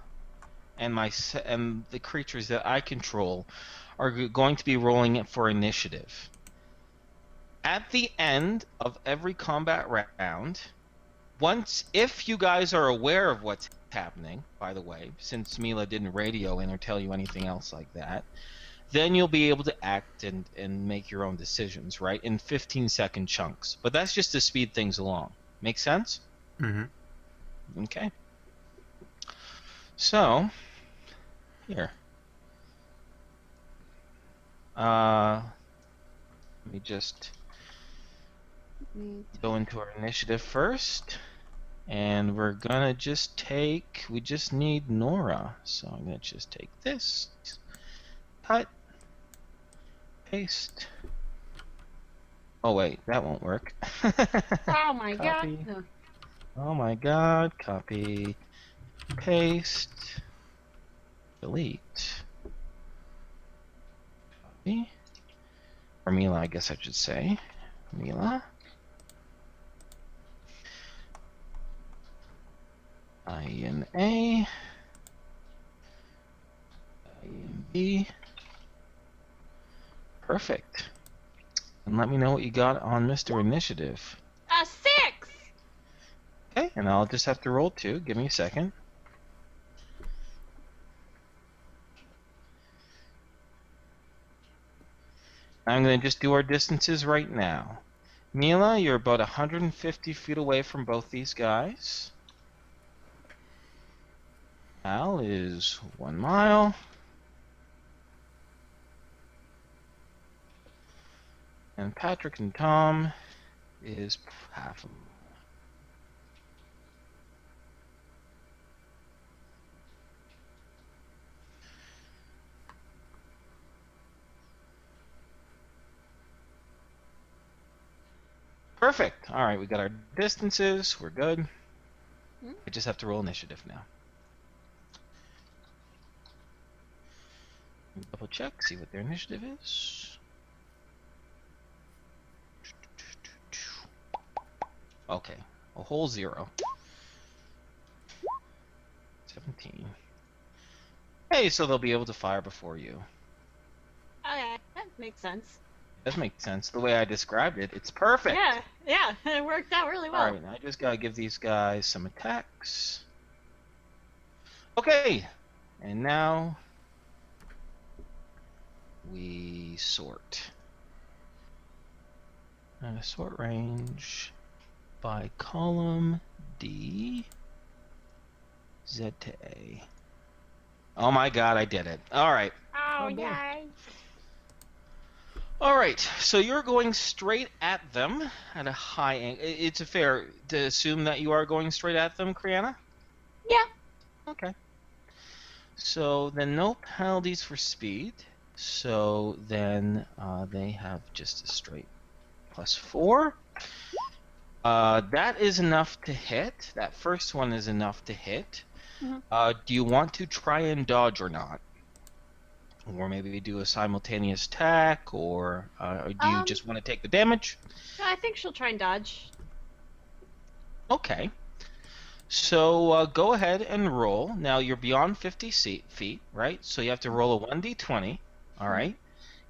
Speaker 1: and the creatures that I control are going to be rolling it for initiative. At the end of every combat round, if you guys are aware of what's happening, by the way, since Mila didn't radio in or tell you anything else like that, then you'll be able to act and make your own decisions, right, in 15-second chunks. But that's just to speed things along. Make sense?
Speaker 2: Mm-hmm.
Speaker 1: Okay. So, here. Let me just go into our initiative first. And we're gonna just we just need Nora. So I'm gonna just take this, cut, paste. Oh wait, that won't work.
Speaker 6: Oh my
Speaker 1: Copy.
Speaker 6: god. No.
Speaker 1: Oh my god, copy, paste, delete. Copy. Or Mila, I guess I should say. Mila. INA. INB. Perfect. And let me know what you got on Mr. Initiative.
Speaker 6: 6!
Speaker 1: Okay, and I'll just have to roll 2. Give me a second. I'm going to just do our distances right now. Mila, you're about 150 feet away from both these guys. Al is 1 mile. And Patrick and Tom is half a mile. Perfect. All right, we got our distances. We're good. I just have to roll initiative now. Double check, see what their initiative is. Okay, a whole 0. 17. Hey, so they'll be able to fire before you.
Speaker 6: Okay, that makes sense.
Speaker 1: That makes sense. The way I described it, it's perfect.
Speaker 6: Yeah, it worked out really well.
Speaker 1: Alright, I just gotta give these guys some attacks. Okay, and now we sort. And sort range by column D, Z to A. Oh my god, I did it. Alright.
Speaker 6: Oh,
Speaker 5: Oh, boy.
Speaker 6: yay.
Speaker 1: All right, so you're going straight at them at a high angle. It's fair to assume that you are going straight at them, Criana?
Speaker 6: Yeah.
Speaker 1: Okay. So then no penalties for speed. So then they have just a straight +4. That is enough to hit. That first one is enough to hit.
Speaker 6: Mhm.
Speaker 1: Do you want to try and dodge or not? Or maybe do a simultaneous attack, or do you just want to take the damage?
Speaker 6: No, I think she'll try and dodge.
Speaker 1: Okay. So go ahead and roll. Now you're beyond 50 feet, right? So you have to roll a 1d20. All right.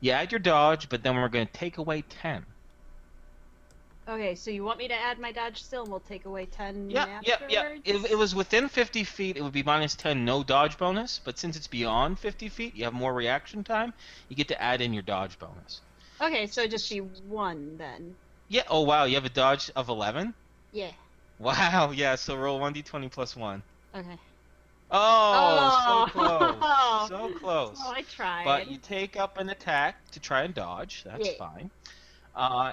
Speaker 1: You add your dodge, but then we're going to take away 10.
Speaker 6: Okay, so you want me to add my dodge still, and we'll take away 10
Speaker 1: Yeah.
Speaker 6: afterwards?
Speaker 1: If it was within 50 feet, it would be -10, no dodge bonus. But since it's beyond 50 feet, you have more reaction time. You get to add in your dodge bonus.
Speaker 6: Okay, so just be 1 then.
Speaker 1: Yeah. Oh wow, you have a dodge of 11.
Speaker 6: Yeah.
Speaker 1: Wow. Yeah. So roll 1d20 + 1.
Speaker 6: Okay.
Speaker 1: Oh, so close. So close.
Speaker 6: Oh, I tried.
Speaker 1: But you take up an attack to try and dodge. That's
Speaker 6: Yeah.
Speaker 1: fine.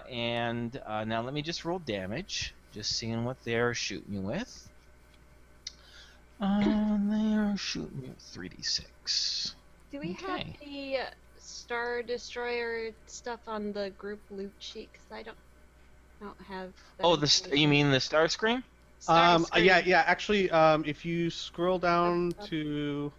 Speaker 1: And now let me just roll damage. Just seeing what they're shooting you with. They are shooting you with 3d6.
Speaker 6: Do we have
Speaker 1: Okay.
Speaker 6: the Star Destroyer stuff on the group loot sheet? Because I don't have that
Speaker 1: Oh, you
Speaker 6: information.
Speaker 1: mean the Starscream?
Speaker 6: Starscream.
Speaker 3: Yeah. Actually, if you scroll down to,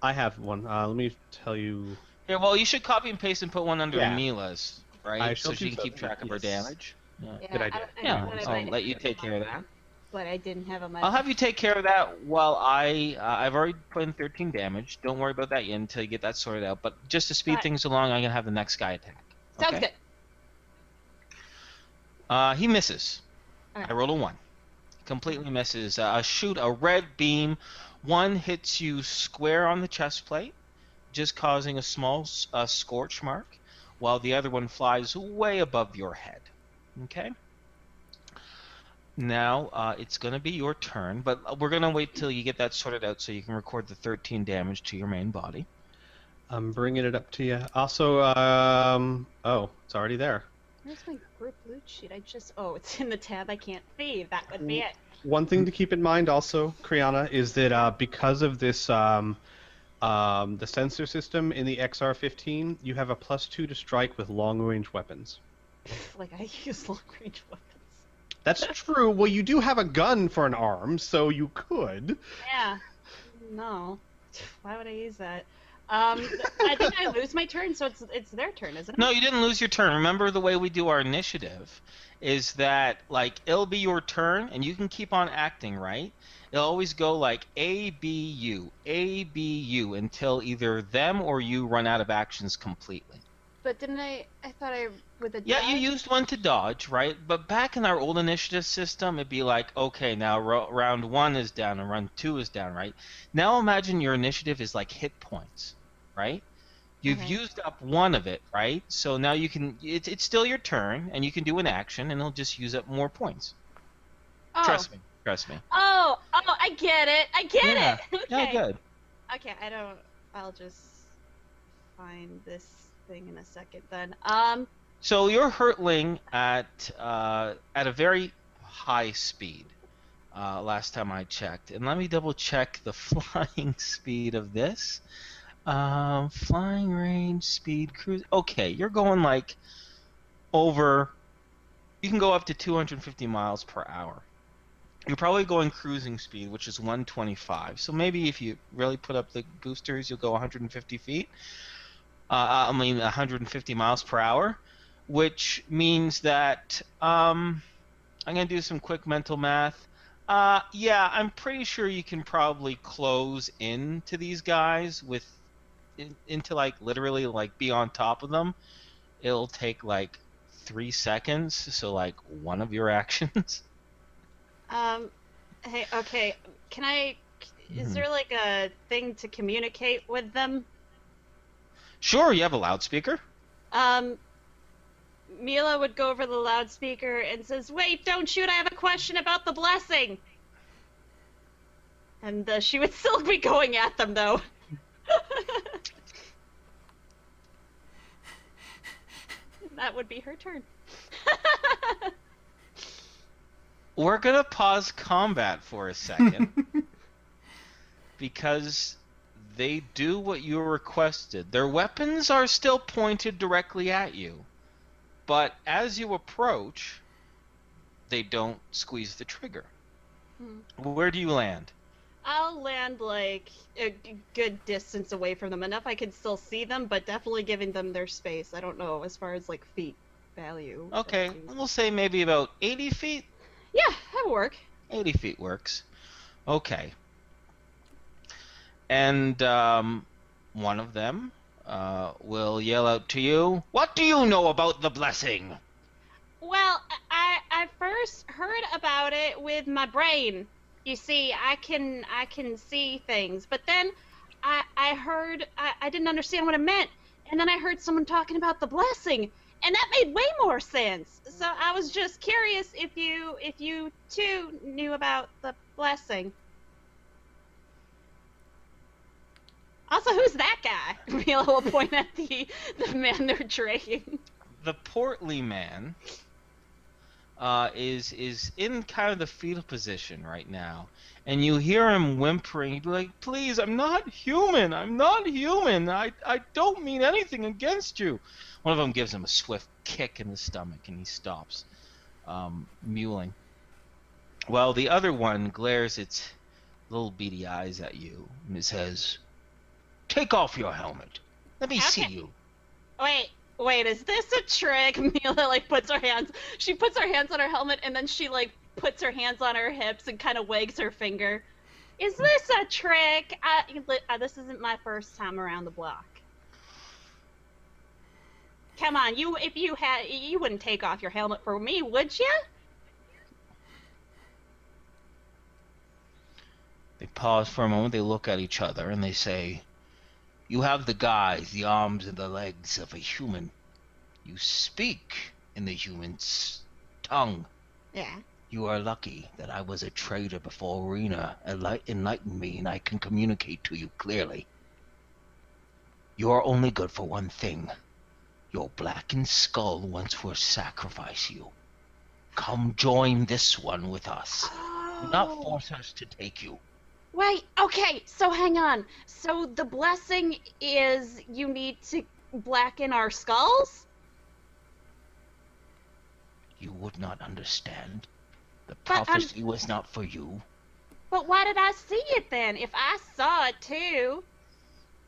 Speaker 3: I have one. Let me tell you.
Speaker 1: Yeah, well, you should copy and paste and put one under
Speaker 3: Yeah.
Speaker 1: Emila's,
Speaker 3: I
Speaker 1: right?
Speaker 3: shall
Speaker 1: So she
Speaker 3: do
Speaker 1: can
Speaker 3: so.
Speaker 1: keep track of her
Speaker 3: Yes.
Speaker 1: damage. Yeah.
Speaker 6: Yeah,
Speaker 3: Good idea.
Speaker 6: I
Speaker 1: Yeah,
Speaker 6: thought I
Speaker 1: I'll
Speaker 6: might
Speaker 1: let you
Speaker 6: have
Speaker 1: take
Speaker 6: it
Speaker 1: care of
Speaker 6: on
Speaker 1: that.
Speaker 6: But I didn't have them.
Speaker 1: I'll have you take care of that while I've already put in 13 damage. Don't worry about that yet until you get that sorted out. But just to speed
Speaker 6: Right.
Speaker 1: things along, I'm gonna have the next guy attack.
Speaker 6: Sounds
Speaker 1: Okay?
Speaker 6: good.
Speaker 1: He misses.
Speaker 6: Okay.
Speaker 1: I rolled a 1. Completely misses. Shoot a red beam. One hits you square on the chest plate, just causing a small scorch mark, while the other one flies way above your head. Okay? Now it's going to be your turn, but we're going to wait till you get that sorted out so you can record the 13 damage to your main body.
Speaker 3: I'm bringing it up to you. Also, oh, it's already there.
Speaker 6: Where's my group loot sheet? It's in the tab I can't save. That would be it.
Speaker 3: One thing to keep in mind also, Criana, is that because of this, the sensor system in the XR-15, you have a +2 to strike with long-range weapons.
Speaker 6: Like, I use long-range weapons.
Speaker 3: That's true. Well, you do have a gun for an arm, so you could.
Speaker 6: Yeah. No. Why would I use that? I think I lose my turn, so it's their turn, isn't it?
Speaker 1: No, you didn't lose your turn. Remember the way we do our initiative is that, like, it'll be your turn, and you can keep on acting, right? It'll always go like A, B, U, A, B, U, until either them or you run out of actions completely.
Speaker 6: But didn't I thought I, with a
Speaker 1: Yeah, you
Speaker 6: dodge-
Speaker 1: used one to dodge, right? But back in our old initiative system, it'd be like, okay, now round 1 is down and round 2 is down, right? Now imagine your initiative is like hit points, right? You've
Speaker 6: Okay.
Speaker 1: used up one of it, right? So now you can, it's still your turn, and you can do an action, and it'll just use up more points.
Speaker 6: Oh.
Speaker 1: Trust me.
Speaker 6: Oh, I get it. I get
Speaker 1: Yeah.
Speaker 6: it. Okay.
Speaker 1: Yeah, good.
Speaker 6: Okay, I'll just find this thing in a second then.
Speaker 1: So you're hurtling at a very high speed. Last time I checked, and let me double check the flying speed of this. Flying range, speed, cruise. Okay, you're going like over. You can go up to 250 miles per hour. You're probably going cruising speed, which is 125. So maybe if you really put up the boosters, you'll go 150 feet. 150 miles per hour, which means that I'm gonna do some quick mental math. Yeah, I'm pretty sure you can probably close into these guys into like literally like be on top of them. It'll take like 3 seconds, so like one of your actions.
Speaker 6: Hey, okay. Can I? Is there like a thing to communicate with them?
Speaker 1: Sure, you have a loudspeaker.
Speaker 6: Mila would go over the loudspeaker and says, "Wait, don't shoot! I have a question about the blessing." And she would still be going at them, though. that would be her turn.
Speaker 1: We're gonna pause combat for a second because they do what you requested. Their weapons are still pointed directly at you, but as you approach, they don't squeeze the trigger. Where do you land?
Speaker 6: I'll land like a good distance away from them, enough I can still see them, but definitely giving them their space. I don't know as far as like feet value.
Speaker 1: Okay, we'll say maybe about 80 feet.
Speaker 6: Yeah, that would work.
Speaker 1: 80 feet works. Okay. And one of them will yell out to you, "What do you know about the blessing?"
Speaker 6: Well, I first heard about it with my brain. You see, I can see things, but then I heard I didn't understand what it meant, and then I heard someone talking about the blessing, and that made way more sense. So I was just curious if you too knew about the blessing. Also, who's that guy? Mila will point at the man they're dragging.
Speaker 1: The portly man is in kind of the fetal position right now, and you hear him whimpering. He'd be like, "Please, I'm not human. I'm not human. I don't mean anything against you." One of them gives him a swift kick in the stomach, and he stops, mewling. Well, the other one glares its little beady eyes at you and says, "Take off your helmet. Let me see you."
Speaker 6: Wait, is this a trick? Mila like puts her hands on her helmet, and then she like puts her hands on her hips and kind of wags her finger. Is this a trick? This isn't my first time around the block. Come on, you wouldn't take off your helmet for me, would you?
Speaker 1: They pause for a moment, they look at each other, and they say, "You have the guise, the arms, and the legs of a human. You speak in the human's tongue.
Speaker 6: Yeah.
Speaker 1: You are lucky that I was a trader before Rena enlightened me, and I can communicate to you clearly. You are only good for one thing. Your blackened skull once will sacrifice you. Come join this one with us. Do not force us to take you."
Speaker 6: Wait, okay, so hang on. So the blessing is you need to blacken our skulls?
Speaker 1: You would not understand. The
Speaker 6: But
Speaker 1: prophecy was not for you.
Speaker 6: But why did I see it then? If I saw it too.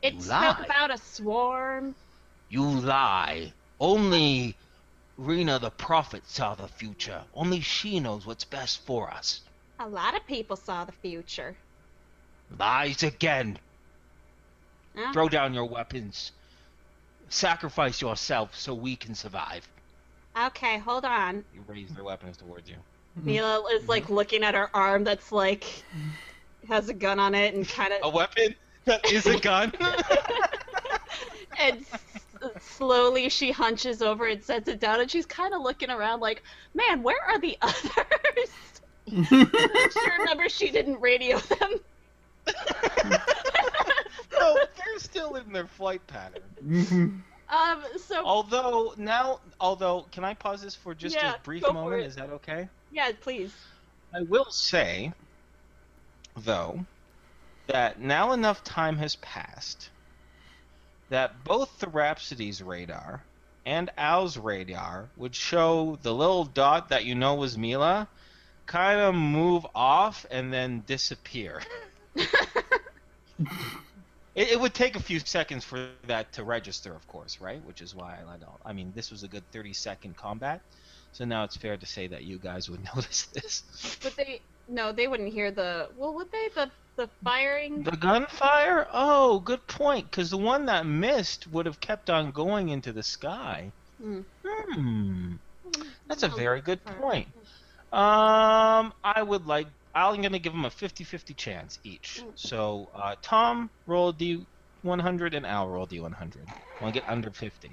Speaker 6: It
Speaker 1: You
Speaker 6: spoke
Speaker 1: lied.
Speaker 6: about a swarm.
Speaker 1: You lie. Only Rena the prophet saw the future. Only she knows what's best for us.
Speaker 6: A lot of people saw the future.
Speaker 1: Lies again.
Speaker 6: Huh?
Speaker 1: Throw down your weapons. Sacrifice yourself so we can survive.
Speaker 6: Okay, hold on.
Speaker 1: You raise their weapons towards you.
Speaker 6: Mila is like looking at her arm that's like has a gun on it and kind
Speaker 1: A
Speaker 6: of
Speaker 1: weapon that is a gun?
Speaker 6: and slowly she hunches over and sets it down, and she's kind of looking around like, man, where are the others? She remembers she didn't radio them.
Speaker 1: No, they're still in their flight pattern.
Speaker 6: So
Speaker 1: Although, can I pause this for just
Speaker 6: Yeah,
Speaker 1: a brief
Speaker 6: go for
Speaker 1: moment?
Speaker 6: it.
Speaker 1: Is that okay?
Speaker 6: yeah, please.
Speaker 1: I will say, though, that now enough time has passed that both the Rhapsody's radar and Al's radar would show the little dot that you know was Mila kind of move off and then disappear. It would take a few seconds for that to register, of course, right? Which is why I mean, this was a good 30-second combat, so now it's fair to say that you guys would notice this.
Speaker 6: But they wouldn't hear would they? The firing?
Speaker 1: The gunfire? Oh, good point, because the one that missed would have kept on going into the sky. That's a very good point. I'm going to give them a 50-50 chance each. So, Tom, roll a D100, and Al, roll a D100. I want to get under 50.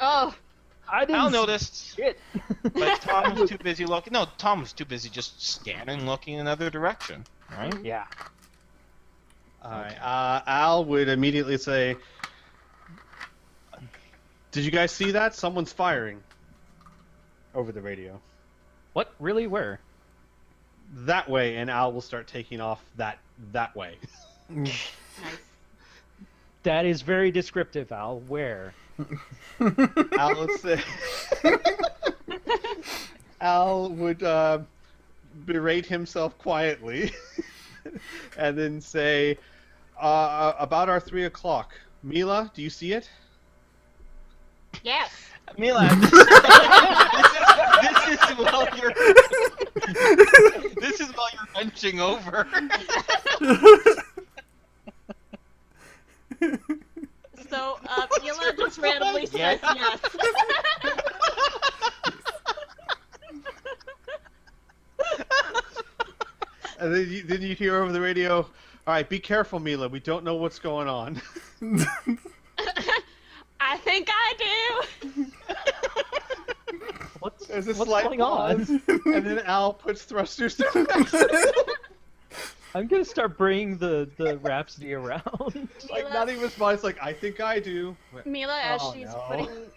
Speaker 6: Oh,
Speaker 5: I didn't
Speaker 1: Al
Speaker 5: see
Speaker 1: noticed,
Speaker 5: shit.
Speaker 1: but Tom was too busy looking. No, Tom was too busy just scanning, looking in another direction, right?
Speaker 5: Yeah.
Speaker 3: Alright, Al would immediately say, Did you guys see that? Someone's firing over the radio.
Speaker 5: What? Really? Where?
Speaker 3: That way, and Al will start taking off that way.
Speaker 4: Nice.
Speaker 5: That is very descriptive, Al. Where?
Speaker 3: Al would say. Al would berate himself quietly, and then say, "About our 3 o'clock. Mila, do you see it?"
Speaker 4: Yes.
Speaker 1: Mila, this is while you're this is while you're hunching over.
Speaker 4: So, Mila just randomly says yes.
Speaker 3: And then you hear over the radio, "All right, be careful, Mila. We don't know what's going on."
Speaker 4: I think I do.
Speaker 3: There's a
Speaker 5: What's
Speaker 3: slight
Speaker 5: going
Speaker 3: pause,
Speaker 5: on?
Speaker 3: and then Al puts thrusters down.
Speaker 5: I'm gonna start bringing the Rhapsody around.
Speaker 3: Like, not even response, like, "I think I do."
Speaker 4: Mila, as
Speaker 3: Oh,
Speaker 4: she's
Speaker 3: no.
Speaker 4: putting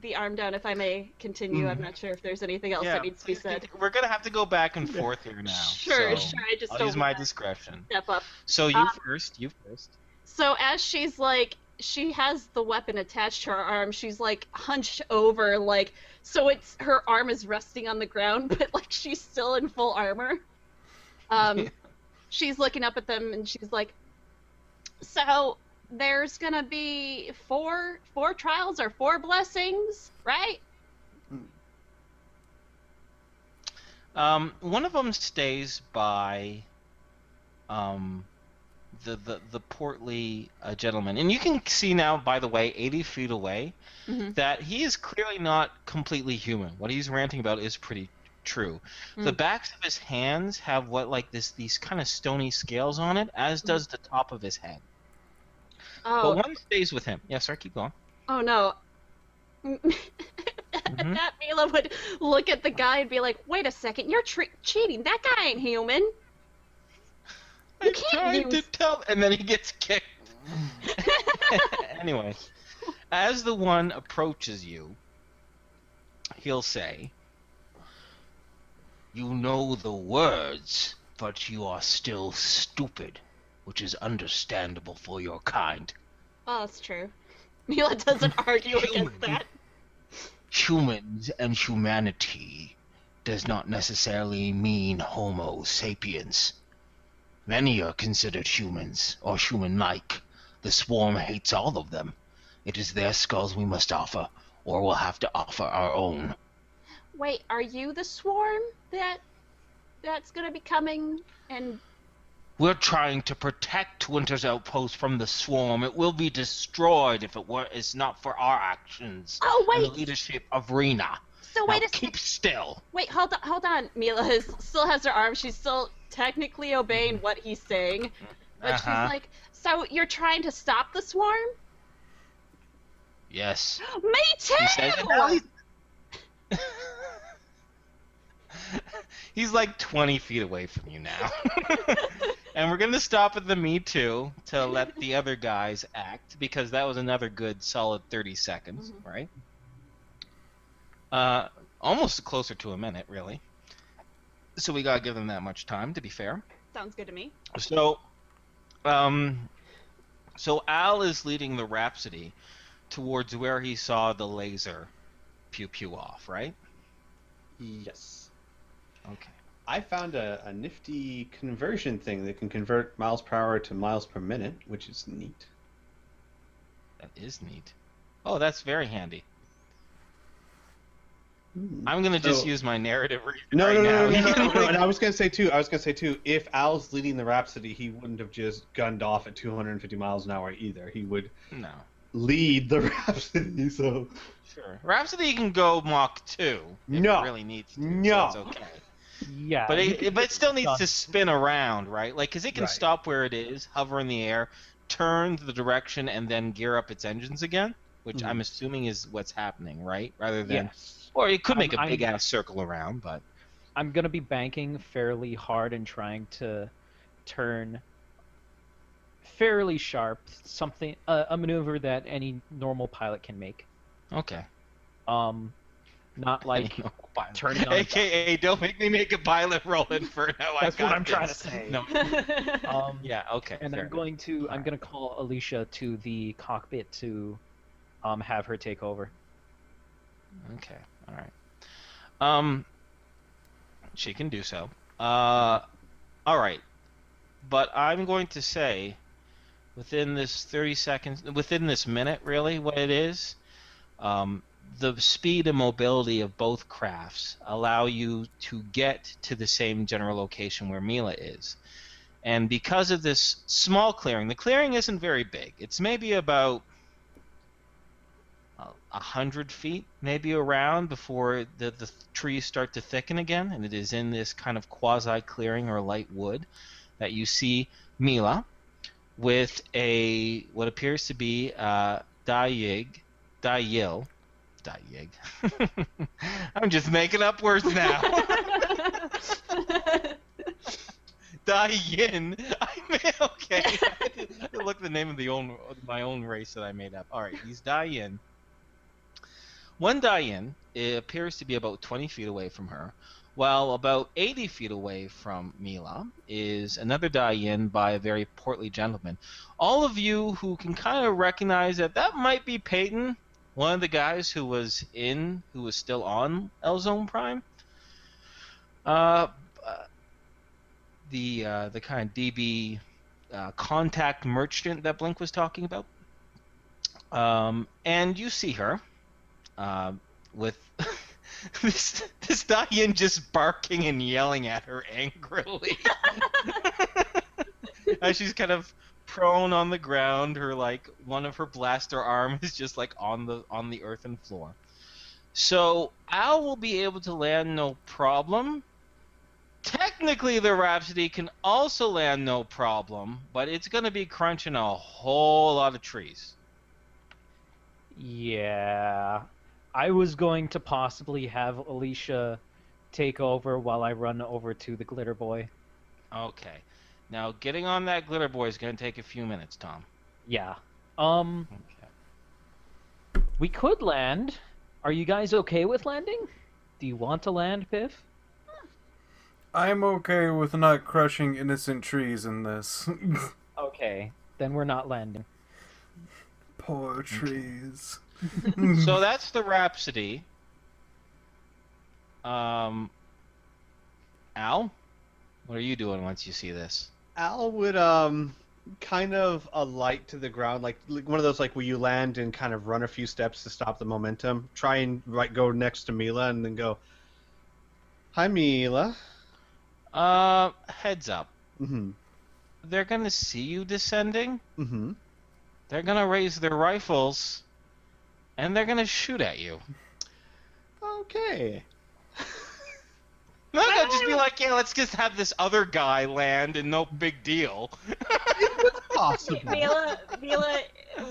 Speaker 4: the arm down, if I may continue, I'm not sure if there's anything else that needs to be said.
Speaker 1: We're gonna have to go back and forth here now.
Speaker 4: Sure,
Speaker 1: so
Speaker 4: I just
Speaker 1: I'll
Speaker 4: don't
Speaker 1: use my
Speaker 4: wanna
Speaker 1: discretion.
Speaker 4: step up.
Speaker 1: So you first. You first.
Speaker 4: So as she's like, she has the weapon attached to her arm. She's like hunched over, like, so it's her arm is resting on the ground, but like she's still in full armor. She's looking up at them and she's like, so there's gonna be four trials or 4 blessings, right?
Speaker 1: One of them stays by the portly gentleman, and you can see now, by the way, 80 feet away, that he is clearly not completely human. What he's ranting about is pretty true. The backs of his hands have these kind of stony scales on it, as does the top of his head.
Speaker 4: Oh,
Speaker 1: But one stays with him. Yeah, sorry, keep going.
Speaker 4: oh no. That Mila would look at the guy and be like, wait a second, you're cheating. That guy ain't human. You
Speaker 1: I'm
Speaker 4: can't
Speaker 1: trying to
Speaker 4: use...
Speaker 1: tell, and then he gets kicked. Anyway, as the one approaches you, he'll say, "You know the words, but you are still stupid, which is understandable for your kind.
Speaker 4: Oh, that's true. Mila doesn't argue against that.
Speaker 1: Humans and humanity does not necessarily mean Homo sapiens. Many are considered humans, or human-like. The swarm hates all of them. It is their skulls we must offer, or we'll have to offer our own."
Speaker 4: Wait, are you the swarm that's gonna be coming and...
Speaker 1: We're trying to protect Winter's Outpost from the swarm. It will be destroyed if it's not for our actions.
Speaker 4: Oh,
Speaker 1: And
Speaker 4: wait!
Speaker 1: the leadership of Rena.
Speaker 4: So
Speaker 1: Now
Speaker 4: wait a
Speaker 1: keep
Speaker 4: second.
Speaker 1: still.
Speaker 4: Wait, hold on. Mila still has her arm. She's still technically obeying what he's saying. But she's like, so you're trying to stop the swarm?
Speaker 1: Yes.
Speaker 4: Me too!
Speaker 1: He says it now. He's like 20 feet away from you now. And we're going to stop at the Me Too to let the other guys act, because that was another good solid 30 seconds, right? Almost closer to a minute, really. So we got to give them that much time, to be fair.
Speaker 4: Sounds good to me.
Speaker 1: So, so Al is leading the Rhapsody towards where he saw the laser pew off, right?
Speaker 3: Yes.
Speaker 1: Okay.
Speaker 3: I found a nifty conversion thing that can convert miles per hour to miles per minute, which is neat.
Speaker 1: That is neat. Oh, that's very handy. I'm gonna just use my narrative reason
Speaker 3: No,
Speaker 1: right now.
Speaker 3: no. And I was gonna say too, if Al's leading the Rhapsody, he wouldn't have just gunned off at 250 miles an hour either. He would
Speaker 1: No.
Speaker 3: lead the Rhapsody. So
Speaker 1: Sure. Rhapsody can go Mach 2 if
Speaker 3: No.
Speaker 1: it really needs to.
Speaker 3: No.
Speaker 1: So it's okay.
Speaker 5: Yeah.
Speaker 1: But
Speaker 5: you
Speaker 1: it still needs
Speaker 5: done.
Speaker 1: to spin around, right? Like, because it can
Speaker 3: Right.
Speaker 1: stop where it is, hover in the air, turn the direction, and then gear up its engines again, which I'm assuming is what's happening, right? Rather than,
Speaker 5: Yes.
Speaker 1: or it could make a
Speaker 5: I'm-
Speaker 1: big ass circle around, but
Speaker 5: I'm gonna be banking fairly hard and trying to turn fairly sharp, something a maneuver that any normal pilot can make.
Speaker 1: Okay.
Speaker 5: Not like
Speaker 1: No, pilot.
Speaker 5: turning on.
Speaker 1: AKA, don't make me make a pilot roll, Inferno.
Speaker 5: That's what I'm trying to say.
Speaker 1: No. Yeah. Okay.
Speaker 5: And
Speaker 1: fair enough.
Speaker 5: I'm gonna call Alicia to the cockpit to have her take over.
Speaker 1: Okay. All right. She can do so. All right. But I'm going to say, within this 30 seconds, within this minute, really, what it is, the speed and mobility of both crafts allow you to get to the same general location where Mila is. And because of this small clearing, the clearing isn't very big. It's maybe about 100 feet, maybe around, before the trees start to thicken again. And it is in this kind of quasi-clearing or light wood that you see Mila with what appears to be Dayil. I'm just making up words now. Dyan. Okay. I had to look the name of my own race that I made up. All right, he's Dyan. One Dyan appears to be about 20 feet away from her, while about 80 feet away from Mila is another Dyan by a very portly gentleman. All of you who can kind of recognize that might be Peyton, one of the guys who was still on L-Zone Prime. The kind of DB contact merchant that Blink was talking about. And you see her with this Dyan just barking and yelling at her angrily. As she's kind of prone on the ground, one of her blaster arm is just on the earthen floor. So Al will be able to land no problem. Technically, the Rhapsody can also land no problem, but it's going to be crunching a whole lot of trees.
Speaker 5: Yeah. I was going to possibly have Alicia take over while I run over to the Glitter Boy.
Speaker 1: Okay. Now, getting on that Glitter Boy is going to take a few minutes, Tom.
Speaker 5: Yeah.
Speaker 1: Okay.
Speaker 5: We could land. Are you guys okay with landing? Do you want to land, Piph?
Speaker 2: I'm okay with not crushing innocent trees in this.
Speaker 5: Okay, then we're not landing.
Speaker 2: Poor trees.
Speaker 1: So that's the Rhapsody. Al, what are you doing once you see this?
Speaker 3: Al would kind of alight to the ground, like one of those where you land and kind of run a few steps to stop the momentum. Try and go next to Mila and then go, "Hi, Mila."
Speaker 1: Heads up.
Speaker 3: Mm-hmm.
Speaker 1: They're gonna see you descending.
Speaker 3: Mm-hmm.
Speaker 1: They're gonna raise their rifles, and they're gonna shoot at you.
Speaker 3: Okay.
Speaker 1: No, just be like, yeah, let's just have this other guy land and no big deal.
Speaker 3: It's possible.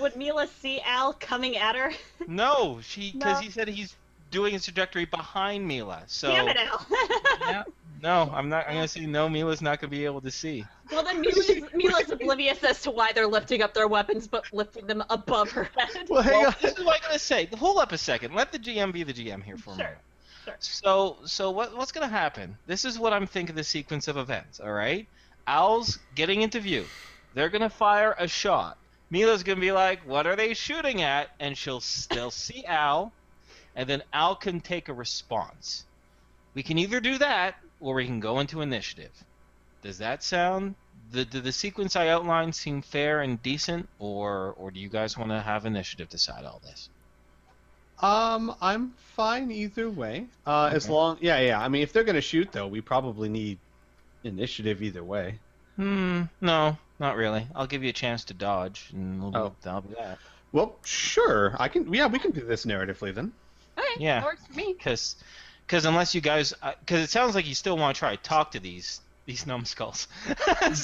Speaker 4: Would Mila see Al coming at her?
Speaker 1: No, because he said he's doing his trajectory behind Mila. So
Speaker 4: Damn it, Al.
Speaker 1: Yeah, no, I'm gonna say no. Mila's not gonna be able to see.
Speaker 4: Well, then Mila's oblivious as to why they're lifting up their weapons, but lifting them above her head.
Speaker 3: Well, hang on.
Speaker 1: This is what I'm gonna say. Hold up a second. Let the GM be the GM here for a minute.
Speaker 4: Sure.
Speaker 1: So what's gonna happen? This is what I'm thinking the sequence of events. All right, Al's getting into view. They're gonna fire a shot. Mila's gonna be like, "What are they shooting at?" And they'll see Al, and then Al can take a response. We can either do that, or we can go into initiative. Does that sound? Did the sequence I outlined seem fair and decent, or do you guys want to have initiative decide all this?
Speaker 3: I'm fine either way. As long, yeah. I mean, if they're gonna shoot, though, we probably need initiative either way.
Speaker 1: No, not really. I'll give you a chance to dodge, and that'll be that.
Speaker 3: Well, sure. Yeah, we can do this narratively then.
Speaker 4: Okay,
Speaker 1: Yeah.
Speaker 4: that works for me.
Speaker 1: Because unless you guys, because it sounds like you still want to try to talk to these numbskulls. But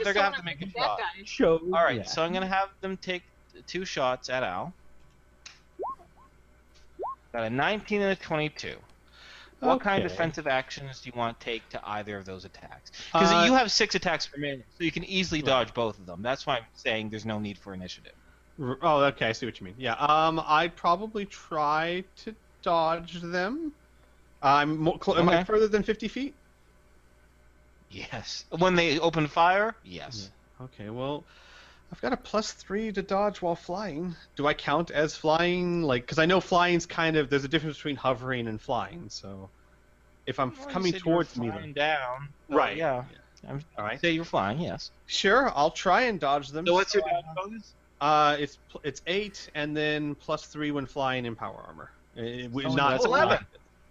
Speaker 1: they're gonna have to make a shot.
Speaker 5: Show.
Speaker 1: All right, so I'm gonna have them take 2 shots at Al. Got a 19 and a 22. What kind of defensive actions do you want to take to either of those attacks? Because you have 6 attacks per minute, so you can easily dodge both of them. That's why I'm saying there's no need for initiative.
Speaker 3: Oh, okay, I see what you mean. Yeah. I'd probably try to dodge them. Am I further than 50 feet?
Speaker 1: Yes. When they open fire, yes.
Speaker 3: Yeah. Okay. Well, I've got a +3 to dodge while flying. Do I count as flying? Like, because I know flying's there's a difference between hovering and flying. So, if I'm coming towards me,
Speaker 1: flying down.
Speaker 3: Right.
Speaker 1: Yeah.
Speaker 3: All right.
Speaker 1: Say you're flying. Yes.
Speaker 3: Sure, I'll try and dodge them.
Speaker 1: So what's your dodge bonus?
Speaker 3: It's 8 and then +3 when flying in power armor.
Speaker 1: That's 11.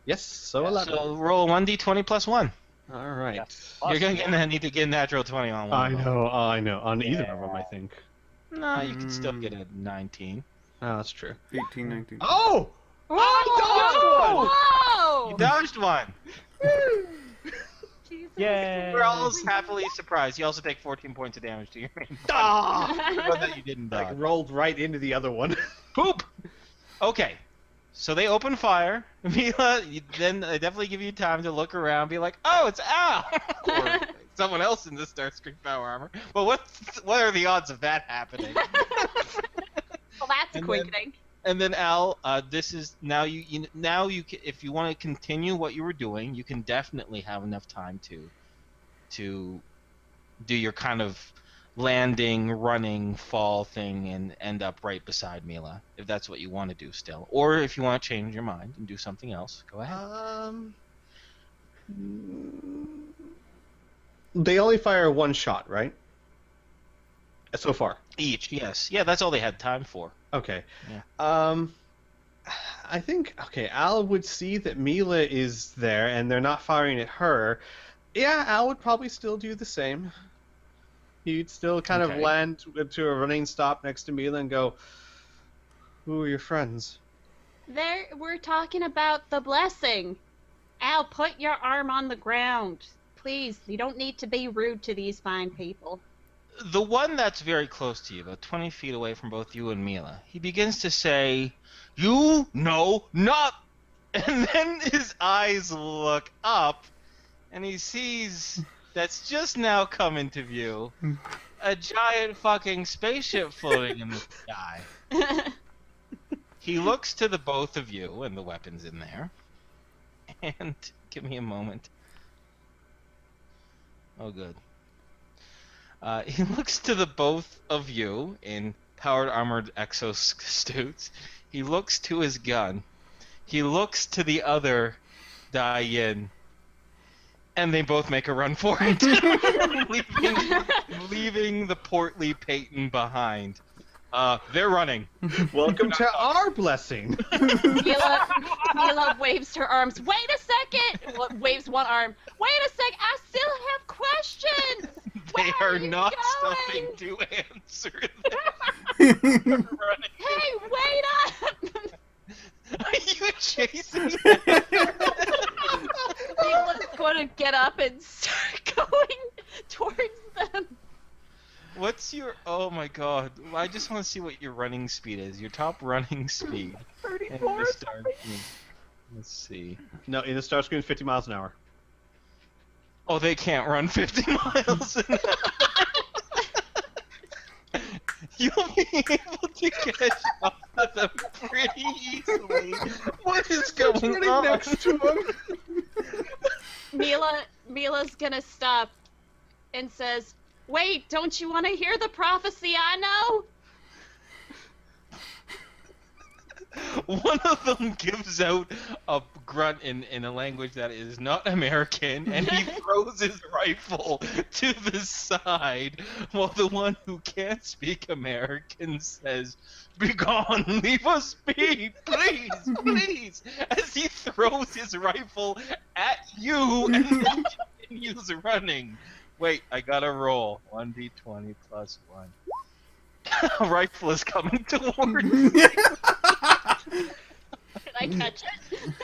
Speaker 3: Yes, so 11.
Speaker 1: So roll 1d20 plus 1.
Speaker 3: All right.
Speaker 5: Yeah.
Speaker 1: You're gonna need to get a natural 20 on one.
Speaker 3: I know. On either of them, I think.
Speaker 1: No, you can still get a 19.
Speaker 3: Oh, that's true.
Speaker 2: 18, 19.
Speaker 3: Oh!
Speaker 4: Whoa!
Speaker 1: You dodged one.
Speaker 4: Jesus.
Speaker 5: Yay!
Speaker 1: We're all happily surprised. You also take 14 points of damage to your main
Speaker 3: Ah!
Speaker 1: one that you didn't dodge.
Speaker 3: Like rolled right into the other one.
Speaker 1: Poop. Okay. So they open fire. Mila, then they definitely give you time to look around, be like, "Oh, it's Al," or someone else in the Starscream power armor. But what are the odds of that happening?
Speaker 4: Well, that's a
Speaker 1: And
Speaker 4: quick
Speaker 1: then-
Speaker 4: thing.
Speaker 1: And then Al, this is now you if you want to continue what you were doing, you can definitely have enough time to do your kind of landing, running, fall thing and end up right beside Mila, if that's what you want to do still. Or if you want to change your mind and do something else, go ahead.
Speaker 3: They only fire one shot, right? So far.
Speaker 1: Each, yes. Yeah, that's all they had time for.
Speaker 3: Okay.
Speaker 1: Yeah.
Speaker 3: I think Al would see that Mila is there and they're not firing at her. Yeah, Al would probably still do the same. He'd still kind of
Speaker 1: Okay.
Speaker 3: land to a running stop next to Mila and go, "Who are your friends?"
Speaker 6: We're talking about the blessing. Al, put your arm on the ground. Please, you don't need to be rude to these fine people.
Speaker 1: The one that's very close to you, about 20 feet away from both you and Mila, he begins to say, "You know not," and then his eyes look up, and he sees that's just now come into view a giant fucking spaceship floating in the sky. He looks to the both of you and the weapons in there, and give me a moment. Oh, good. He looks to the both of you in powered armored exosuits. He looks to his gun. He looks to the other Dyan. And they both make a run for it, leaving the portly Peyton behind. They're running.
Speaker 3: Welcome to our blessing.
Speaker 6: Mila waves her arms. Wait a second! Waves one arm. Wait a sec! I still have questions!
Speaker 1: They
Speaker 6: Where
Speaker 1: are
Speaker 6: you
Speaker 1: not
Speaker 6: going?
Speaker 1: stopping to answer them. They're running.
Speaker 6: Hey, wait up!
Speaker 1: Are you chasing?
Speaker 6: Mila's going to get up and start going towards them.
Speaker 1: What's your? Oh my god! I just want to see what your running speed is. Your top running speed.
Speaker 5: 34.
Speaker 1: Let's see.
Speaker 3: No, in the Starscream, 50 miles an hour.
Speaker 1: Oh, they can't run 50 miles. You'll be able to catch up to them pretty easily. What is going on?
Speaker 3: next to him.
Speaker 6: Mila's gonna stop and says, "Wait, don't you want to hear the prophecy I know?"
Speaker 1: One of them gives out a grunt in a language that is not American, and he throws his rifle to the side, while the one who can't speak American says, "Begone, leave us be, please, please," as he throws his rifle at you and then continues running. Wait, I gotta roll. 1d20 plus 1. A rifle is coming towards you.
Speaker 6: Can I catch it?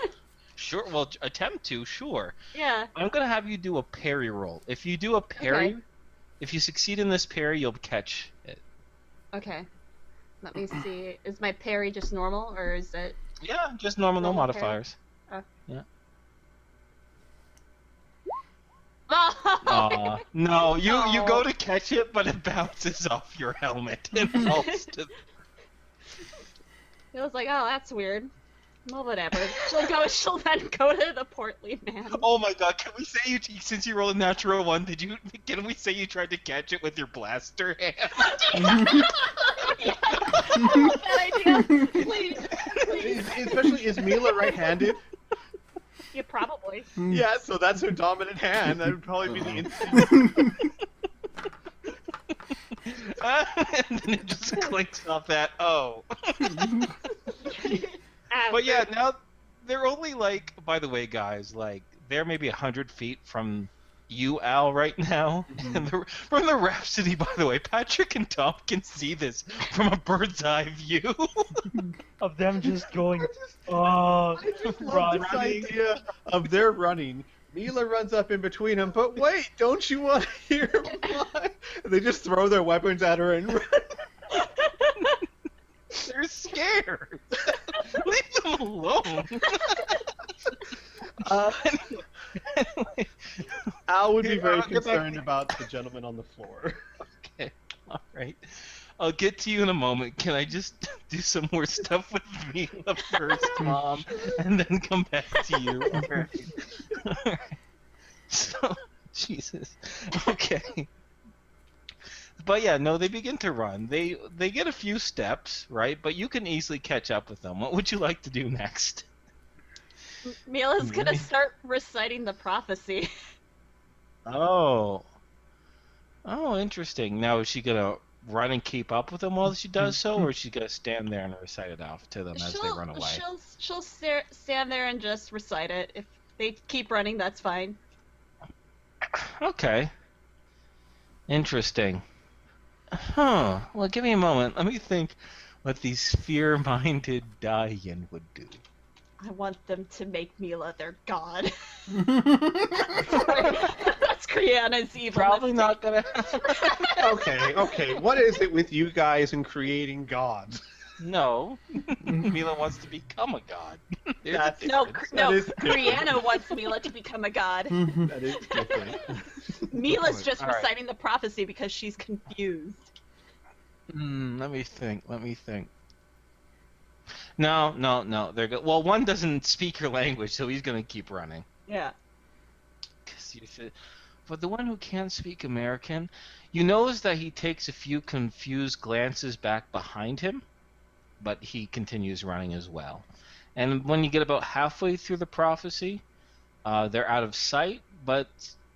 Speaker 1: Sure, well, attempt to, sure.
Speaker 6: Yeah.
Speaker 1: I'm gonna have you do a parry roll. If you do a parry,
Speaker 6: Okay.
Speaker 1: if you succeed in this parry, you'll catch it.
Speaker 6: Okay. Let me see. Is my parry just normal, or is it?
Speaker 1: Yeah, just normal, no
Speaker 6: Normal parry.
Speaker 1: modifiers.
Speaker 6: Oh,
Speaker 1: No, you
Speaker 6: Oh.
Speaker 1: go to catch it, but it bounces off your helmet and falls to.
Speaker 6: It was like, oh, that's weird. Well, whatever. She'll then go to the portly man.
Speaker 1: Oh my god, can we say since you rolled a natural one, can we say you tried to catch it with your blaster hand?
Speaker 6: Yeah. Bad idea. Please.
Speaker 3: Especially, is Mila right-handed?
Speaker 6: Yeah, probably.
Speaker 3: Yeah, so that's her dominant hand. That would probably be the instinct.
Speaker 1: And then it just clinks off that, oh. But yeah, now they're only like, by the way, guys, like, they're maybe 100 feet from you, Al, right now. And from the Rhapsody, by the way, Patrick and Tom can see this from a bird's eye view.
Speaker 5: Of them just going,
Speaker 3: I just love this idea of their running. Mila runs up in between them, but wait, don't you want to hear him fly? And they just throw their weapons at her and run.
Speaker 1: They're scared. Leave them alone. Anyway.
Speaker 3: Al would be very concerned about the gentleman on the floor.
Speaker 1: Okay, all right. I'll get to you in a moment. Can I just do some more stuff with Mila first, Mom, and then come back to you? All right. All right. So, Jesus. Okay. But yeah, no, they begin to run. They get a few steps, right? But you can easily catch up with them. What would you like to do next?
Speaker 6: Mila's gonna start reciting the prophecy.
Speaker 1: Oh. Oh, interesting. Now, is she gonna run and keep up with them while she does so, or is she gonna stand there and recite it off to them as they run away?
Speaker 6: She'll stand there and just recite it. If they keep running, that's fine.
Speaker 1: Okay. Interesting. Huh. Well, give me a moment. Let me think what the sphere-minded Dyan would do.
Speaker 6: I want them to make Mila their god. That's Criana's evil.
Speaker 1: Probably not gonna.
Speaker 3: Okay. What is it with you guys and creating gods?
Speaker 1: No. Mila wants to become a god.
Speaker 6: No, Criana wants Mila to become a god.
Speaker 3: That is different.
Speaker 6: Mila's just
Speaker 1: All right.
Speaker 6: reciting the prophecy because she's confused.
Speaker 1: Let me think. No. They're good. Well, one doesn't speak your language, so he's gonna keep running.
Speaker 6: Yeah.
Speaker 1: But the one who can't speak American, you notice that he takes a few confused glances back behind him, but he continues running as well. And when you get about halfway through the prophecy, they're out of sight, but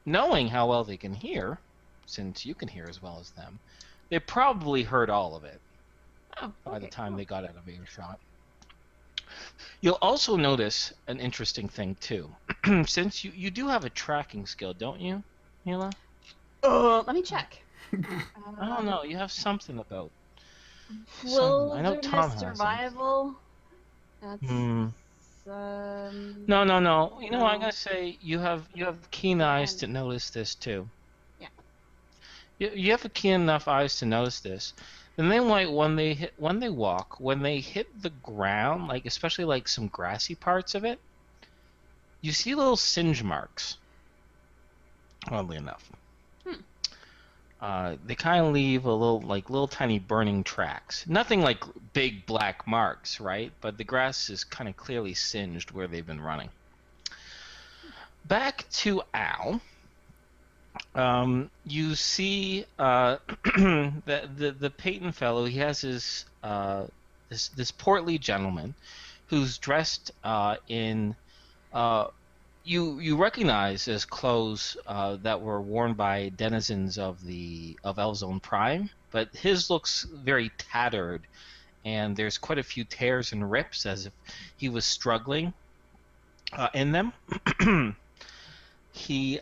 Speaker 1: knowing how well they can hear, since you can hear as well as them, they probably heard all of it by the time they got out of earshot. You'll also notice an interesting thing, too. Since you do have a tracking skill, don't you, Mila?
Speaker 6: Let me check.
Speaker 1: I don't know. You have something about...
Speaker 6: Wilderness
Speaker 1: I know Tom has
Speaker 6: survival. That's
Speaker 1: No. You know, I'm gonna say you have keen eyes to notice this too.
Speaker 6: Yeah.
Speaker 1: You have a keen enough eyes to notice this. And then, like, when they hit the ground, like especially like some grassy parts of it, you see little singe marks. Oddly enough. They kind of leave a little tiny burning tracks. Nothing like big black marks, right? But the grass is kind of clearly singed where they've been running. Back to Al. You see the Peyton fellow. He has his this portly gentleman who's dressed in you recognize as clothes that were worn by denizens of Elzone Prime, but his looks very tattered, and there's quite a few tears and rips as if he was struggling in them. He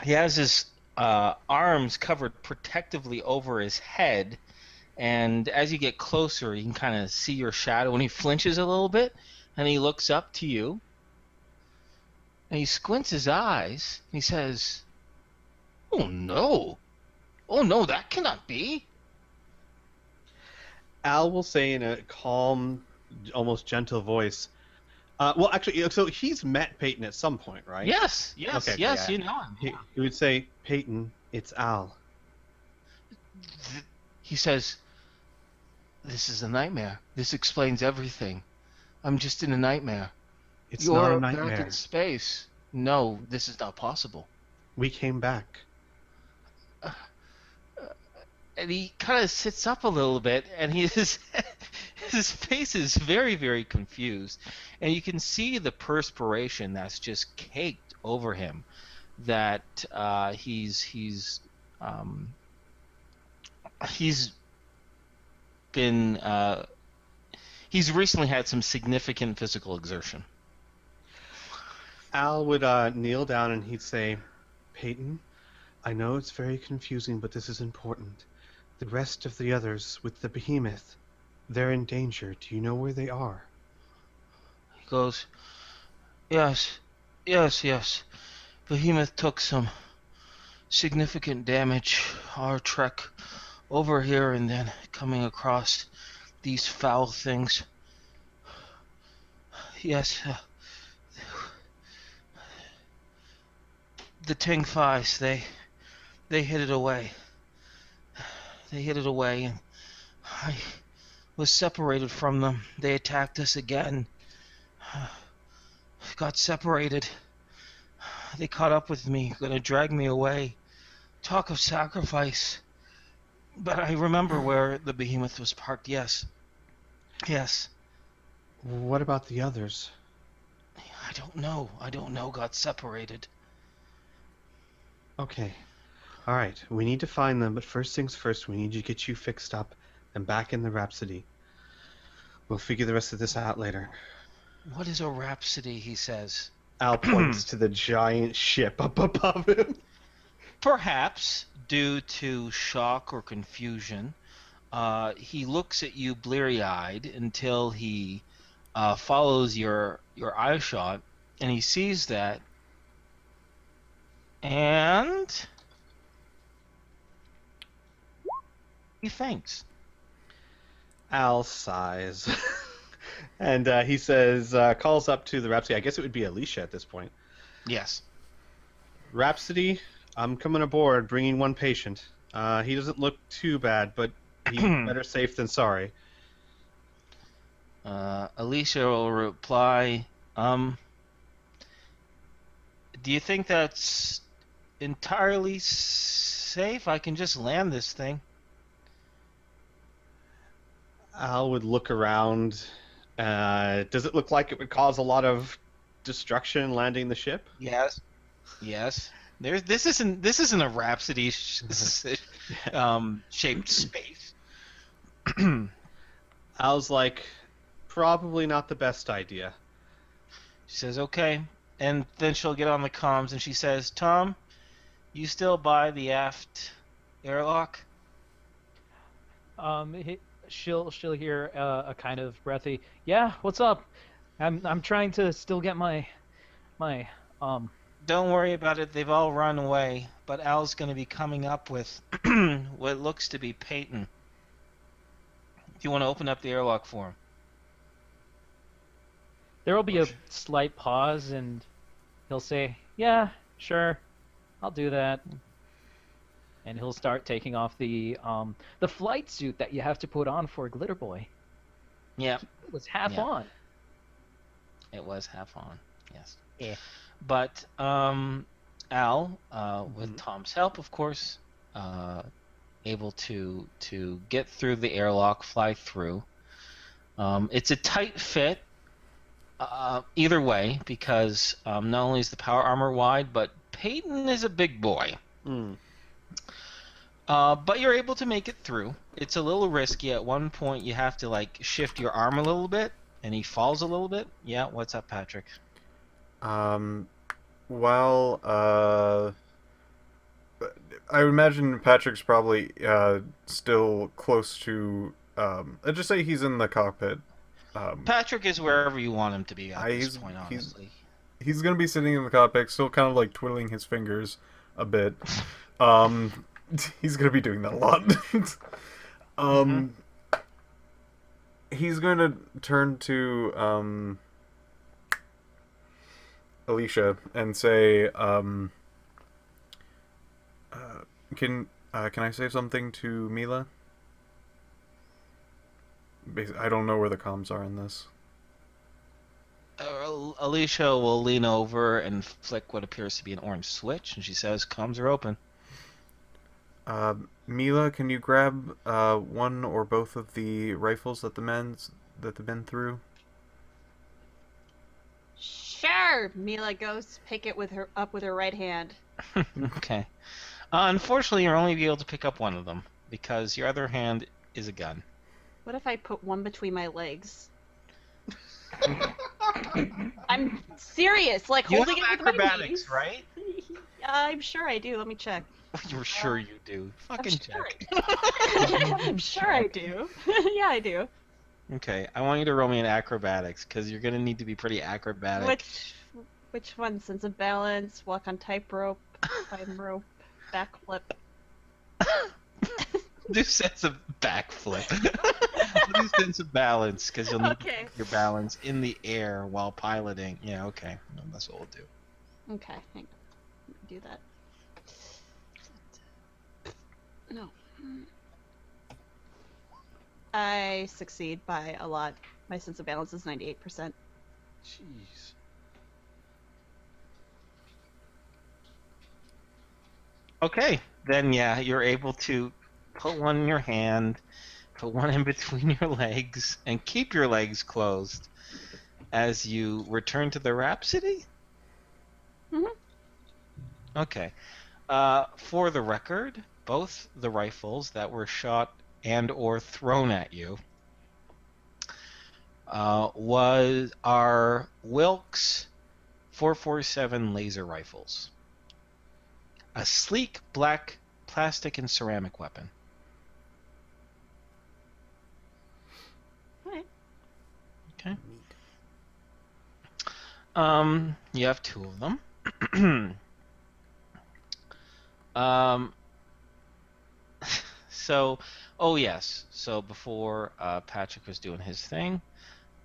Speaker 1: has his arms covered protectively over his head, and as you get closer, you can kind of see your shadow, and he flinches a little bit, and he looks up to you. And he squints his eyes, and he says, Oh no, that cannot be."
Speaker 3: Al will say in a calm, almost gentle voice, well, actually, so he's met Peyton at some point, right?
Speaker 1: Yes,
Speaker 3: Okay,
Speaker 1: yes,
Speaker 3: yeah.
Speaker 1: you know him.
Speaker 3: He would say, "Peyton, it's Al."
Speaker 1: He says, This is a nightmare. This explains everything. I'm just in a nightmare.
Speaker 3: It's not a
Speaker 1: You're back
Speaker 3: nightmare.
Speaker 1: in space. No, this is not possible.
Speaker 3: We came back.
Speaker 1: And he kind of sits up a little bit, and his face is very, very confused, and you can see the perspiration that's just caked over him. That he's been he's recently had some significant physical exertion.
Speaker 3: Al would kneel down and he'd say, Peyton, I know it's very confusing, but this is important. The rest of the others with the behemoth, they're in danger. Do you know where they are?
Speaker 1: He goes, yes. Behemoth took some significant damage. Our trek over here and then coming across these foul things. Yes, the Ting Fies, they hid it away. They hid it away, and I was separated from them. They attacked us again. Got separated. They caught up with me, gonna drag me away. Talk of sacrifice. But I remember where the behemoth was parked, yes.
Speaker 3: What about the others?
Speaker 1: I don't know, got separated.
Speaker 3: Okay. All right, we need to find them, but first things first, we need to get you fixed up and back in the Rhapsody. We'll figure the rest of this out later.
Speaker 1: What is a Rhapsody, he says.
Speaker 3: Al points to the giant ship up above him.
Speaker 1: Perhaps, due to shock or confusion, he looks at you bleary-eyed until he follows your eye shot, and he sees that, and he faints.
Speaker 3: Al sighs. And he says, calls up to the Rhapsody. I guess it would be Alicia at this point.
Speaker 1: Yes.
Speaker 3: Rhapsody, I'm coming aboard, bringing one patient. He doesn't look too bad, but he's better safe than sorry.
Speaker 1: Alicia will reply, do you think that's entirely safe? I can just land this thing.
Speaker 3: Al would look around. Does it look like it would cause a lot of destruction landing the ship?
Speaker 1: Yes. This isn't a Rhapsody shaped space.
Speaker 3: Al's like, probably not the best idea.
Speaker 1: She says, okay. And then she'll get on the comms and she says, Tom, you still by the aft airlock?
Speaker 5: She'll hear a kind of breathy, yeah, what's up? I'm trying to still get my
Speaker 1: Don't worry about it, they've all run away, but Al's going to be coming up with what looks to be Peyton. Do you want to open up the airlock for him?
Speaker 5: There will be a slight pause, and he'll say, yeah, sure, I'll do that. And he'll start taking off the flight suit that you have to put on for Glitter Boy.
Speaker 1: Yeah.
Speaker 5: It was half on.
Speaker 1: It was half on, yes.
Speaker 5: Yeah.
Speaker 1: But Al, with Tom's help, of course, able to get through the airlock, fly through. It's a tight fit either way, because not only is the power armor wide, but Peyton is a big boy. But you're able to make it through. It's a little risky. At one point, you have to shift your arm a little bit, and he falls a little bit. Yeah, what's up, Patrick?
Speaker 2: Well, I imagine Patrick's probably still close to. Let's just say he's in the cockpit.
Speaker 1: Patrick is wherever you want him to be at this point, honestly.
Speaker 2: He's gonna be sitting in the cockpit, still kind of twiddling his fingers a bit. He's gonna be doing that a lot. He's going to turn to Alicia and say, can I say something to Mila? I don't know where the comms are in this.
Speaker 1: Alicia will lean over and flick what appears to be an orange switch, and she says, "Comms are open."
Speaker 2: Mila, can you grab one or both of the rifles that the men threw?
Speaker 4: Sure. Mila goes to pick it with her right hand.
Speaker 1: Okay. Unfortunately, you're only be able to pick up one of them because your other hand is a gun.
Speaker 4: What if I put one between my legs? I'm serious. Like
Speaker 1: You
Speaker 4: holding
Speaker 1: have
Speaker 4: it with my
Speaker 1: acrobatics,
Speaker 4: knees.
Speaker 1: right?
Speaker 4: I'm sure I do. Let me check.
Speaker 1: You're sure you do. Fucking check.
Speaker 4: I'm sure I do. Yeah, I do.
Speaker 1: Okay, I want you to roll me an acrobatics because you're gonna need to be pretty acrobatic.
Speaker 4: Which one? Sense of balance, walk on tightrope, climb rope, backflip.
Speaker 1: Do sense of backflip. Do sense of balance because you'll need your balance in the air while piloting. Yeah, okay, that's what we'll do.
Speaker 4: Okay, hang on. Let me do that. No. I succeed by a lot. My sense of balance is 98%.
Speaker 3: Jeez.
Speaker 1: Okay, then yeah, you're able to put one in your hand, put one in between your legs, and keep your legs closed as you return to the Rhapsody?
Speaker 4: Mhm.
Speaker 1: Okay. For the record, both the rifles that were shot and or thrown at you are Wilkes 447 laser rifles. A sleek black plastic and ceramic weapon.
Speaker 4: Alright.
Speaker 1: Okay. You have two of them. Oh yes. So before Patrick was doing his thing,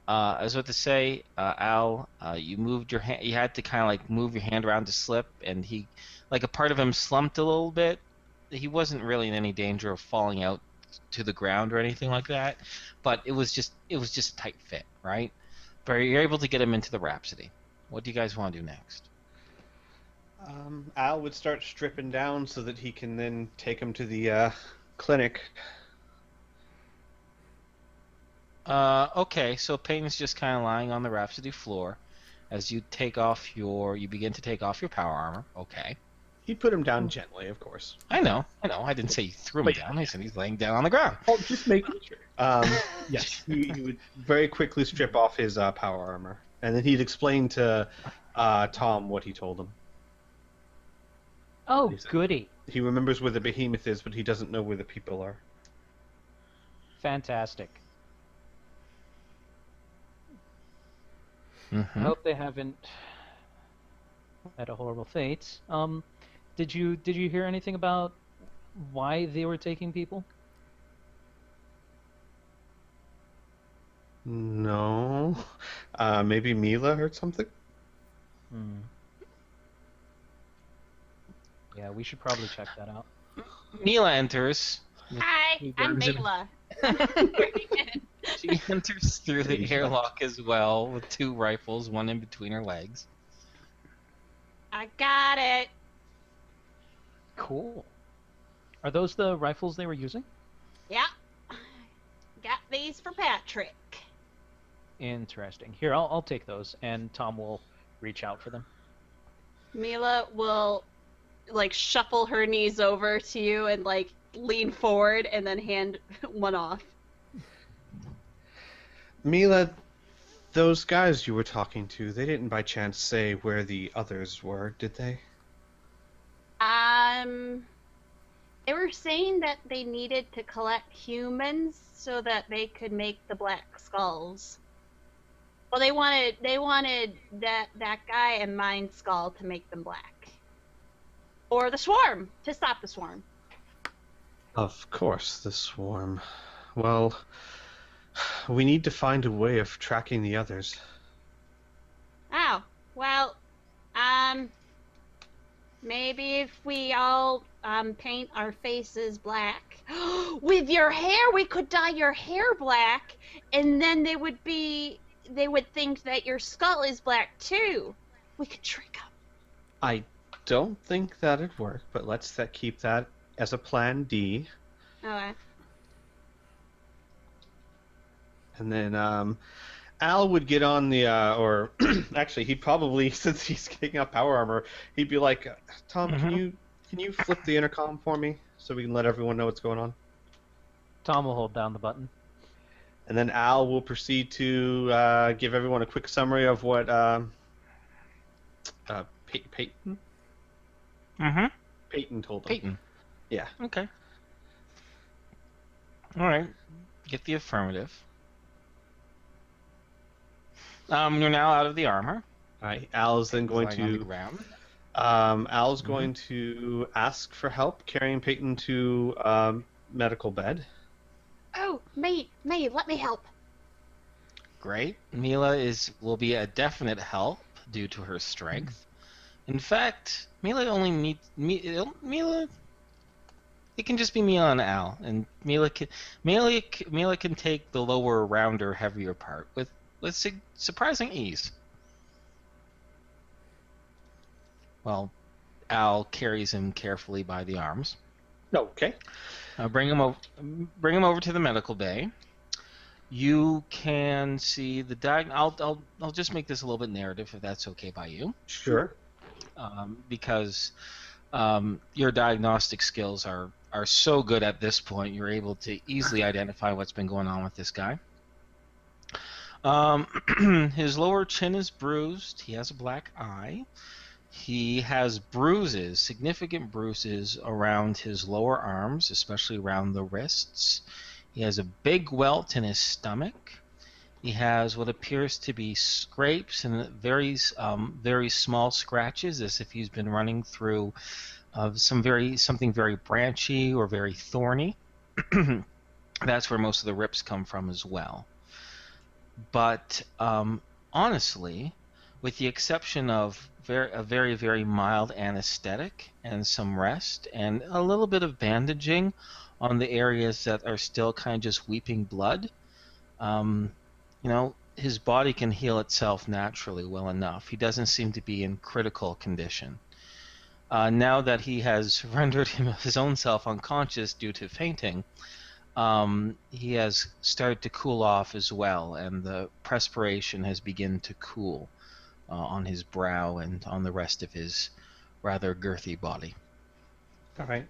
Speaker 1: I was about to say, Al, you moved your hand. You had to kind of like move your hand around to slip, and he, like a part of him slumped a little bit. He wasn't really in any danger of falling out to the ground or anything like that, but it was just a tight fit, right? But you're able to get him into the Rhapsody. What do you guys want to do next?
Speaker 3: Al would start stripping down so that he can then take him to the clinic.
Speaker 1: Okay, so Peyton's just kind of lying on the Rhapsody floor as you begin to take off your power armor. Okay.
Speaker 3: He'd put him down gently, of course.
Speaker 1: I know. I didn't say you threw him down. I said he's laying down on the ground.
Speaker 3: Oh, just making sure. Yes, he would very quickly strip off his power armor, and then he'd explain to Tom what he told him.
Speaker 5: Oh, goody.
Speaker 3: He remembers where the behemoth is, but he doesn't know where the people are.
Speaker 5: Fantastic.
Speaker 1: Mm-hmm.
Speaker 5: I hope they haven't had a horrible fate. Did you hear anything about why they were taking people?
Speaker 3: No. Maybe Mila heard something?
Speaker 5: Yeah, we should probably check that out.
Speaker 1: Mila enters.
Speaker 4: Hi, I'm Mila.
Speaker 1: She enters through the airlock as well with two rifles, one in between her legs.
Speaker 4: I got it.
Speaker 5: Cool. Are those the rifles they were using?
Speaker 4: Yeah. Got these for Patrick.
Speaker 5: Interesting. Here, I'll take those, and Tom will reach out for them.
Speaker 4: Mila will like shuffle her knees over to you and like lean forward and then hand one off.
Speaker 3: Mila, those guys you were talking to, they didn't by chance say where the others were, did they?
Speaker 4: They were saying that they needed to collect humans so that they could make the black skulls. Well, they wanted that guy and Mind Skull to make them black. Or the swarm, to stop the swarm.
Speaker 3: Of course, the swarm. Well, we need to find a way of tracking the others.
Speaker 4: Oh, well,
Speaker 6: Maybe if we all paint our faces black. With your hair, we could dye your hair black, and then they would think that your skull is black too. We could trick them.
Speaker 3: I don't think that'd work, but let's keep that as a plan D.
Speaker 6: Okay.
Speaker 3: And then Al would get on the, or actually, he'd probably, since he's getting up power armor, he'd be like, Tom, can you flip the intercom for me so we can let everyone know what's going on?
Speaker 5: Tom will hold down the button.
Speaker 3: And then Al will proceed to give everyone a quick summary of what Peyton?
Speaker 1: Mm-hmm.
Speaker 3: Peyton told them.
Speaker 1: Peyton.
Speaker 3: Yeah.
Speaker 1: Okay. All right. Get the affirmative. You're now out of the armor.
Speaker 3: All right. Al is then going
Speaker 1: Lying on the
Speaker 3: to.
Speaker 1: ground.
Speaker 3: Al's going to ask for help carrying Peyton to medical bed.
Speaker 6: Oh, me, let me help.
Speaker 1: Great. Mila will be a definite help due to her strength. In fact, Mila only needs Mila. It can just be Mila and Al, and Mila can take the lower, rounder, heavier part with surprising ease. Well, Al carries him carefully by the arms.
Speaker 3: Okay.
Speaker 1: Bring him over to the medical bay. You can see the I'll just make this a little bit narrative if that's okay by you.
Speaker 3: Sure.
Speaker 1: Because your diagnostic skills are so good at this point, you're able to easily identify what's been going on with this guy. His lower chin is bruised. He has a black eye. He has bruises, significant bruises around his lower arms, especially around the wrists. He has a big welt in his stomach. He has what appears to be scrapes and very small scratches, as if he's been running through something very branchy or very thorny. That's where most of the rips come from as well. But honestly, with the exception of a very, very mild anesthetic and some rest and a little bit of bandaging on the areas that are still kind of just weeping blood, his body can heal itself naturally well enough. He doesn't seem to be in critical condition. Now that he has rendered his own self unconscious due to fainting, he has started to cool off as well, and the perspiration has begun to cool on his brow and on the rest of his rather girthy body.
Speaker 3: All right.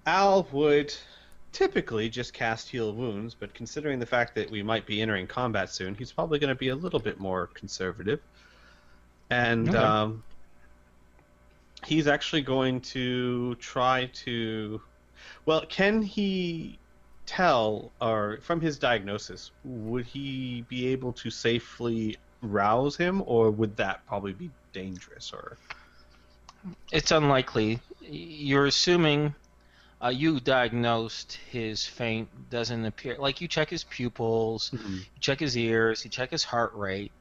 Speaker 3: Al would typically just cast Heal Wounds, but considering the fact that we might be entering combat soon, he's probably going to be a little bit more conservative. And okay. He's actually going to try to... Well, can he tell, or from his diagnosis, would he be able to safely rouse him, or would that probably be dangerous? Or
Speaker 1: it's unlikely. You're assuming you diagnosed his faint doesn't appear. Like, you check his pupils, you check his ears, you check his heart rate.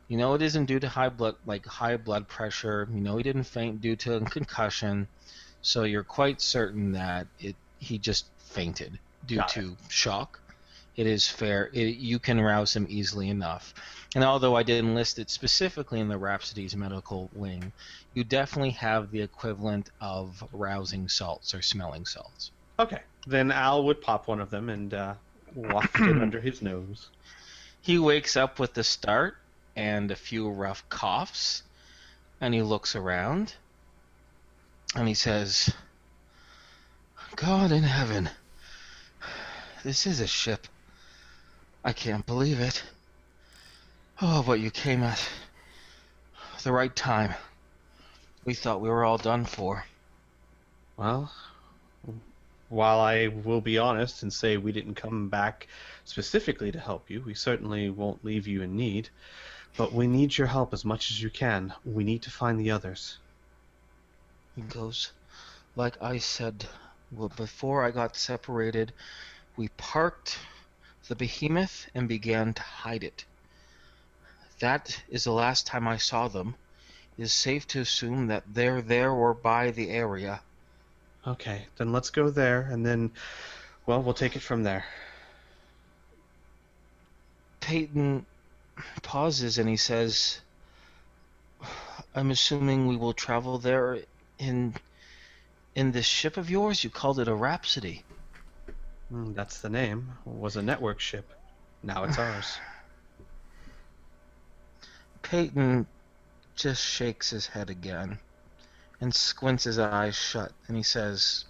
Speaker 1: You know it isn't due to high blood pressure. You know he didn't faint due to a concussion. So you're quite certain that he just fainted due to shock. It is fair. You can rouse him easily enough. And although I didn't list it specifically in the Rhapsody's medical wing, you definitely have the equivalent of rousing salts or smelling salts.
Speaker 3: Okay. Then Al would pop one of them and waft it under his nose.
Speaker 1: He wakes up with a start and a few rough coughs, and he looks around, and he says, God in heaven, this is a ship. I can't believe it. Oh, but you came at the right time. We thought we were all done for.
Speaker 3: Well, while I will be honest and say we didn't come back specifically to help you, we certainly won't leave you in need. But we need your help as much as you can. We need to find the others.
Speaker 1: It goes like I said. Well, before I got separated, we parked the behemoth and began to hide it. That is the last time I saw them. is safe to assume that they're there or by the area.
Speaker 3: Okay, then let's go there, and then, well, we'll take it from there.
Speaker 1: Peyton pauses and he says, I'm assuming we will travel there in this ship of yours? You called it a Rhapsody.
Speaker 3: That's the name. It was a network ship. Now it's ours.
Speaker 1: Peyton just shakes his head again and squints his eyes shut, and he says,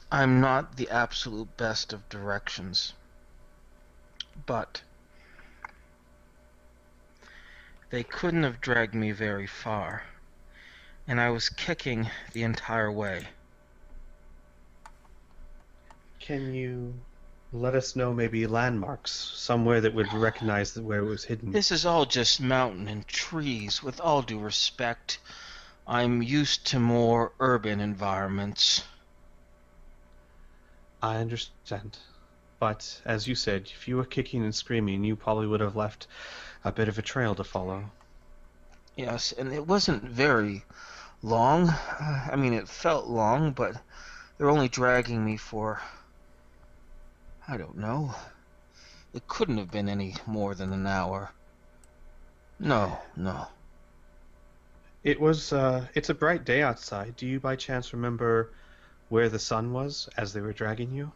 Speaker 1: I'm not the absolute best of directions, but they couldn't have dragged me very far, and I was kicking the entire way.
Speaker 3: Can you let us know maybe landmarks, somewhere that would recognize where it was hidden?
Speaker 1: This is all just mountain and trees. With all due respect, I'm used to more urban environments.
Speaker 3: I understand. But, as you said, if you were kicking and screaming, you probably would have left a bit of a trail to follow.
Speaker 1: Yes, and it wasn't very long. I mean, it felt long, but they're only dragging me for, I don't know. It couldn't have been any more than an hour. No.
Speaker 3: It's a bright day outside. Do you by chance remember where the sun was as they were dragging you?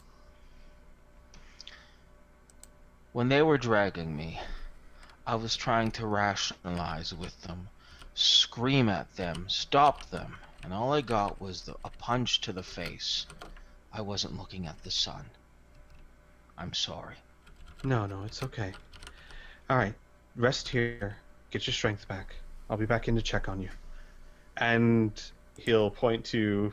Speaker 1: When they were dragging me, I was trying to rationalize with them, scream at them, stop them, and all I got was a punch to the face. I wasn't looking at the sun. I'm sorry.
Speaker 3: No, it's okay. Alright, rest here. Get your strength back. I'll be back in to check on you. And he'll point to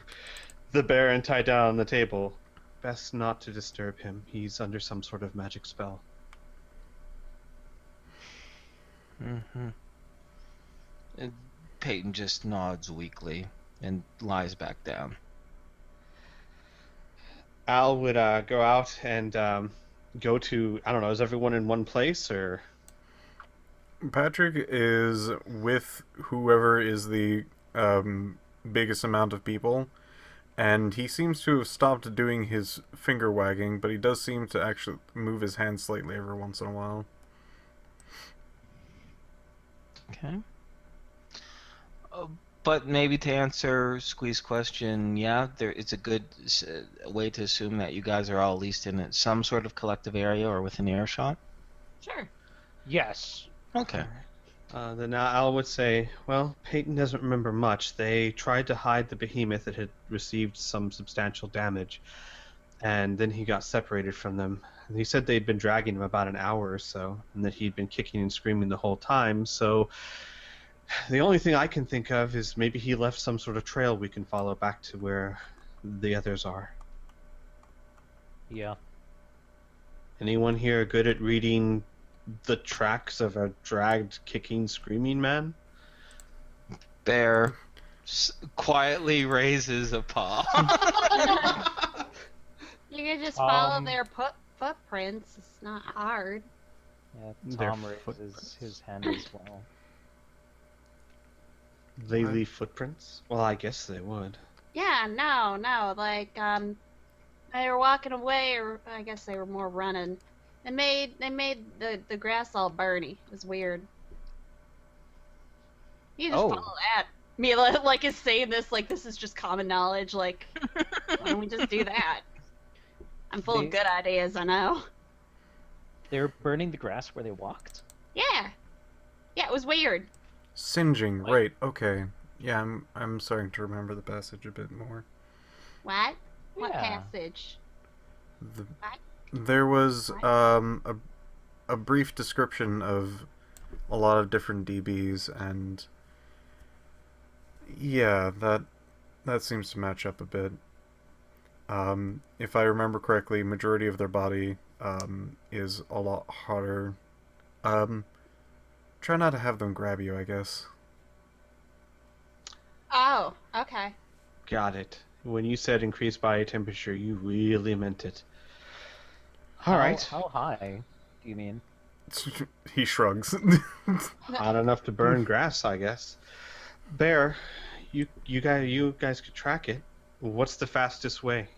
Speaker 3: the Baron tied down on the table. Best not to disturb him. He's under some sort of magic spell.
Speaker 1: Mm-hmm. And Peyton just nods weakly and lies back down.
Speaker 3: Al would go out and go to, I don't know, is everyone in one place or?
Speaker 2: Patrick is with whoever is the biggest amount of people, and he seems to have stopped doing his finger wagging, but he does seem to actually move his hand slightly every once in a while.
Speaker 1: Okay. But maybe to answer Squee's question, yeah, it's a good way to assume that you guys are all at least in some sort of collective area or within earshot.
Speaker 4: Sure.
Speaker 5: Yes.
Speaker 1: Okay.
Speaker 3: Then Al would say, well, Peyton doesn't remember much. They tried to hide the behemoth that had received some substantial damage, and then he got separated from them. And he said they'd been dragging him about an hour or so, and that he'd been kicking and screaming the whole time, so the only thing I can think of is maybe he left some sort of trail we can follow back to where the others are.
Speaker 5: Yeah.
Speaker 3: Anyone here good at reading the tracks of a dragged, kicking, screaming man?
Speaker 1: Bear quietly raises a paw.
Speaker 4: You can just follow their footprints. It's not hard.
Speaker 5: Yeah,
Speaker 3: Their
Speaker 5: Tom raises
Speaker 3: footprints.
Speaker 5: his hand as well.
Speaker 3: They leave footprints? Well, I guess they would.
Speaker 4: Yeah, no. Like, they were walking away, or I guess they were more running. They made the grass all burny. It was weird. You just follow that. Mila, like, is saying this like this is just common knowledge. Like, why don't we just do that? I'm full of good ideas, I know.
Speaker 5: They're burning the grass where they walked?
Speaker 4: Yeah, it was weird.
Speaker 2: Singeing, right, okay. Yeah, I'm starting to remember the passage a bit more.
Speaker 4: What? What
Speaker 5: Yeah.
Speaker 4: passage?
Speaker 2: There was a brief description of a lot of different DBs, and yeah, that seems to match up a bit. If I remember correctly, majority of their body is a lot harder. Try not to have them grab you, I guess.
Speaker 4: Oh, okay.
Speaker 3: Got it. When you said increased body temperature, you really meant it. All right.
Speaker 5: How high do you mean?
Speaker 2: He shrugs.
Speaker 3: Hot enough to burn grass, I guess. Bear, you guys could track it. What's the fastest way?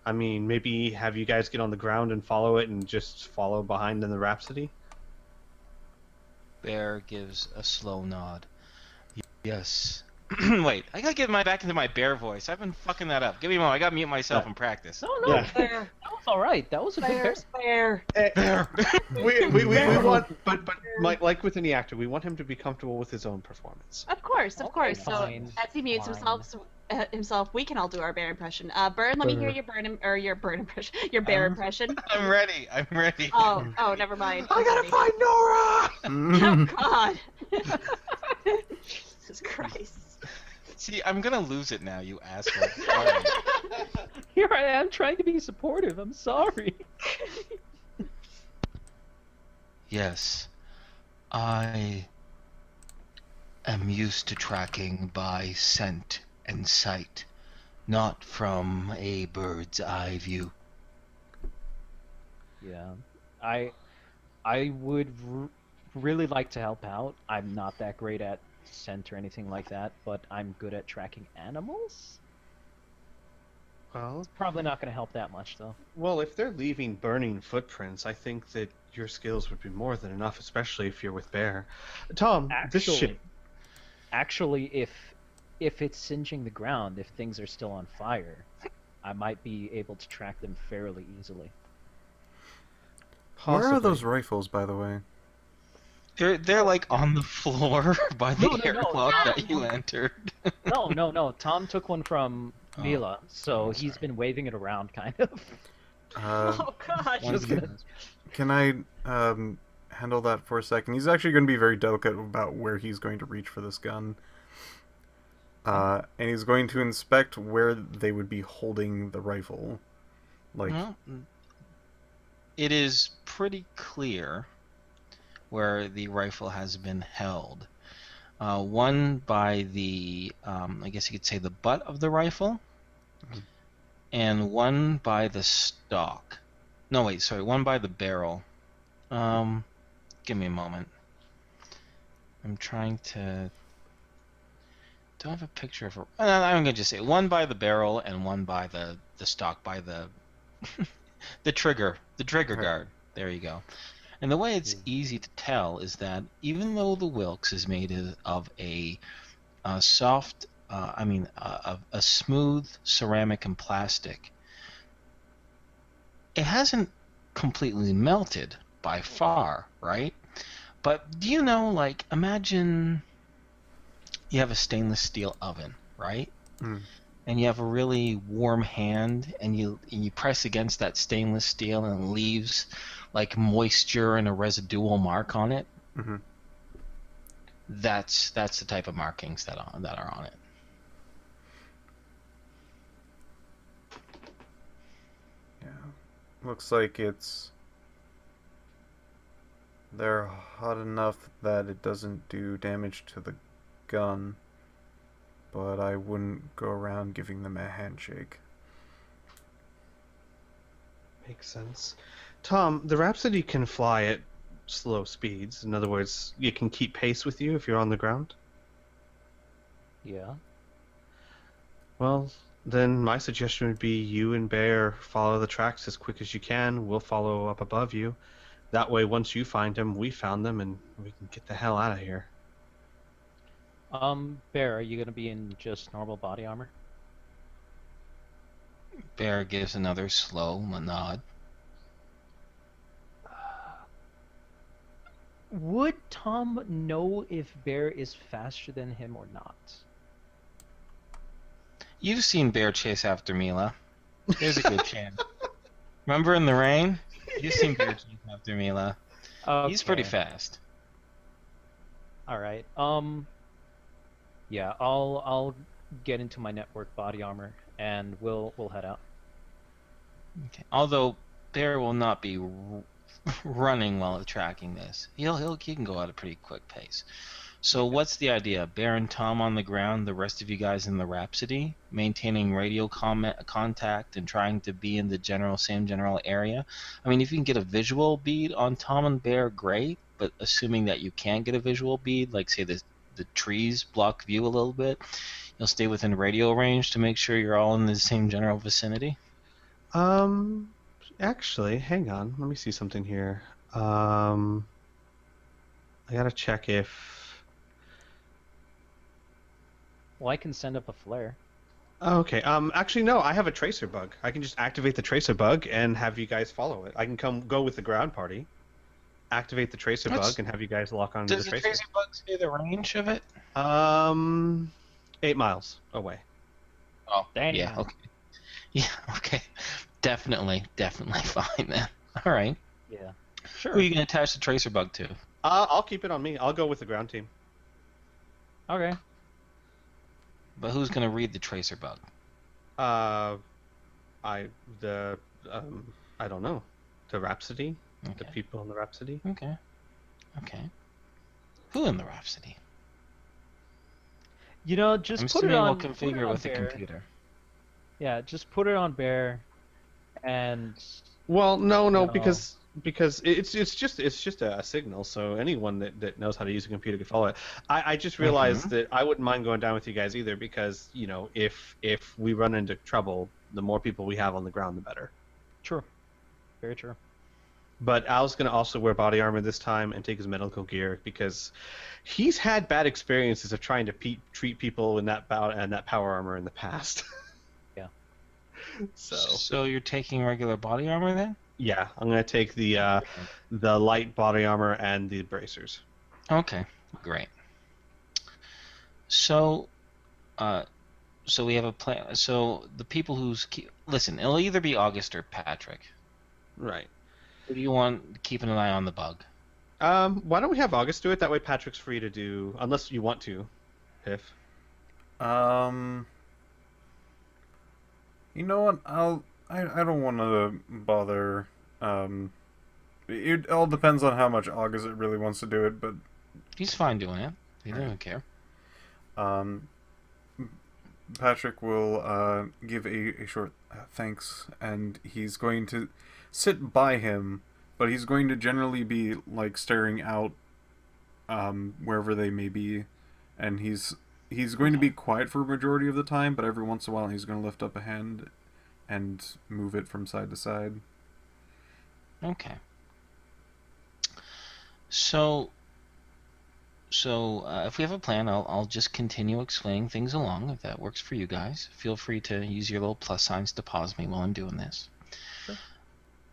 Speaker 3: I mean, maybe have you guys get on the ground and follow it, and just follow behind in the Rhapsody.
Speaker 1: Bear gives a slow nod. Yes. Wait, I gotta get back into my bear voice. I've been fucking that up. Give me a moment. I gotta mute myself and practice.
Speaker 5: No,
Speaker 3: Yeah.
Speaker 5: Bear. That was all right. That was a good bear.
Speaker 1: Bear.
Speaker 3: We want, but like with any actor, we want him to be comfortable with his own performance.
Speaker 4: Of course, of course.
Speaker 5: Fine.
Speaker 4: So as he mutes himself, we can all do our bear impression. Bird, let me hear your bird impression, your bear impression.
Speaker 1: I'm ready.
Speaker 4: Oh, never mind.
Speaker 3: I gotta find Nora.
Speaker 4: Oh God. Jesus Christ.
Speaker 1: See, I'm gonna lose it now, you asshole. All right.
Speaker 5: Here I am trying to be supportive. I'm sorry.
Speaker 1: Yes, I am used to tracking by scent and sight, not from a bird's eye view.
Speaker 5: Yeah, I would really like to help out. I'm not that great at scent or anything like that, but I'm good at tracking animals.
Speaker 3: Well,
Speaker 5: Probably not going to help that much, though.
Speaker 3: well, if they're leaving burning footprints, I think that your skills would be more than enough, especially if you're with Bear. Tom, this ship.
Speaker 5: Actually, if it's singeing the ground, if things are still on fire, I might be able to track them fairly easily.
Speaker 2: Where are
Speaker 3: Possibly.
Speaker 2: those rifles, by the way?
Speaker 1: They're like on the floor by the
Speaker 5: No.
Speaker 1: airlock that you entered.
Speaker 5: No. Tom took one from
Speaker 1: Oh.
Speaker 5: Mila, so he's been waving it around, kind of.
Speaker 4: Oh gosh.
Speaker 1: One's
Speaker 2: Okay. Can I handle that for a second? He's actually going to be very delicate about where he's going to reach for this gun. And he's going to inspect where they would be holding the rifle. Like,
Speaker 1: Well, it is pretty clear where the rifle has been held. One by the, I guess you could say the butt of the rifle, and one by the stock. No, wait, sorry, one by the barrel. Give me a moment. I'm trying to... Do I have a picture of a... I'm going to just say one by the barrel and one by the stock, by the... the trigger guard. There you go. And the way it's easy to tell is that even though the Wilkes is made of a soft, a smooth ceramic and plastic, it hasn't completely melted by far, right? But do you know, like, imagine you have a stainless steel oven, right?
Speaker 2: Mm.
Speaker 1: And you have a really warm hand, and you press against that stainless steel, and it leaves like moisture and a residual mark on it.
Speaker 2: mhm.
Speaker 1: That's the type of markings that are on it.
Speaker 2: Yeah. Looks like they're hot enough that it doesn't do damage to the gun, but I wouldn't go around giving them a handshake.
Speaker 3: Makes sense. Tom, the Rhapsody can fly at slow speeds. In other words, it can keep pace with you if you're on the ground.
Speaker 5: Yeah.
Speaker 3: Well, then my suggestion would be you and Bear follow the tracks as quick as you can. We'll follow up above you. That way, once you find them, we found them, and we can get the hell out of here.
Speaker 5: Bear, are you gonna be in just normal body armor?
Speaker 1: Bear gives another slow nod.
Speaker 5: Would Tom know if Bear is faster than him or not?
Speaker 1: You've seen Bear chase after Mila. There's a good chance. Remember in the rain? You've seen Bear chase after Mila. He's pretty
Speaker 5: Okay.
Speaker 1: fast.
Speaker 5: All right. Yeah, I'll get into my network body armor and we'll head out.
Speaker 1: Okay. Although Bear will not be running while tracking this. He can go at a pretty quick pace. So what's the idea? Bear and Tom on the ground, the rest of you guys in the Rhapsody, maintaining radio contact and trying to be in the same general area. I mean, if you can get a visual bead on Tom and Bear, great. But assuming that you can't get a visual bead, like say the trees block view a little bit, you'll stay within radio range to make sure you're all in the same general vicinity.
Speaker 3: Actually, hang on. Let me see something here. I gotta check if.
Speaker 5: Well, I can send up a flare.
Speaker 3: Oh, okay. Actually, no. I have a tracer bug. I can just activate the tracer bug and have you guys follow it. I can go with the ground party, activate the tracer bug, and have you guys lock onto the tracer.
Speaker 1: Does the tracer bug say the range of it?
Speaker 3: 8 miles away.
Speaker 1: Oh,
Speaker 5: Damn.
Speaker 1: yeah. Okay. Yeah. Okay. Definitely fine then. All right.
Speaker 5: Yeah.
Speaker 1: Who are you gonna attach the tracer bug to?
Speaker 3: I'll keep it on me. I'll go with the ground team.
Speaker 5: Okay.
Speaker 1: But who's gonna read the tracer bug?
Speaker 3: I don't know. The Rhapsody?
Speaker 1: Okay.
Speaker 3: The people in the Rhapsody?
Speaker 1: Okay. Who in the Rhapsody?
Speaker 5: You know, just
Speaker 1: I'm
Speaker 5: put it
Speaker 1: assuming
Speaker 5: on.
Speaker 1: we'll
Speaker 5: put it
Speaker 1: configure
Speaker 5: on
Speaker 1: with the
Speaker 5: Bear.
Speaker 1: computer.
Speaker 5: Yeah, just put it on Bear, and
Speaker 3: Well, no,
Speaker 5: No.
Speaker 3: because it's just a signal, so anyone that knows how to use a computer can follow it. I just realized that I wouldn't mind going down with you guys either, because if we run into trouble, the more people we have on the ground, the better.
Speaker 5: true, very true.
Speaker 3: But Al's gonna also wear body armor this time and take his medical gear, because he's had bad experiences of trying to treat people in that power armor in the past.
Speaker 5: Yeah.
Speaker 3: So
Speaker 1: you're taking regular body armor then?
Speaker 3: yeah, I'm gonna take the light body armor and the bracers.
Speaker 1: Okay, great. So we have a plan. So the people listen, it'll either be August or Patrick.
Speaker 3: Right.
Speaker 1: Who do you want keeping an eye on the bug?
Speaker 3: Why don't we have August do it? That way Patrick's free to do, unless you want to, Piph.
Speaker 2: You know what? I don't want to bother. It all depends on how much August it really wants to do it, but
Speaker 1: He's fine doing it. He doesn't care.
Speaker 2: Patrick will give a short thanks, and he's going to sit by him, but he's going to generally be like staring out wherever they may be, and he's going to be quiet for a majority of the time, but every once in a while he's going to lift up a hand and move it from side to side.
Speaker 1: Okay. So if we have a plan, I'll just continue explaining things along. If that works for you guys, feel free to use your little plus signs to pause me while I'm doing this.
Speaker 3: Sure.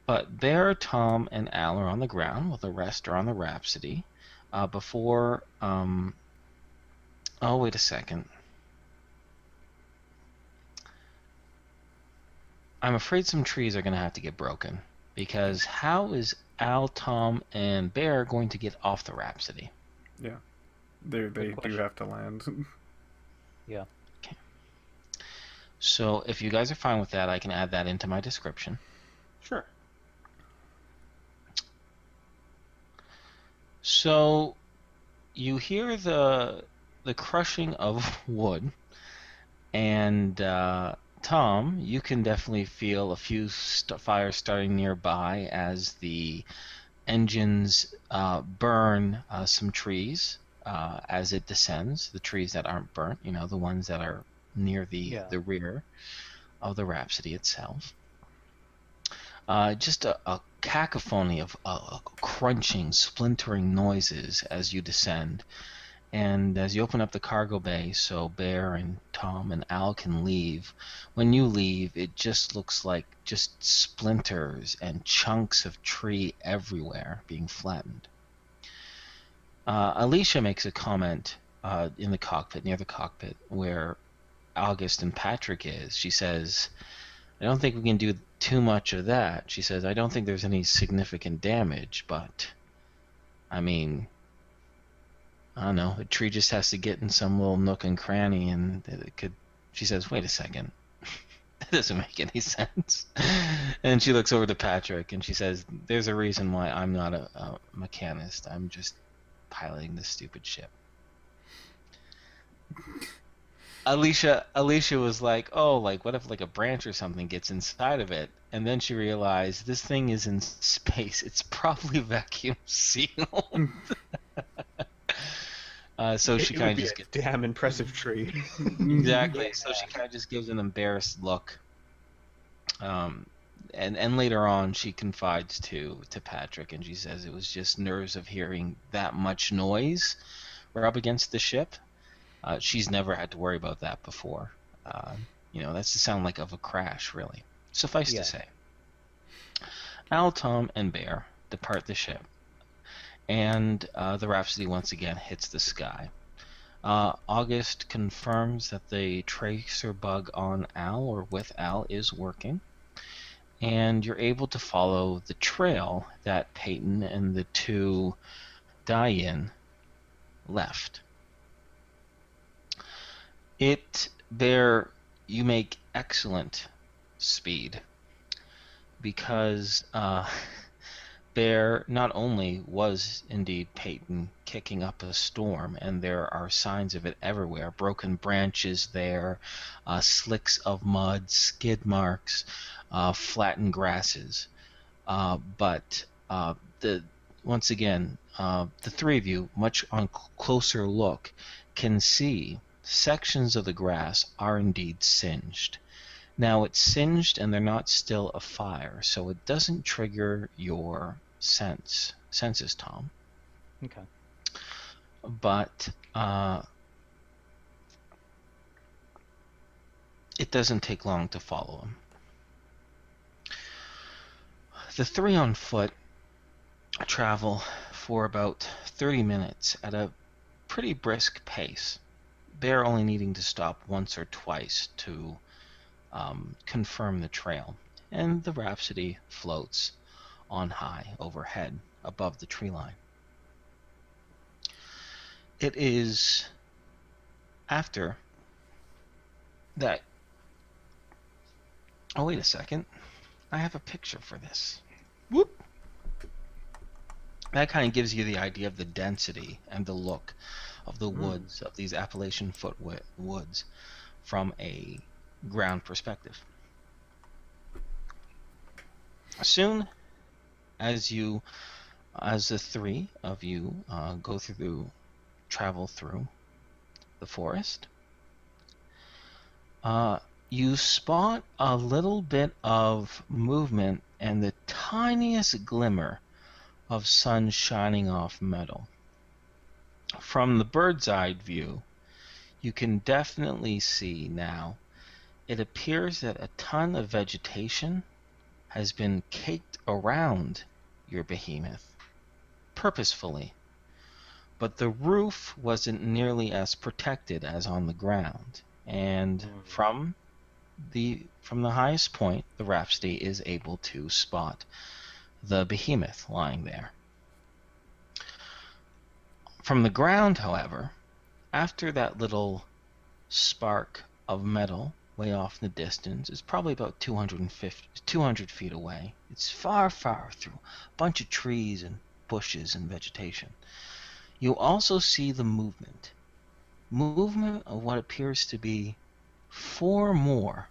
Speaker 1: But Bear, Tom, and Al are on the ground, while the rest are on the Rhapsody. Before, oh, wait a second. I'm afraid some trees are going to have to get broken, because how is Al, Tom, and Bear going to get off the Rhapsody?
Speaker 2: Yeah, they do have to land.
Speaker 5: Yeah.
Speaker 1: Okay. So if you guys are fine with that, I can add that into my description.
Speaker 3: Sure.
Speaker 1: So you hear the crushing of wood, and Tom, you can definitely feel a few fires starting nearby as the engines burn some trees as it descends. The trees that aren't burnt, the ones that are near the rear of the Rhapsody itself. Just a cacophony of crunching, splintering noises as you descend. And as you open up the cargo bay so Bear and Tom and Al can leave, when you leave, it just looks like just splinters and chunks of tree everywhere being flattened. Alicia makes a comment in the cockpit, near the cockpit, where August and Patrick is. She says, I don't think we can do too much of that. She says, I don't think there's any significant damage, but, I mean, I don't know, a tree just has to get in some little nook and cranny and it could... She says, wait a second. That doesn't make any sense. And she looks over to Patrick and she says, there's a reason why I'm not a mechanist. I'm just piloting this stupid ship. Alicia was like, "Oh, like what if like a branch or something gets inside of it?" And then she realized this thing is in space. It's probably vacuum sealed. So she
Speaker 3: It
Speaker 1: kind
Speaker 3: would
Speaker 1: of
Speaker 3: be
Speaker 1: just
Speaker 3: a
Speaker 1: gets
Speaker 3: damn impressive tree.
Speaker 1: exactly. So she kind of just gives an embarrassed look. Um, and later on, she confides to Patrick, and she says it was just nerves of hearing that much noise rub against the ship. She's never had to worry about that before. That's the sound like of a crash, really. Suffice to say, Al, Tom, and Bear depart the ship, and the Rhapsody once again hits the sky. August confirms that the tracer bug on Al or with Al is working, and you're able to follow the trail that Peyton and the two Dyan left. There you make excellent speed because there not only was indeed Peyton kicking up a storm, and there are signs of it everywhere, broken branches there, slicks of mud, skid marks, flattened grasses. But once again, the three of you, much on closer look, can see sections of the grass are indeed singed. Now it's singed and they're not still afire, so it doesn't trigger your senses, Tom.
Speaker 5: Okay.
Speaker 1: But it doesn't take long to follow him. The three on foot travel for about 30 minutes at a pretty brisk pace. Bear only needing to stop once or twice to confirm the trail, and the Rhapsody floats on high overhead above the tree line. It is after that. Oh, wait a second. I have a picture for this. Whoop! That kind of gives you the idea of the density and the look of the woods, of these Appalachian woods, from a ground perspective. Soon, as the three of you travel through the forest, you spot a little bit of movement and the tiniest glimmer of sun shining off metal. From the bird's eye view, you can definitely see now it appears that a ton of vegetation has been caked around your behemoth, purposefully. But the roof wasn't nearly as protected as on the ground, and from the highest point, the Rhapsody is able to spot the behemoth lying there. From the ground, however, after that little spark of metal way off in the distance, is probably about 200 feet away. It's far, far through a bunch of trees and bushes and vegetation. You also see the movement of what appears to be 4 more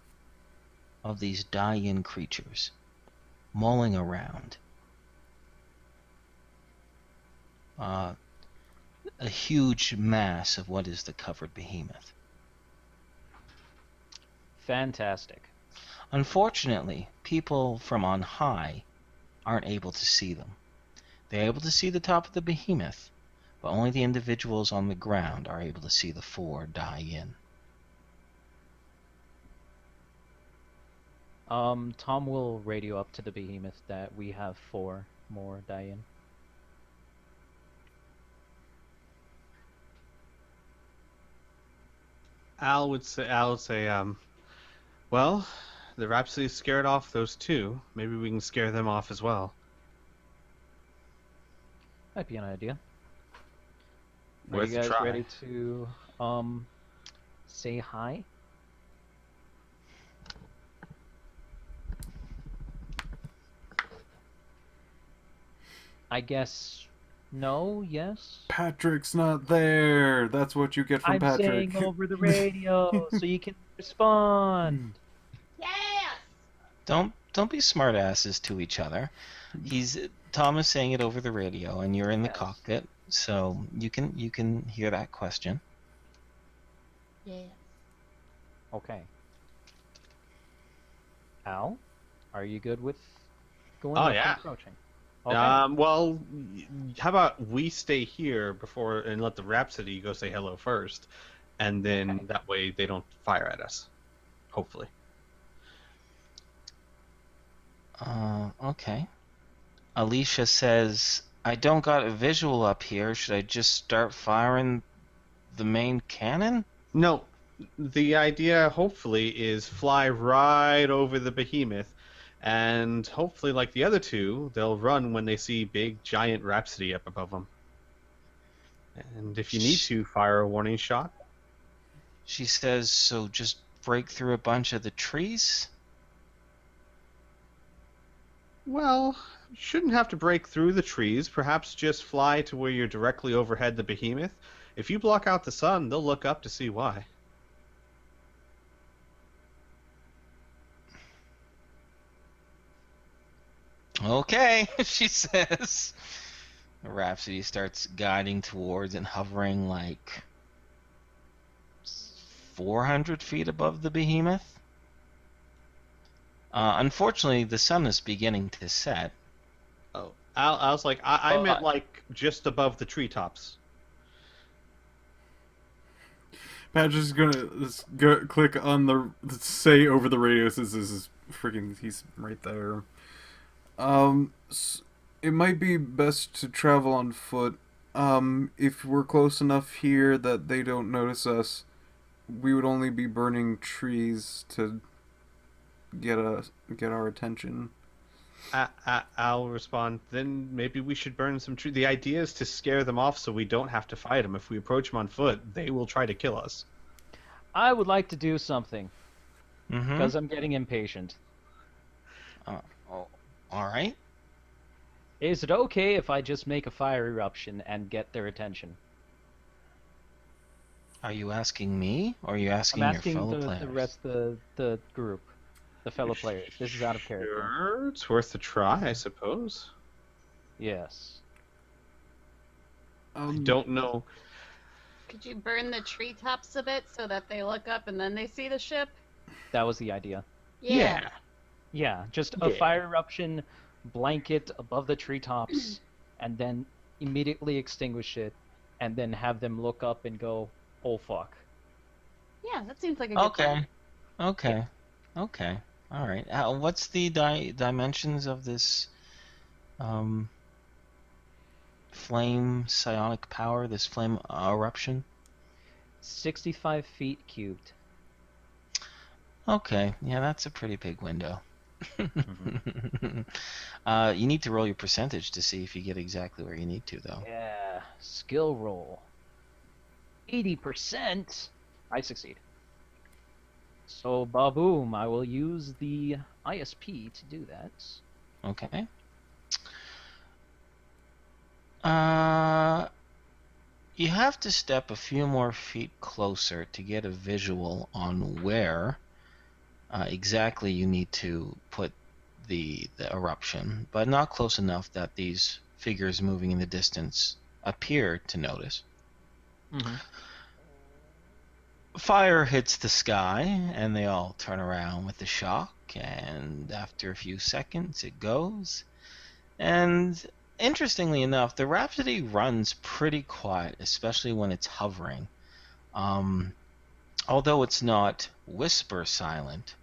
Speaker 1: of these Dyan creatures mulling around. A huge mass of what is the covered behemoth.
Speaker 5: Fantastic.
Speaker 1: Unfortunately, people from on high aren't able to see them. They're able to see the top of the behemoth, but only the individuals on the ground are able to see the 4 Dyan.
Speaker 5: Tom will radio up to the behemoth that we have 4 more Dyan.
Speaker 3: Al would say, well, the Rhapsody scared off those 2. Maybe we can scare them off as well.
Speaker 5: Might be an idea. Are
Speaker 3: Worth
Speaker 5: you
Speaker 3: a
Speaker 5: guys
Speaker 3: try.
Speaker 5: ready to say hi? I guess No? Yes?
Speaker 2: Patrick's not there. That's what you get from
Speaker 5: I'm
Speaker 2: Patrick.
Speaker 5: saying over the radio so you can respond.
Speaker 6: Yes.
Speaker 1: Don't be smartasses to each other. Tom is saying it over the radio, and you're in the
Speaker 5: Yes.
Speaker 1: cockpit, so you can hear that question.
Speaker 6: Yes.
Speaker 5: Okay. Al, are you good with going
Speaker 3: Oh,
Speaker 5: up
Speaker 3: yeah.
Speaker 5: and approaching? Okay.
Speaker 3: Well, how about we stay here before and let the Rhapsody go say hello first, and then
Speaker 5: Okay.
Speaker 3: that way they don't fire at us. Hopefully.
Speaker 1: Okay. Alicia says, I don't got a visual up here. Should I just start firing the main cannon?
Speaker 3: No, the idea hopefully is fly right over the behemoth, and hopefully, like the other two, they'll run when they see big giant Rhapsody up above them. And if you need to, fire a warning shot.
Speaker 1: She says, so just break through a bunch of the trees?
Speaker 3: Well, you shouldn't have to break through the trees. Perhaps just fly to where you're directly overhead the behemoth. If you block out the sun, they'll look up to see why.
Speaker 1: Okay, she says. Rhapsody starts guiding towards and hovering like 400 feet above the behemoth. Unfortunately, the sun is beginning to set.
Speaker 3: Oh, I was like, I
Speaker 1: Well,
Speaker 3: meant like just above the treetops.
Speaker 2: Patrick's gonna click on the say over the radio. Says this is freaking. He's right there. It might be best to travel on foot. If we're close enough here that they don't notice us, we would only be burning trees to get our attention.
Speaker 3: I'll respond. Then maybe we should burn some trees. The idea is to scare them off so we don't have to fight them. If we approach them on foot, they will try to kill us.
Speaker 5: I would like to do something
Speaker 1: Mm-hmm.
Speaker 5: because I'm getting impatient.
Speaker 1: Oh, all right.
Speaker 5: Is it okay if I just make a fire eruption and get their attention?
Speaker 1: Are you asking me, or are you asking,
Speaker 5: I'm asking
Speaker 1: your fellow
Speaker 5: the
Speaker 1: players?
Speaker 5: rest of the group, the fellow players. This is out of character.
Speaker 3: Sure, it's worth a try, I suppose.
Speaker 5: Yes.
Speaker 3: I don't know.
Speaker 6: Could you burn the treetops a bit so that they look up and then they see the ship?
Speaker 5: That was the idea.
Speaker 6: Yeah.
Speaker 5: Yeah, just a
Speaker 3: Yeah.
Speaker 5: fire eruption, blanket above the treetops, and then immediately extinguish it, and then have them look up and go, "Oh fuck."
Speaker 6: Yeah, that seems like a good plan.
Speaker 1: Okay. All right. What's the dimensions of this flame psionic power? This flame eruption?
Speaker 5: 65 feet cubed.
Speaker 1: Okay. Yeah, that's a pretty big window. You need to roll your percentage to see if you get exactly where you need to, though.
Speaker 5: Yeah, skill roll. 80%. I succeed. So, baboom, I will use the ISP to do that.
Speaker 1: Okay. You have to step a few more feet closer to get a visual on where exactly you need to put the eruption, but not close enough that these figures moving in the distance appear to notice.
Speaker 5: Mm-hmm.
Speaker 1: Fire hits the sky, and they all turn around with the shock, and after a few seconds it goes. And interestingly enough, the Rhapsody runs pretty quiet, especially when it's hovering. Although it's not whisper silent,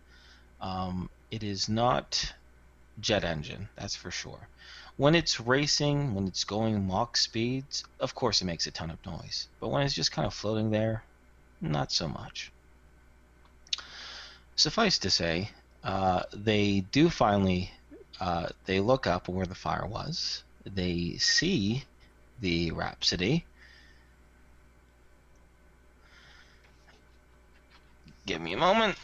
Speaker 1: it is not jet engine, that's for sure. When it's racing, when it's going Mach speeds, of course it makes a ton of noise. But when it's just kind of floating there, not so much. Suffice to say, they do finally, they look up where the fire was. They see the Rhapsody. Give me a moment.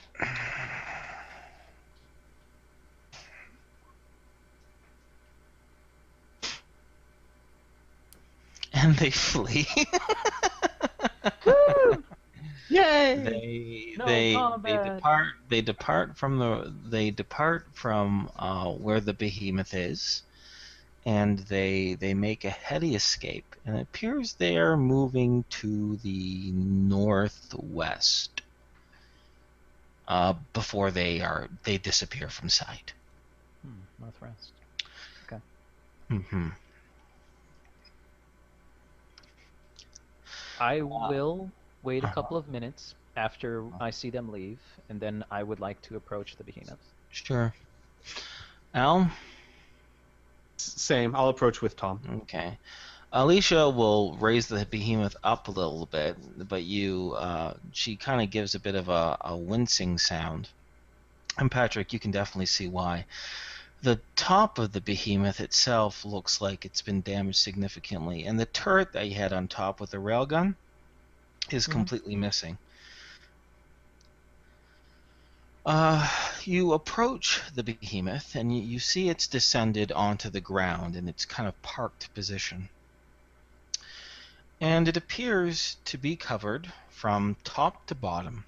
Speaker 1: and they flee.
Speaker 3: Yay!
Speaker 1: They depart from where the behemoth is, and they make a heady escape, and it appears they are moving to the northwest before they disappear from sight.
Speaker 5: Northwest. Okay.
Speaker 1: Mm-hmm.
Speaker 5: I will wait a couple of minutes after I see them leave, and then I would like to approach the behemoth.
Speaker 1: Sure. Al?
Speaker 3: Same. I'll approach with Tom.
Speaker 1: Okay. Alicia will raise the behemoth up a little bit, but she kind of gives a bit of a wincing sound. And Patrick, you can definitely see why. The top of the behemoth itself looks like it's been damaged significantly, and the turret that you had on top with the railgun is completely missing. You approach the behemoth, and you see it's descended onto the ground in its kind of parked position. And it appears to be covered from top to bottom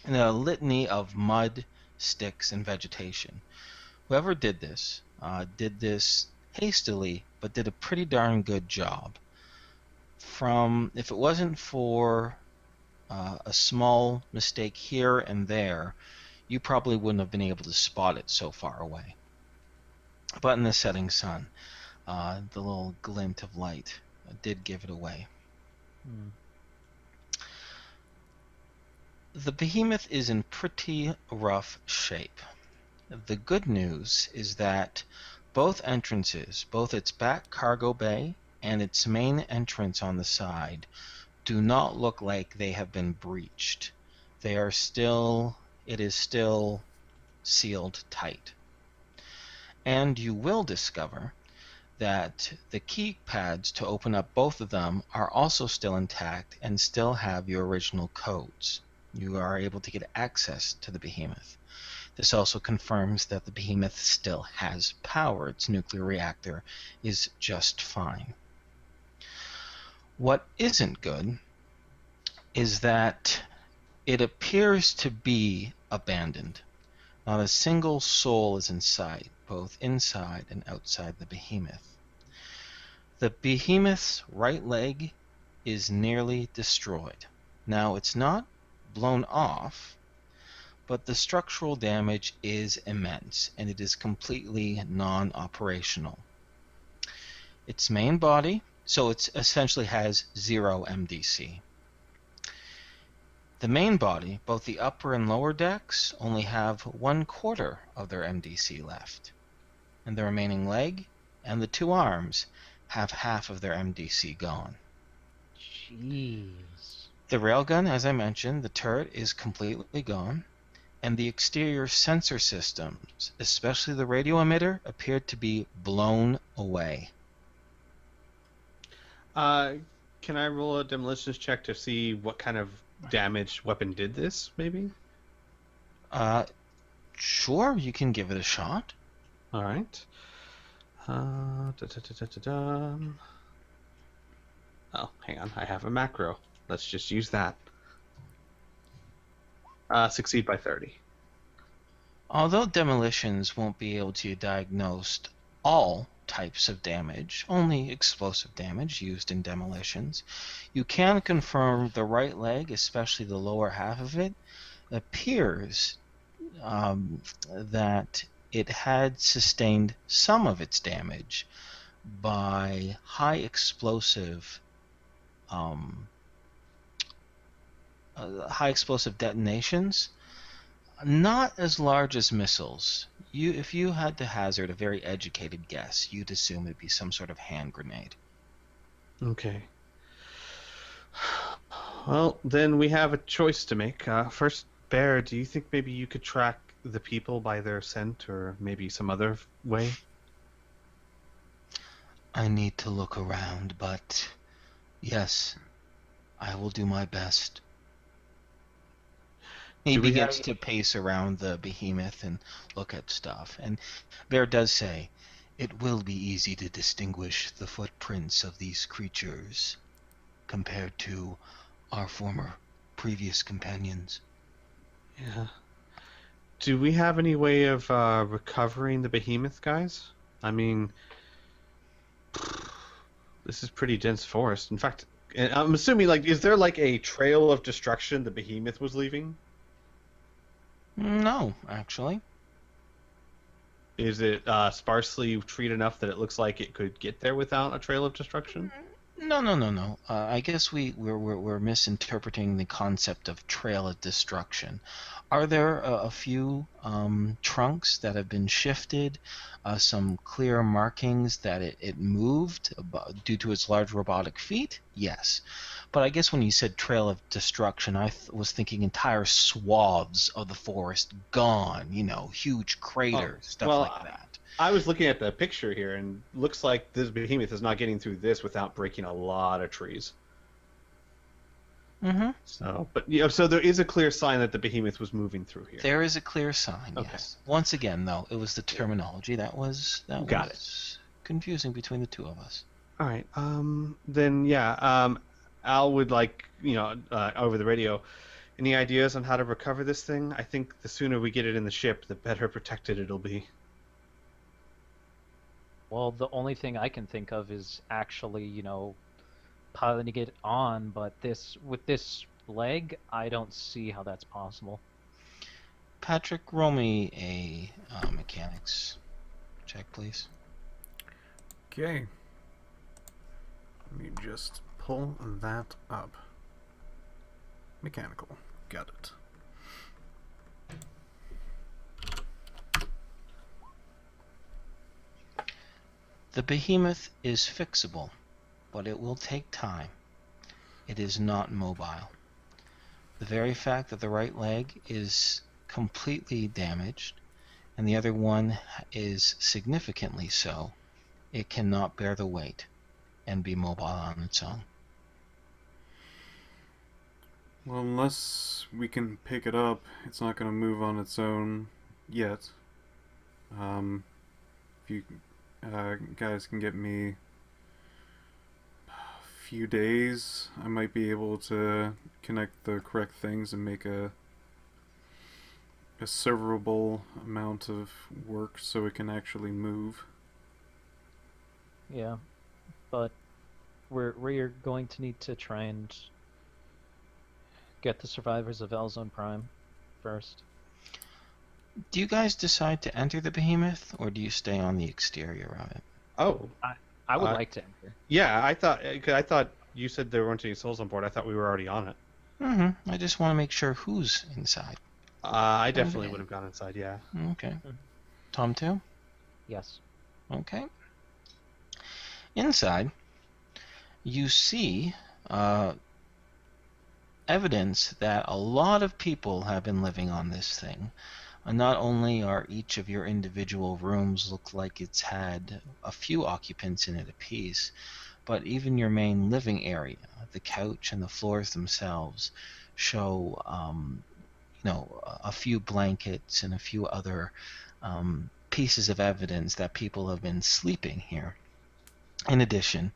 Speaker 1: in a litany of mud, sticks, and vegetation. Whoever did this hastily, but did a pretty darn good job. If it wasn't for a small mistake here and there, you probably wouldn't have been able to spot it so far away. But in the setting sun, the little glint of light did give it away. The behemoth is in pretty rough shape. The good news is that both entrances, both its back cargo bay and its main entrance on the side, do not look like they have been breached. It is still sealed tight. And you will discover that the keypads to open up both of them are also still intact and still have your original codes. You are able to get access to the behemoth. This also confirms that the behemoth still has power. Its nuclear reactor is just fine. What isn't good is that it appears to be abandoned. Not a single soul is in sight, both inside and outside the behemoth. The behemoth's right leg is nearly destroyed. Now, it's not blown off, but the structural damage is immense, and it is completely non-operational. Its main body, so it essentially has 0 MDC. The main body, both the upper and lower decks, only have 1/4 of their MDC left. And the remaining leg and the 2 arms have half of their MDC gone.
Speaker 5: Jeez.
Speaker 1: The railgun, as I mentioned, the turret is completely gone, and the exterior sensor systems, especially the radio emitter, appeared to be blown away.
Speaker 3: Can I roll a demolitions check to see what kind of damaged weapon did this, maybe?
Speaker 1: Sure, you can give it a shot.
Speaker 3: All right. Oh, hang on. I have a macro. Let's just use that. Succeed by 30.
Speaker 1: Although demolitions won't be able to diagnose all types of damage, only explosive damage used in demolitions, you can confirm the right leg, especially the lower half of it, appears that it had sustained some of its damage by high explosive detonations, not as large as missiles. If you had to hazard a very educated guess, you'd assume it'd be some sort of hand grenade.
Speaker 3: Okay. Well, then we have a choice to make. First, Bear, do you think maybe you could track the people by their scent, or maybe some other way?
Speaker 1: I need to look around, but yes, I will do my best. He begins to pace around the behemoth and look at stuff. And Bear does say, It will be easy to distinguish the footprints of these creatures compared to our previous companions.
Speaker 3: Yeah. Do we have any way of recovering the behemoth, guys? I mean, this is pretty dense forest. In fact, and I'm assuming, like, is there like a trail of destruction the behemoth was leaving?
Speaker 1: No, actually.
Speaker 3: Is it sparsely treed enough that it looks like it could get there without a trail of destruction?
Speaker 1: No. I guess we're misinterpreting the concept of trail of destruction. Are there a few trunks that have been shifted? Some clear markings that it moved due to its large robotic feet? Yes. But I guess when you said trail of destruction, I was thinking entire swaths of the forest gone. Huge craters, stuff like that.
Speaker 3: I was looking at the picture here, and looks like this behemoth is not getting through this without breaking a lot of trees.
Speaker 1: Mm-hmm.
Speaker 3: So there is a clear sign that the behemoth was moving through here.
Speaker 1: There is a clear sign,
Speaker 3: Okay.
Speaker 1: yes. Once again, though, it was the terminology that was
Speaker 3: Got it.
Speaker 1: confusing between the two of us.
Speaker 3: All right. Then yeah. Al would like over the radio. Any ideas on how to recover this thing? I think the sooner we get it in the ship, the better protected it'll be.
Speaker 5: Well, the only thing I can think of is actually, piloting it on, but with this leg, I don't see how that's possible.
Speaker 1: Patrick, roll me a mechanics check, please.
Speaker 2: Okay. Let me just pull that up. Mechanical. Got it.
Speaker 1: The behemoth is fixable, but it will take time. It is not mobile. The very fact that the right leg is completely damaged and the other one is significantly so, it cannot bear the weight and be mobile on its own.
Speaker 2: Well, unless we can pick it up, it's not going to move on its own yet. If you guys can get me a few days, I might be able to connect the correct things and make a serverable amount of work so it can actually move.
Speaker 5: Yeah, but we're going to need to try and get the survivors of Elzone Prime first.
Speaker 1: Do you guys decide to enter the behemoth, or do you stay on the exterior of it?
Speaker 3: Oh,
Speaker 5: I would like to enter.
Speaker 3: yeah. I thought you said there weren't any souls on board. I thought we were already on it.
Speaker 1: I just want to make sure who's inside.
Speaker 3: I definitely would have gone inside. Yeah.
Speaker 1: Okay. Tom too?
Speaker 5: Yes.
Speaker 1: Okay. Inside, you see evidence that a lot of people have been living on this thing. Not only are each of your individual rooms look like it's had a few occupants in it apiece, but even your main living area, the couch and the floors themselves, show a few blankets and a few other pieces of evidence that people have been sleeping here. In addition,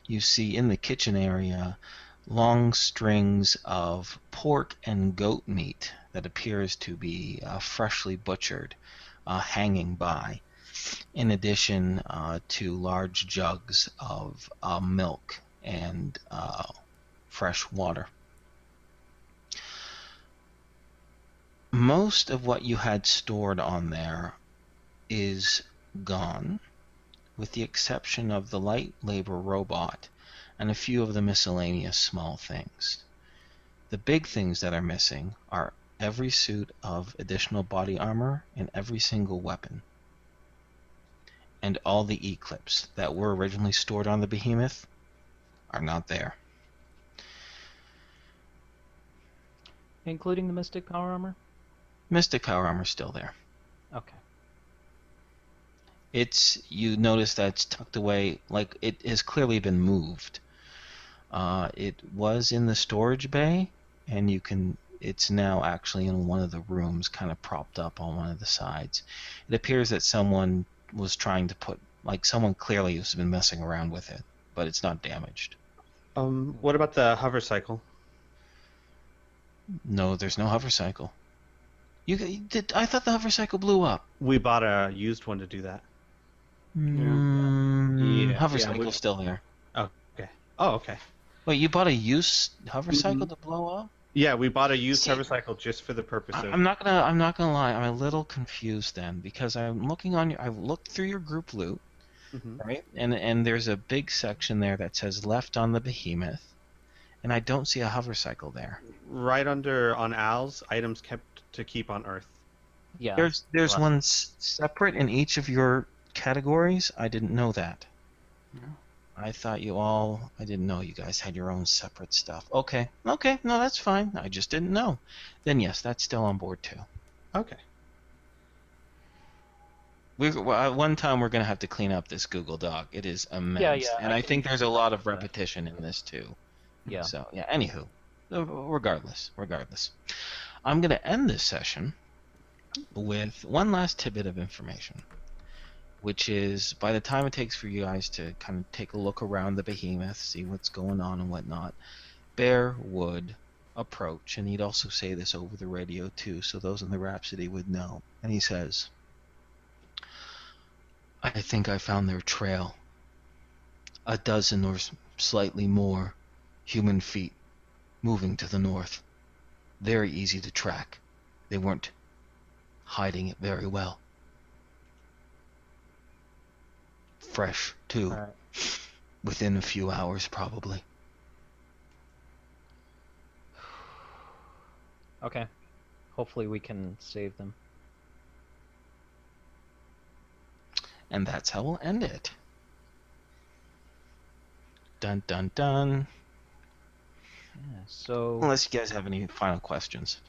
Speaker 1: you see in the kitchen area long strings of pork and goat meat that appears to be freshly butchered, hanging by, in addition to large jugs of milk and fresh water. Most of what you had stored on there is gone, with the exception of the light labor robot and a few of the miscellaneous small things. The big things that are missing are every suit of additional body armor and every single weapon. And all the eclipse that were originally stored on the behemoth are not there.
Speaker 5: Including the Mystic Power Armor?
Speaker 1: Mystic Power Armor is still there.
Speaker 5: Okay.
Speaker 1: You notice that it's tucked away, like it has clearly been moved. It was in the storage bay, and it's now actually in one of the rooms, kind of propped up on one of the sides. It appears that someone was trying to put Like someone clearly has been messing around with it, but it's not damaged.
Speaker 3: What about the hover cycle?
Speaker 1: No, there's no hover cycle. You did? I thought the hover cycle blew up.
Speaker 3: We bought a used one to do that.
Speaker 1: Hover
Speaker 3: yeah,
Speaker 1: cycle's still there.
Speaker 3: Okay. Oh, okay.
Speaker 1: Wait, you bought a used hover cycle to blow up?
Speaker 3: Yeah, we bought a used
Speaker 1: See,
Speaker 3: hover cycle just for the purpose of.
Speaker 1: I'm not gonna lie. I'm a little confused then because I'm looking on your. I've looked through your group loot, right? And there's a big section there that says left on the behemoth, and I don't see a hover cycle there.
Speaker 3: Right under on Al's items kept to keep on Earth.
Speaker 5: Yeah.
Speaker 1: There's one separate in each of your categories. I didn't know that.
Speaker 2: Yeah.
Speaker 1: I thought I didn't know you guys had your own separate stuff. Okay, no, that's fine. I just didn't know. Then yes, that's still on board too.
Speaker 3: Okay.
Speaker 1: One time we're gonna have to clean up this Google Doc. It is immense, and I think there's a lot of repetition in this too.
Speaker 5: Yeah.
Speaker 1: So yeah. Anywho, regardless, I'm gonna end this session with one last tidbit of information, which is by the time it takes for you guys to kind of take a look around the behemoth, see what's going on and whatnot, Bear would approach, and he'd also say this over the radio too, so those in the Rhapsody would know. And he says, I think I found their trail. A dozen or slightly more human feet moving to the north. Very easy to track. They weren't hiding it very well. Fresh, too.
Speaker 5: All right.
Speaker 1: Within a few hours, probably.
Speaker 5: Okay. Hopefully we can save them.
Speaker 1: And that's how we'll end it. Dun dun dun.
Speaker 5: Yeah. So
Speaker 1: Unless you guys have any final questions.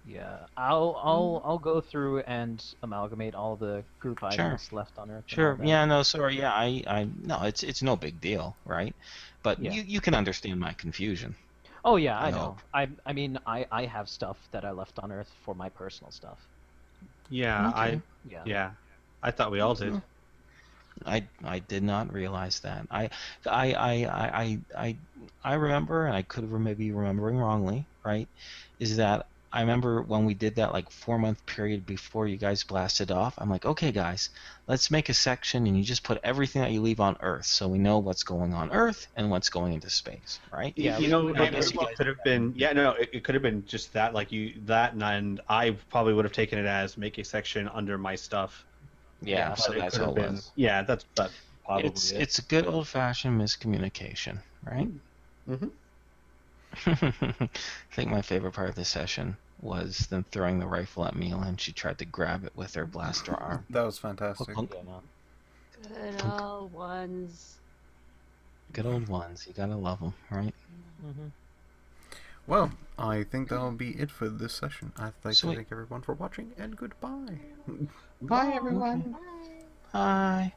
Speaker 5: yeah, I'll go through and amalgamate all the group items left on Earth. and all
Speaker 1: Sure.
Speaker 5: that.
Speaker 1: Yeah. No. Sorry. Yeah. I. No. It's no big deal, right? But
Speaker 5: Yeah.
Speaker 1: you can understand my confusion.
Speaker 5: Oh yeah, I
Speaker 1: I
Speaker 5: know.
Speaker 1: hope.
Speaker 5: I mean I have stuff that I left on Earth for my personal stuff.
Speaker 3: Yeah,
Speaker 1: Okay.
Speaker 5: Yeah.
Speaker 3: I thought we all did.
Speaker 1: I did not realize that. I remember, and I could have maybe remembering wrongly, right? Is that I remember when we did that like 4-month period before you guys blasted off. I'm like, okay, guys, let's make a section, and you just put everything that you leave on Earth, so we know what's going on Earth and what's going into space, right?
Speaker 5: Yeah,
Speaker 3: You know,
Speaker 1: I
Speaker 3: it
Speaker 1: guess you guys
Speaker 3: could have been. Yeah, no, it could have been just that. Like and I probably would have taken it as make a section under my stuff.
Speaker 1: Yeah,
Speaker 3: but
Speaker 1: so
Speaker 3: it
Speaker 1: that's
Speaker 3: could
Speaker 1: all
Speaker 3: have
Speaker 1: it
Speaker 3: been.
Speaker 1: was.
Speaker 3: Yeah, that's probably
Speaker 1: It's a good old-fashioned miscommunication, right?
Speaker 3: Mm-hmm.
Speaker 1: I think my favorite part of the session was them throwing the rifle at Mila, and she tried to grab it with her blaster arm.
Speaker 2: That was fantastic.
Speaker 1: Punk.
Speaker 5: Yeah, no.
Speaker 6: Good old ones.
Speaker 1: Good old ones. You gotta love them, right?
Speaker 5: Mm-hmm.
Speaker 2: Well, I think that'll be it for this session. I'd like
Speaker 1: Sweet.
Speaker 2: to thank everyone for watching, and goodbye.
Speaker 3: Bye, everyone.
Speaker 1: Bye.